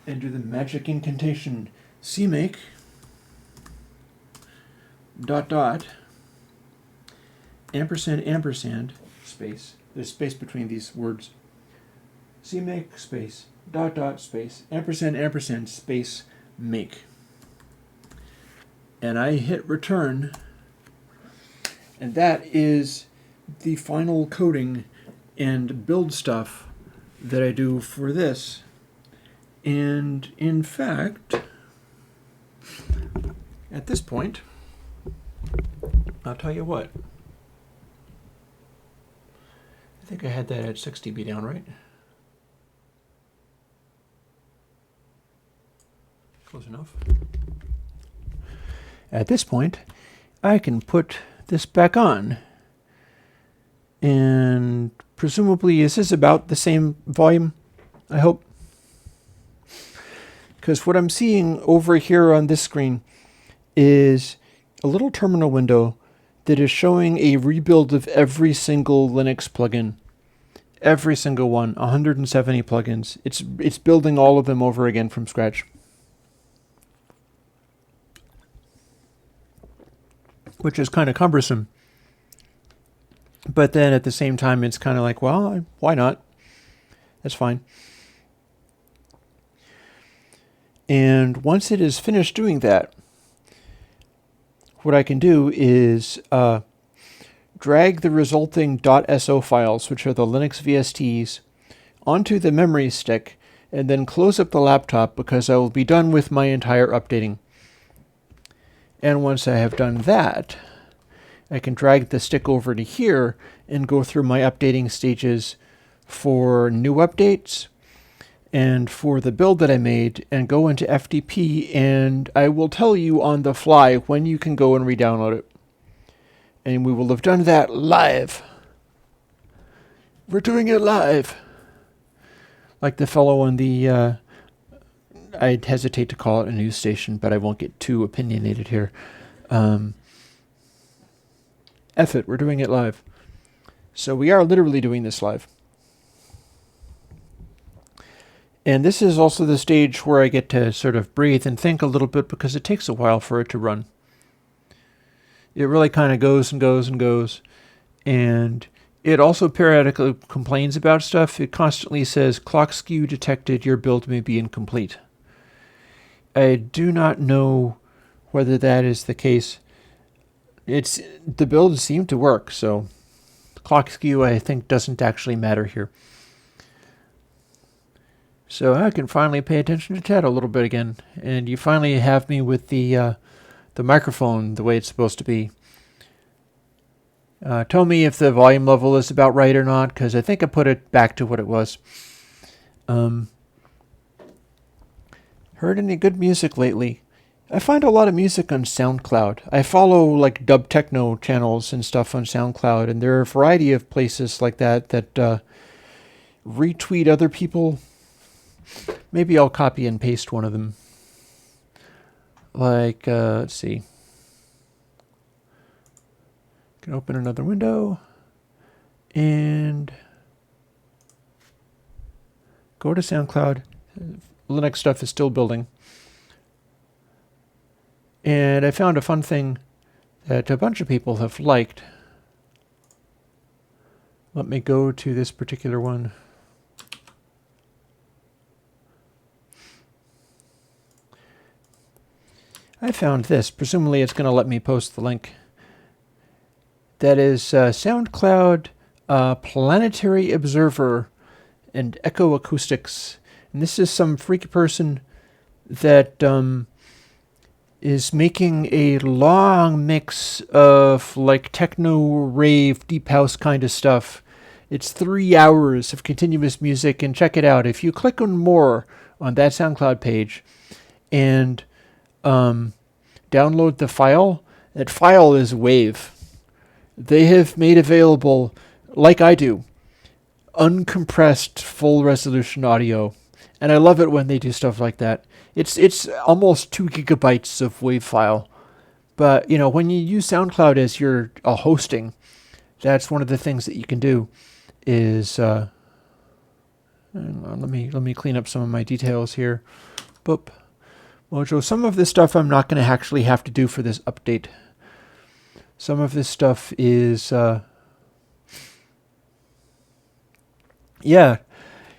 and do the magic incantation cmake ... ampersand space. There's space between these words. cmake space ... space ampersand space make. And I hit return, and that is the final coding and build stuff that I do for this. And in fact, at this point, I'll tell you what. I think I had that at 6 dB down, right? Close enough. At this point, I can put this back on. And presumably, this is about the same volume, I hope. Because what I'm seeing over here on this screen is a little terminal window that is showing a rebuild of every single Linux plugin. Every single one, 170 plugins. It's building all of them over again from scratch. Which is kind of cumbersome. But then at the same time, it's kind of like, well, why not? That's fine. And once it is finished doing that, what I can do is drag the resulting .so files, which are the Linux VSTs, onto the memory stick, and then close up the laptop because I will be done with my entire updating. And once I have done that, I can drag the stick over to here and go through my updating stages for new updates and for the build that I made, and go into FTP, and I will tell you on the fly when you can go and re-download it. And we will have done that live. We're doing it live. Like the fellow on the I'd hesitate to call it a news station, but I won't get too opinionated here. F it, we're doing it live. So we are literally doing this live. And this is also the stage where I get to sort of breathe and think a little bit, because it takes a while for it to run. It really kind of goes and goes and goes. And it also periodically complains about stuff. It constantly says, clock skew detected, your build may be incomplete. I do not know whether that is the case. The build seemed to work, so clock skew, I think, doesn't actually matter here. So I can finally pay attention to chat a little bit again, and you finally have me with the microphone the way it's supposed to be. Tell me if the volume level is about right or not, because I think I put it back to what it was. Heard any good music lately? I find a lot of music on SoundCloud. I follow like dub techno channels and stuff on SoundCloud, and there are a variety of places like that retweet other people. Maybe I'll copy and paste one of them. Like, let's see. Can open another window and go to SoundCloud. Linux stuff is still building. And I found a fun thing that a bunch of people have liked. Let me go to this particular one. I found this. Presumably it's going to let me post the link. That is SoundCloud Planetary Observer and Echo Acoustics. And this is some freaky person that is making a long mix of like techno, rave, deep house kind of stuff. It's 3 hours of continuous music, and check it out. If you click on more on that SoundCloud page and download the file, that file is WAV. They have made available, like I do, uncompressed full resolution audio. And I love it when they do stuff like that. It's almost 2 gigabytes of WAV file. But, when you use SoundCloud as your hosting, that's one of the things that you can do is, let me clean up some of my details here. Boop. Mojo, some of this stuff I'm not going to actually have to do for this update. Some of this stuff is, yeah,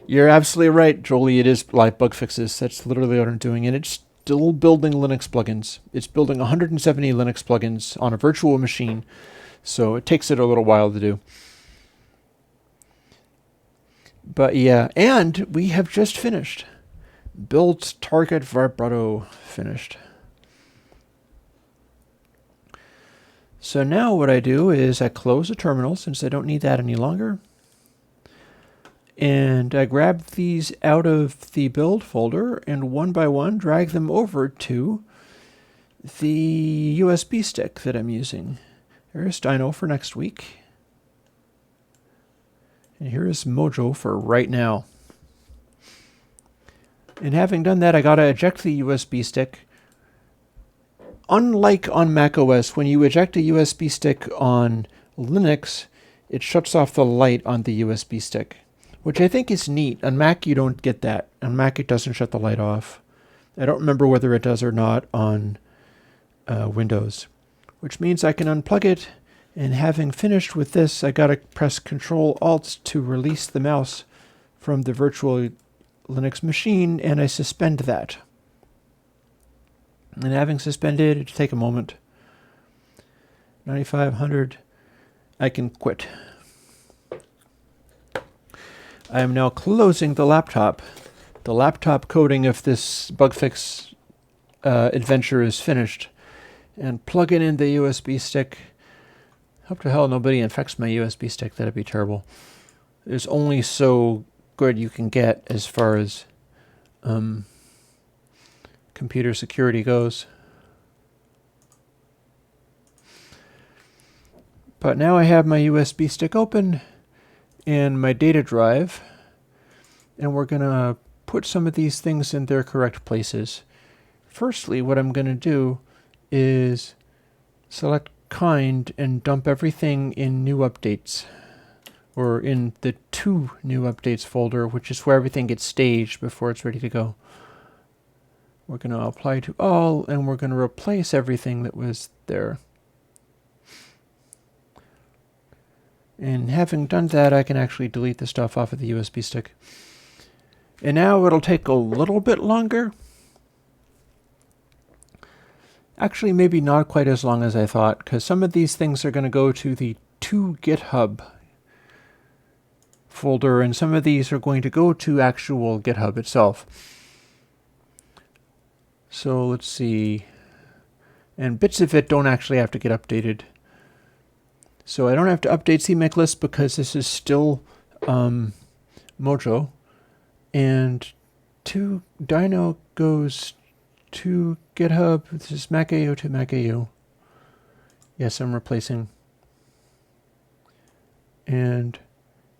you're absolutely right, Jolie. It is live bug fixes. That's literally what I'm doing. And it's still building Linux plugins. It's building 170 Linux plugins on a virtual machine. So it takes it a little while to do. But yeah, and we have just finished. Build target vibrato finished. So now what I do is I close the terminal since I don't need that any longer. And I grab these out of the build folder and one by one drag them over to the USB stick that I'm using. Here's Dino for next week. And here is Mojo for right now. And having done that, I gotta eject the USB stick. Unlike on macOS, when you eject a USB stick on Linux, it shuts off the light on the USB stick, which I think is neat. On Mac, you don't get that. On Mac, it doesn't shut the light off. I don't remember whether it does or not on Windows, which means I can unplug it. And having finished with this, I gotta press Control-Alt to release the mouse from the virtual Linux machine, and I suspend that. And having suspended, it'll take a moment. 9500, I can quit. I am now closing the laptop. The laptop coding of this bug fix adventure is finished. And plugging in the USB stick. Hope to hell nobody infects my USB stick. That'd be terrible. There's only so good you can get as far as computer security goes. But now I have my USB stick open and my data drive, and we're gonna put some of these things in their correct places. Firstly, what I'm going to do is select kind and dump everything in new updates, or in the to new updates folder, which is where everything gets staged before it's ready to go. We're going to apply to all, and we're going to replace everything that was there. And having done that, I can actually delete the stuff off of the USB stick. And now it'll take a little bit longer. Actually, maybe not quite as long as I thought, because some of these things are going to go to the to GitHub folder, and some of these are going to go to actual GitHub itself. So let's see. And bits of it don't actually have to get updated. So I don't have to update CMake list because this is still Mojo. And to Dino goes to GitHub. This is MacAU to MacAU. Yes, I'm replacing. And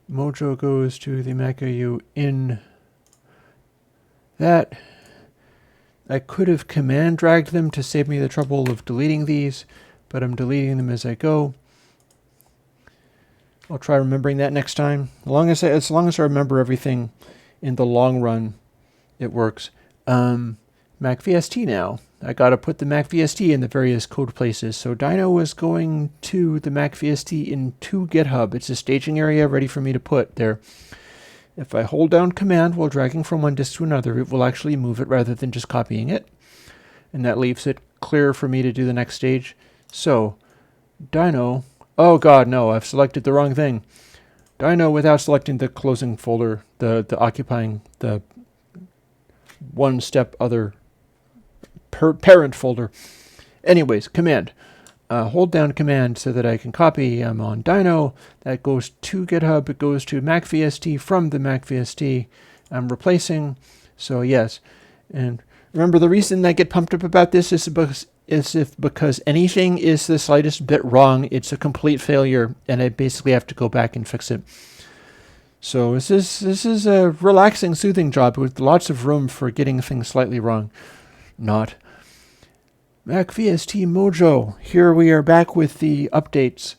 Mojo goes to the MacAU in that. I could have command dragged them to save me the trouble of deleting these, but I'm deleting them as I go. I'll try remembering that next time. As long as I remember everything in the long run, it works. MacVST now. I got to put the MacVST in the various code places. So Dino is going to the MacVST into GitHub. It's a staging area ready for me to put there. If I hold down Command while dragging from one disk to another, it will actually move it rather than just copying it. And that leaves it clear for me to do the next stage. So, Dino... Oh god, no, I've selected the wrong thing. Dino without selecting the closing folder, the occupying the one step other parent folder. Anyways, Command. Hold down Command so that I can copy. I'm on Dino. That goes to GitHub. It goes to MacVST from the MacVST. I'm replacing. So yes. And remember, the reason I get pumped up about this is because anything is the slightest bit wrong, it's a complete failure, and I basically have to go back and fix it. So this is a relaxing, soothing job with lots of room for getting things slightly wrong. Not. MacVST Mojo. Here we are back with the updates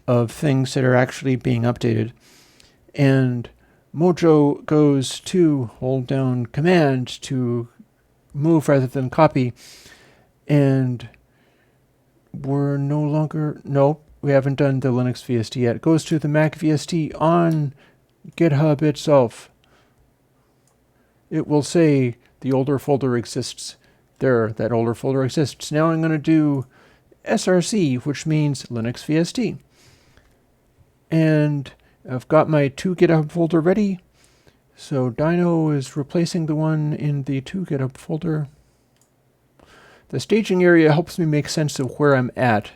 of things that are actually being updated. And Mojo goes to hold down Command to move rather than copy. And we're no longer... Nope, we haven't done the Linux VST yet. It goes to the Mac VST on GitHub itself. It will say the older folder exists. There, that older folder exists. Now I'm going to do src, which means Linux VST. And I've got my to GitHub folder ready. So Dino is replacing the one in the to GitHub folder. The staging area helps me make sense of where I'm at.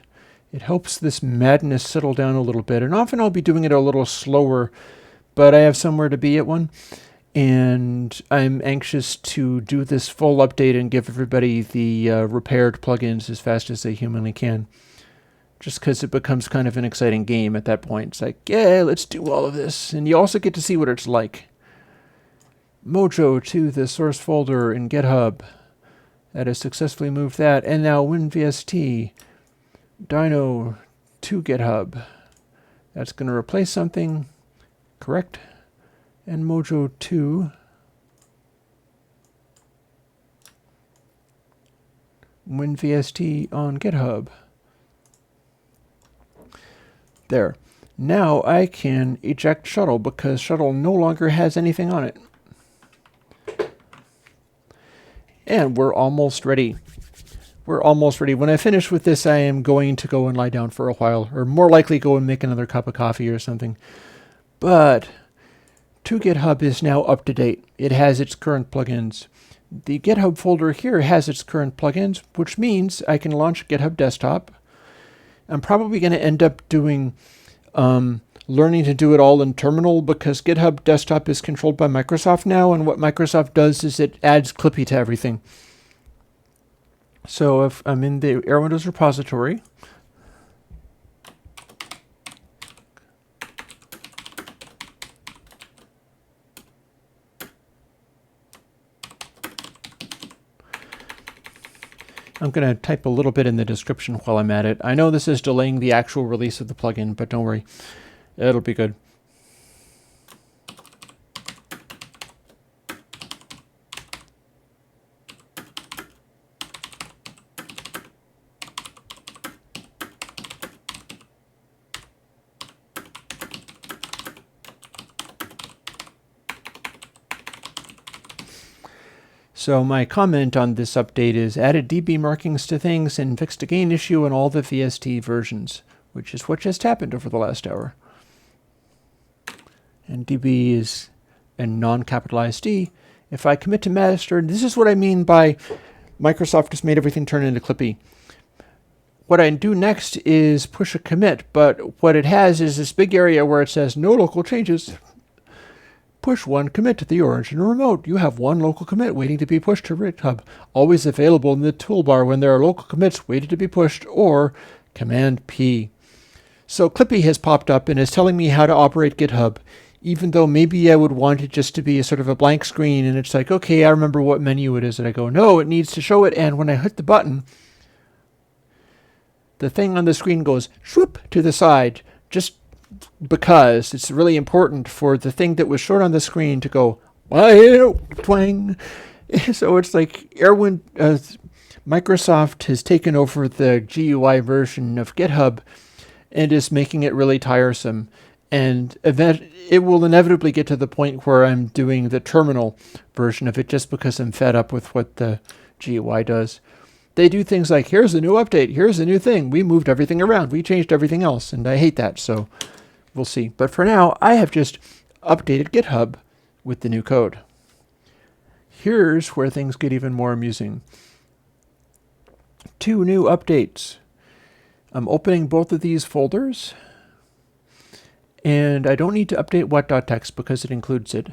It helps this madness settle down a little bit. And often I'll be doing it a little slower, but I have somewhere to be at one. And I'm anxious to do this full update and give everybody the repaired plugins as fast as they humanly can. Just because it becomes kind of an exciting game at that point. It's like, yeah, let's do all of this. And you also get to see what it's like. Mojo to the source folder in GitHub. That has successfully moved that. And now WinVST, Dino to GitHub. That's going to replace something. Correct. And Mojo 2. WinVST on GitHub. There. Now I can eject Shuttle because Shuttle no longer has anything on it. And we're almost ready. We're almost ready. When I finish with this, I am going to go and lie down for a while, or more likely go and make another cup of coffee or something. But to GitHub is now up to date. It has its current plugins. The GitHub folder here has its current plugins, which means I can launch GitHub Desktop. I'm probably going to end up doing learning to do it all in terminal because GitHub Desktop is controlled by Microsoft now, and what Microsoft does is it adds Clippy to everything. So if I'm in the Airwindows repository, I'm going to type a little bit in the description while I'm at it. I know this is delaying the actual release of the plugin, but don't worry. It'll be good. So my comment on this update is added DB markings to things and fixed a gain issue in all the VST versions, which is what just happened over the last hour. And DB is a non-capitalized D. If I commit to master, this is what I mean by Microsoft just made everything turn into Clippy. What I do next is push a commit, but what it has is this big area where it says no local changes. Push one commit to the origin remote. You have one local commit waiting to be pushed to GitHub, always available in the toolbar when there are local commits waiting to be pushed, or Command P. So Clippy has popped up and is telling me how to operate GitHub, even though maybe I would want it just to be a sort of a blank screen, and it's like, okay, I remember what menu it is, and I go, no, it needs to show it, and when I hit the button, the thing on the screen goes swoop to the side, just because it's really important for the thing that was showed on the screen to go twang. So it's like Microsoft has taken over the GUI version of GitHub and is making it really tiresome. And it will inevitably get to the point where I'm doing the terminal version of it just because I'm fed up with what the GUI does. They do things like, here's a new update, here's a new thing, we moved everything around, we changed everything else, and I hate that, so we'll see. But for now, I have just updated GitHub with the new code. Here's where things get even more amusing. 2 new updates. I'm opening both of these folders, and I don't need to update what.txt because it includes it.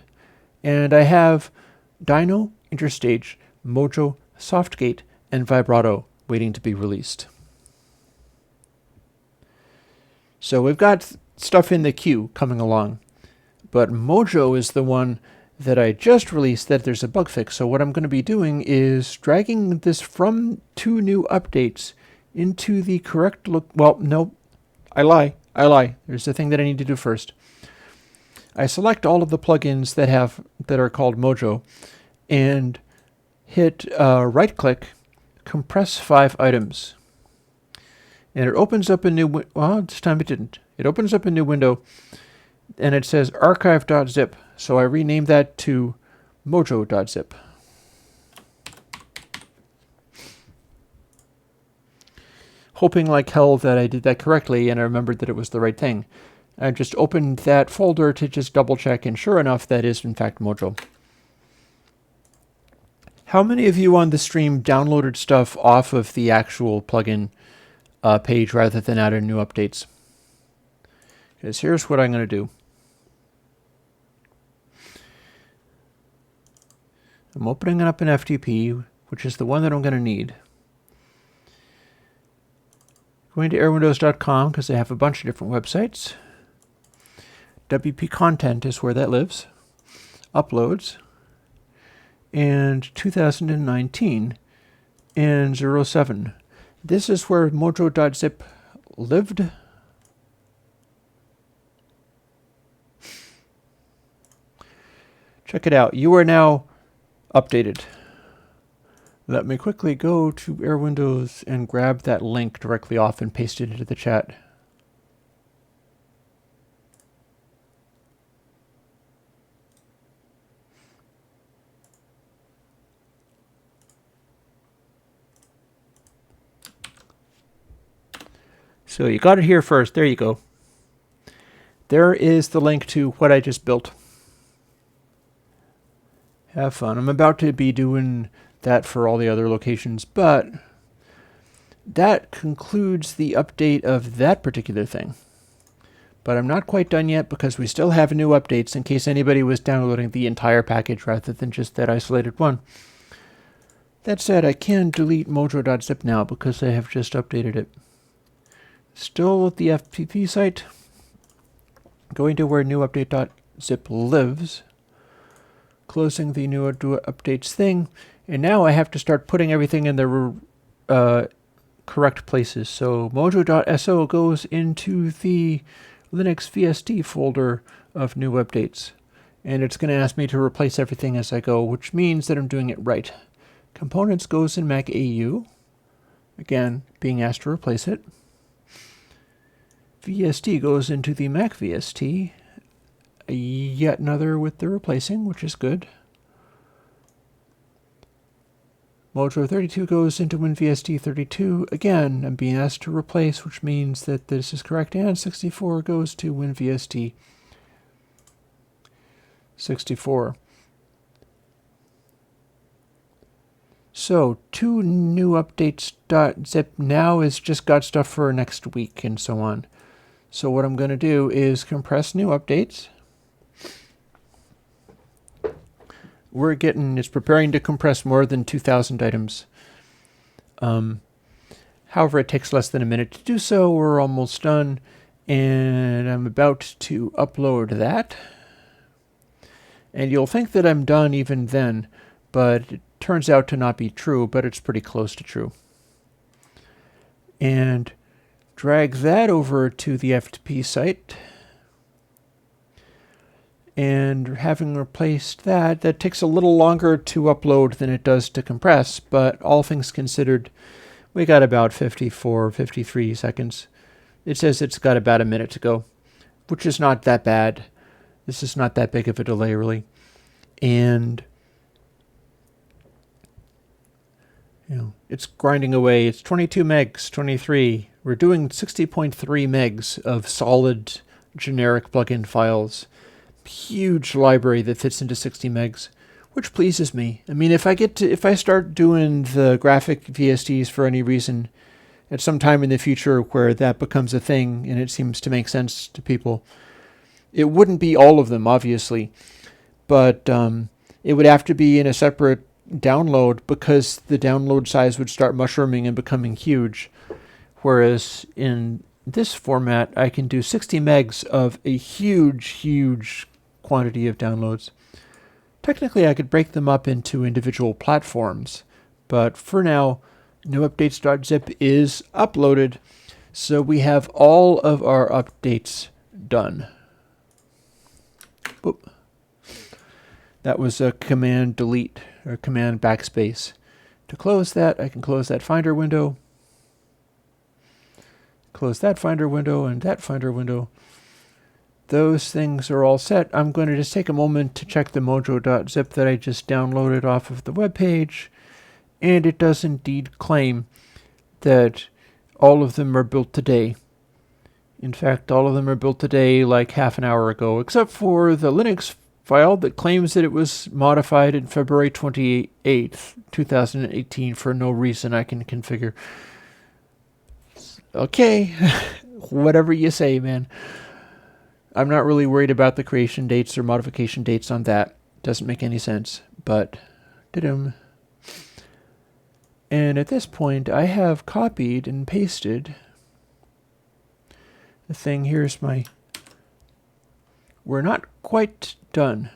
And I have Dino, Interstage, Mojo, Softgate, and Vibrato waiting to be released. So we've got stuff in the queue coming along, but Mojo is the one that I just released that there's a bug fix. So what I'm going to be doing is dragging this from 2 new updates into the correct look. Well, no, I lie. There's the thing that I need to do first. I select all of the plugins that are called Mojo and hit right click, compress 5 items. And it opens up a new, well, this time it didn't. It opens up a new window and it says archive.zip. So I renamed that to mojo.zip. Hoping like hell that I did that correctly and I remembered that it was the right thing. I just opened that folder to just double check, and sure enough, that is in fact Mojo. How many of you on the stream downloaded stuff off of the actual plugin page rather than out of new updates? Because here's what I'm going to do. I'm opening up an FTP, which is the one that I'm going to need. Going to airwindows.com because they have a bunch of different websites. WP content is where that lives. Uploads. And 2019 and 07. This is where mojo.zip lived. Check it out. You are now updated. Let me quickly go to Airwindows and grab that link directly off and paste it into the chat. So you got it here first. There you go. There is the link to what I just built. Have fun. I'm about to be doing that for all the other locations, but that concludes the update of that particular thing. But I'm not quite done yet because we still have new updates in case anybody was downloading the entire package rather than just that isolated one. That said, I can delete mojo.zip now because I have just updated it. Still at the FTP site, going to where new update.zip lives, closing the new updates thing, and now I have to start putting everything in the correct places. So mojo.so goes into the Linux VST folder of new updates. And it's going to ask me to replace everything as I go, which means that I'm doing it right. Components goes in Mac AU. Again, being asked to replace it. VST goes into the Mac VST. Yet another with the replacing, which is good. Mojo 32 goes into WinVST 32. Again, I'm being asked to replace, which means that this is correct. And 64 goes to WinVST 64. So 2 new updates.zip now is just got stuff for next week and so on. So what I'm going to do is compress new updates. It's preparing to compress more than 2,000 items. However, it takes less than a minute to do so. We're almost done, and I'm about to upload that. And you'll think that I'm done even then, but it turns out to not be true, but it's pretty close to true. And drag that over to the FTP site. And having replaced that, that takes a little longer to upload than it does to compress, but all things considered, we got about 54, 53 seconds. It says it's got about a minute to go, which is not that bad. This is not that big of a delay, really. And it's grinding away. It's 22 megs, 23. We're doing 60.3 megs of solid generic plugin files. Huge library that fits into 60 megs, which pleases me. I mean, if I start doing the graphic VSTs for any reason at some time in the future where that becomes a thing and it seems to make sense to people, it wouldn't be all of them, obviously, but it would have to be in a separate download because the download size would start mushrooming and becoming huge. Whereas in this format, I can do 60 megs of a huge quantity of downloads. Technically, I could break them up into individual platforms, but for now, newupdates.zip is uploaded, so we have all of our updates done. Oop. That was a command delete or command backspace. To close that, I can close that Finder window, close that Finder window, and that Finder window. Those things are all set. I'm going to just take a moment to check the mojo.zip that I just downloaded off of the web page, and it does indeed claim that all of them are built today. In fact, all of them are built today like half an hour ago, except for the Linux file that claims that it was modified in February 28th, 2018 for no reason I can configure. Okay, whatever you say, man. I'm not really worried about the creation dates or modification dates on that. Doesn't make any sense, but did-em. And at this point, I have copied and pasted the thing. Here's my... We're not quite done,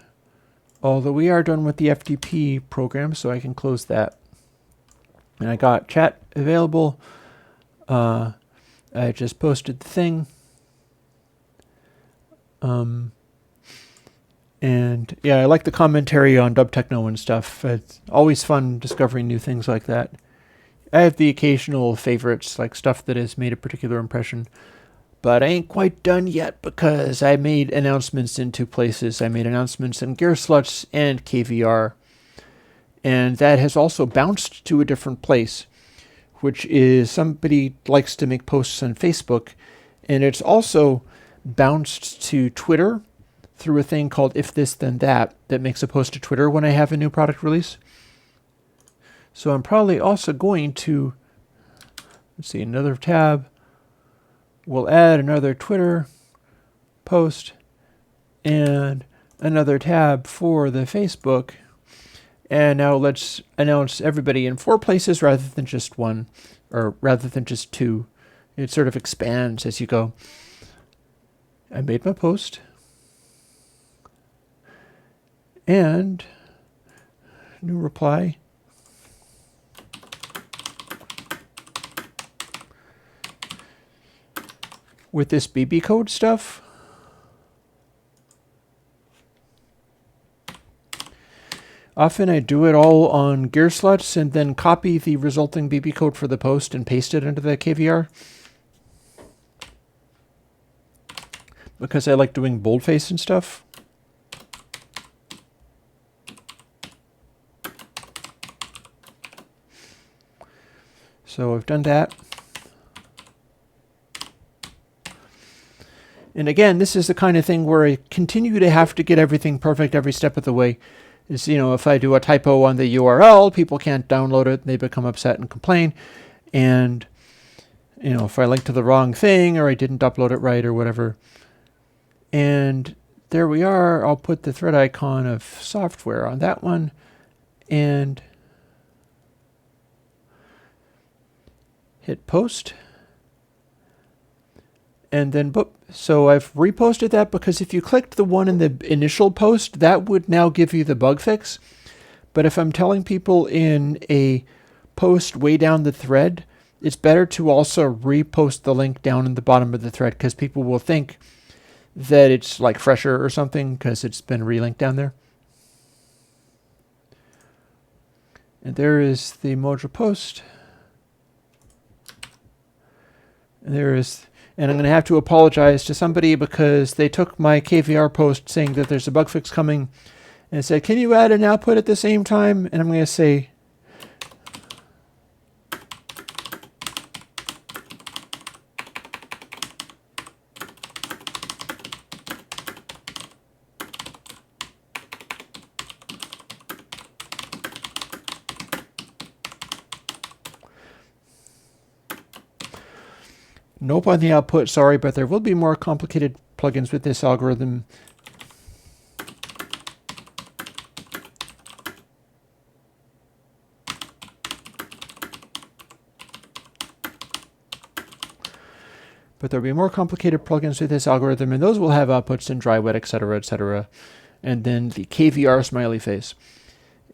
although we are done with the FTP program, so I can close that. And I got chat available. I just posted the thing. And yeah, I like the commentary on Dub Techno and stuff. It's always fun discovering new things like that. I have the occasional favorites, like stuff that has made a particular impression. But I ain't quite done yet because I made announcements in 2 places. I made announcements in Gearsluts and KVR. And that has also bounced to a different place, which is somebody likes to make posts on Facebook. And it's also bounced to Twitter through a thing called If This Then That makes a post to Twitter when I have a new product release. So I'm probably also going to, let's see, another tab. We'll add another Twitter post and another tab for the Facebook. And now let's announce everybody in 4 places rather than just 1, or rather than just 2. It sort of expands as you go. I made my post. And new reply. with this BB code stuff. Often I do it all on Gearsluts and then copy the resulting BB code for the post and paste it into the KVR. Because I like doing boldface and stuff. So I've done that. And again, this is the kind of thing where I continue to have to get everything perfect every step of the way. Is, you know, if I do a typo on the URL, people can't download it, they become upset and complain. And, you know, if I link to the wrong thing or I didn't upload it right or whatever. And there we are. I'll put the thread icon of software on that one and hit post. And then, boop. So I've reposted that because if you clicked the one in the initial post, that would now give you the bug fix. But if I'm telling people in a post way down the thread, it's better to also repost the link down in the bottom of the thread because people will think that it's like fresher or something because it's been relinked down there. And there is the Mojo post. And there is... And I'm going to have to apologize to somebody because they took my KVR post saying that there's a bug fix coming and said, can you add an output at the same time? And I'm going to say, nope on the output, sorry, but there will be more complicated plugins with this algorithm. But there'll be more complicated plugins with this algorithm, and those will have outputs in dry, wet, etc., etc. And then the KVR smiley face.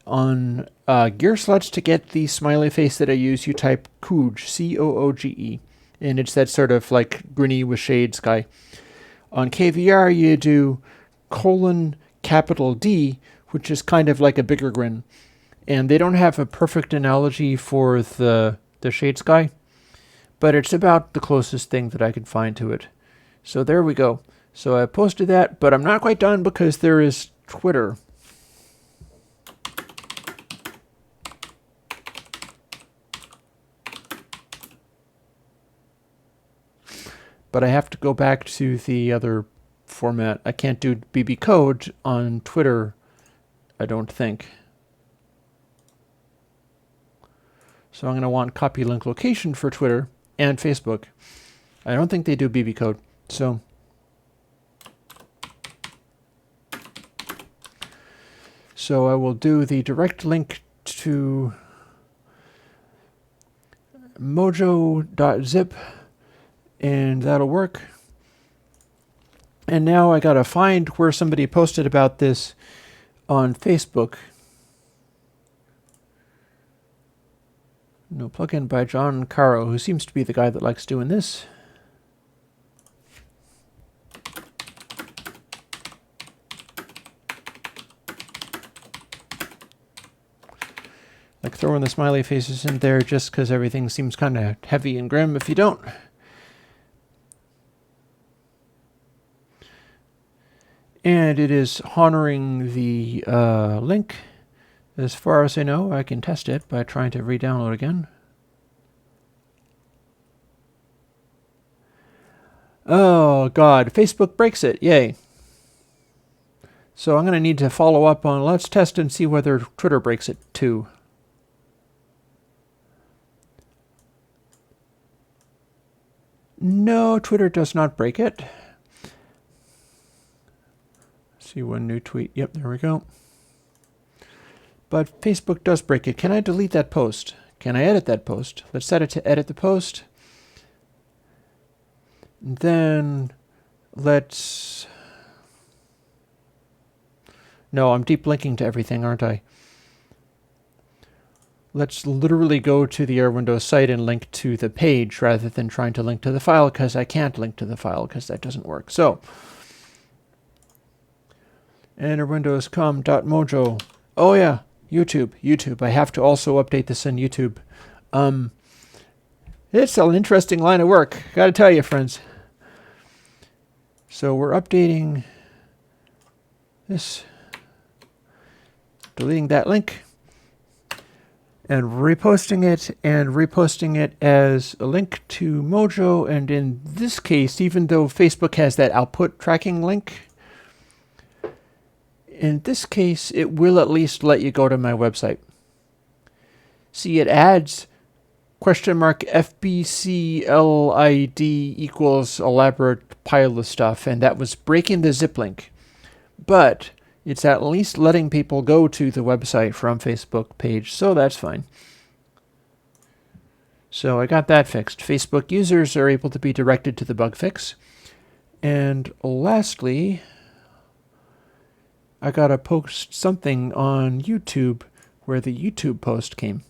On Gearsluts, to get the smiley face that I use, you type Cooge, C-O-O-G-E. And it's that sort of like greeny with shades guy. On KVR, you do :D, which is kind of like a bigger grin. And they don't have a perfect analogy for the shades guy, but it's about the closest thing that I could find to it. So there we go. So I posted that, but I'm not quite done because there is Twitter. But I have to go back to the other format. I can't do BB code on Twitter, I don't think. So I'm going to want copy link location for Twitter and Facebook. I don't think they do BB code. So I will do the direct link to mojo.zip. And that'll work. And now I gotta find where somebody posted about this on Facebook. No plugin by John Caro, who seems to be the guy that likes doing this. Like throwing the smiley faces in there just because everything seems kind of heavy and grim if you don't. And it is honoring the link. As far as I know, I can test it by trying to re-download again. Oh God, Facebook breaks it, yay. So I'm going to need to follow up on, let's test and see whether Twitter breaks it too. No, Twitter does not break it. See one new tweet. Yep, there we go. But Facebook does break it. Can I delete that post? Can I edit that post? Let's set it to edit the post. And then let's... No, I'm deep linking to everything, aren't I? let's literally go to the Airwindows site and link to the page rather than trying to link to the file, because I can't link to the file because that doesn't work. So, airwindowscom.mojo. Oh yeah, YouTube. I have to also update this on YouTube. It's an interesting line of work, gotta tell you, friends. So we're updating this, deleting that link, and reposting it as a link to Mojo. And in this case, even though Facebook has that output tracking link, in this case, it will at least let you go to my website. See, it adds $FBCLID equals elaborate pile of stuff, and that was breaking the zip link. But it's at least letting people go to the website from Facebook page, so that's fine. So I got that fixed. Facebook users are able to be directed to the bug fix. And lastly, I gotta post something on YouTube where the YouTube post came.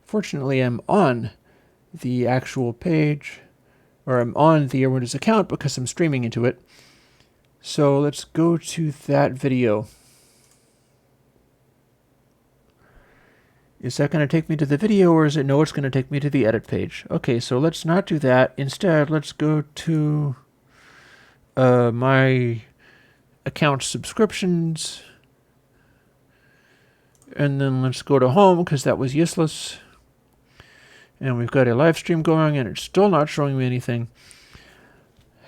Fortunately, I'm on the actual page, or I'm on the Airwindows account because I'm streaming into it. So let's go to that video. Is that going to take me to the video, or is it no, it's going to take me to the edit page? Okay, so let's not do that. Instead, let's go to my account subscriptions. And then let's go to home because that was useless. And we've got a live stream going and it's still not showing me anything.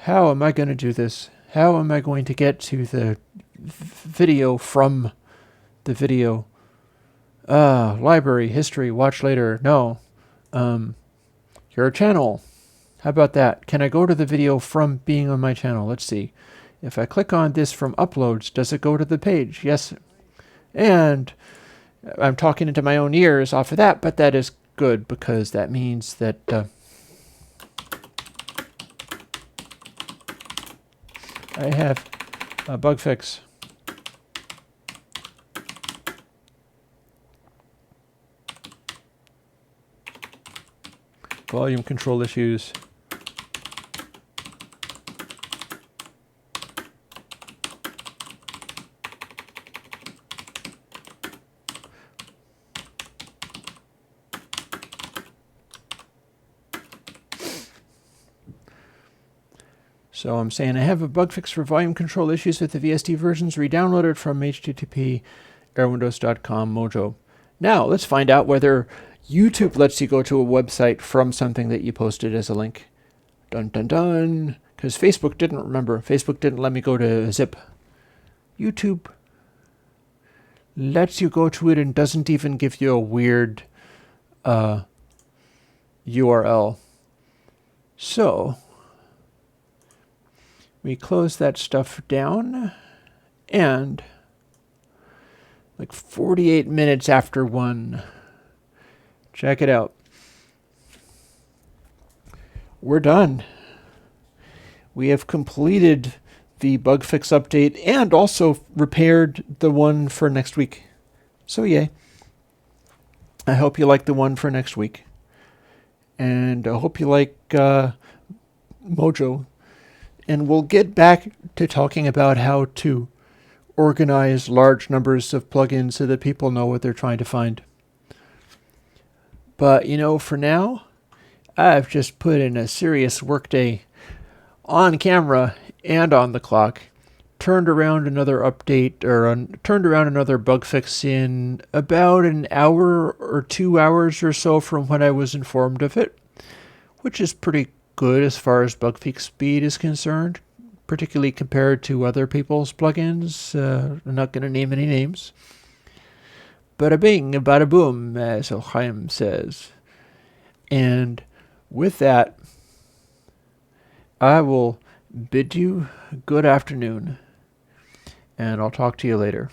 How am I going to do this? How am I going to get to the video from the video? Library, history, watch later. No. Your channel. How about that? Can I go to the video from being on my channel? Let's see. If I click on this from uploads, does it go to the page? Yes. And I'm talking into my own ears off of that, but that is good because that means that I have a bug fix. Volume control issues. So I'm saying I have a bug fix for volume control issues with the VST versions. Re-download it from http airwindows.com mojo. Now let's find out whether YouTube lets you go to a website from something that you posted as a link. Dun dun dun. Because Facebook didn't remember. Facebook didn't let me go to zip. YouTube lets you go to it and doesn't even give you a weird URL. So we close that stuff down, and like 48 minutes after 1, check it out. We're done. We have completed the bug fix update and also repaired the one for next week. So yay. I hope you like the one for next week. And I hope you like Mojo. And we'll get back to talking about how to organize large numbers of plugins so that people know what they're trying to find. But, you know, for now, I've just put in a serious workday on camera and on the clock. Turned around another update, or turned around another bug fix in about an hour or 2 hours or so from when I was informed of it, which is pretty good as far as bug fix speed is concerned, particularly compared to other people's plugins. I'm not going to name any names. Bada bing, bada boom, as Chaim says. And with that, I will bid you good afternoon, and I'll talk to you later.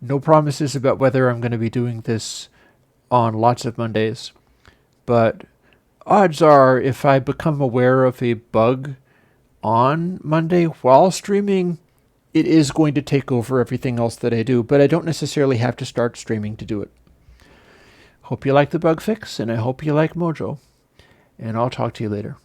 No promises about whether I'm going to be doing this on lots of Mondays, but odds are if I become aware of a bug on Monday while streaming, it is going to take over everything else that I do, but I don't necessarily have to start streaming to do it. Hope you like the bug fix, and I hope you like Mojo. And I'll talk to you later.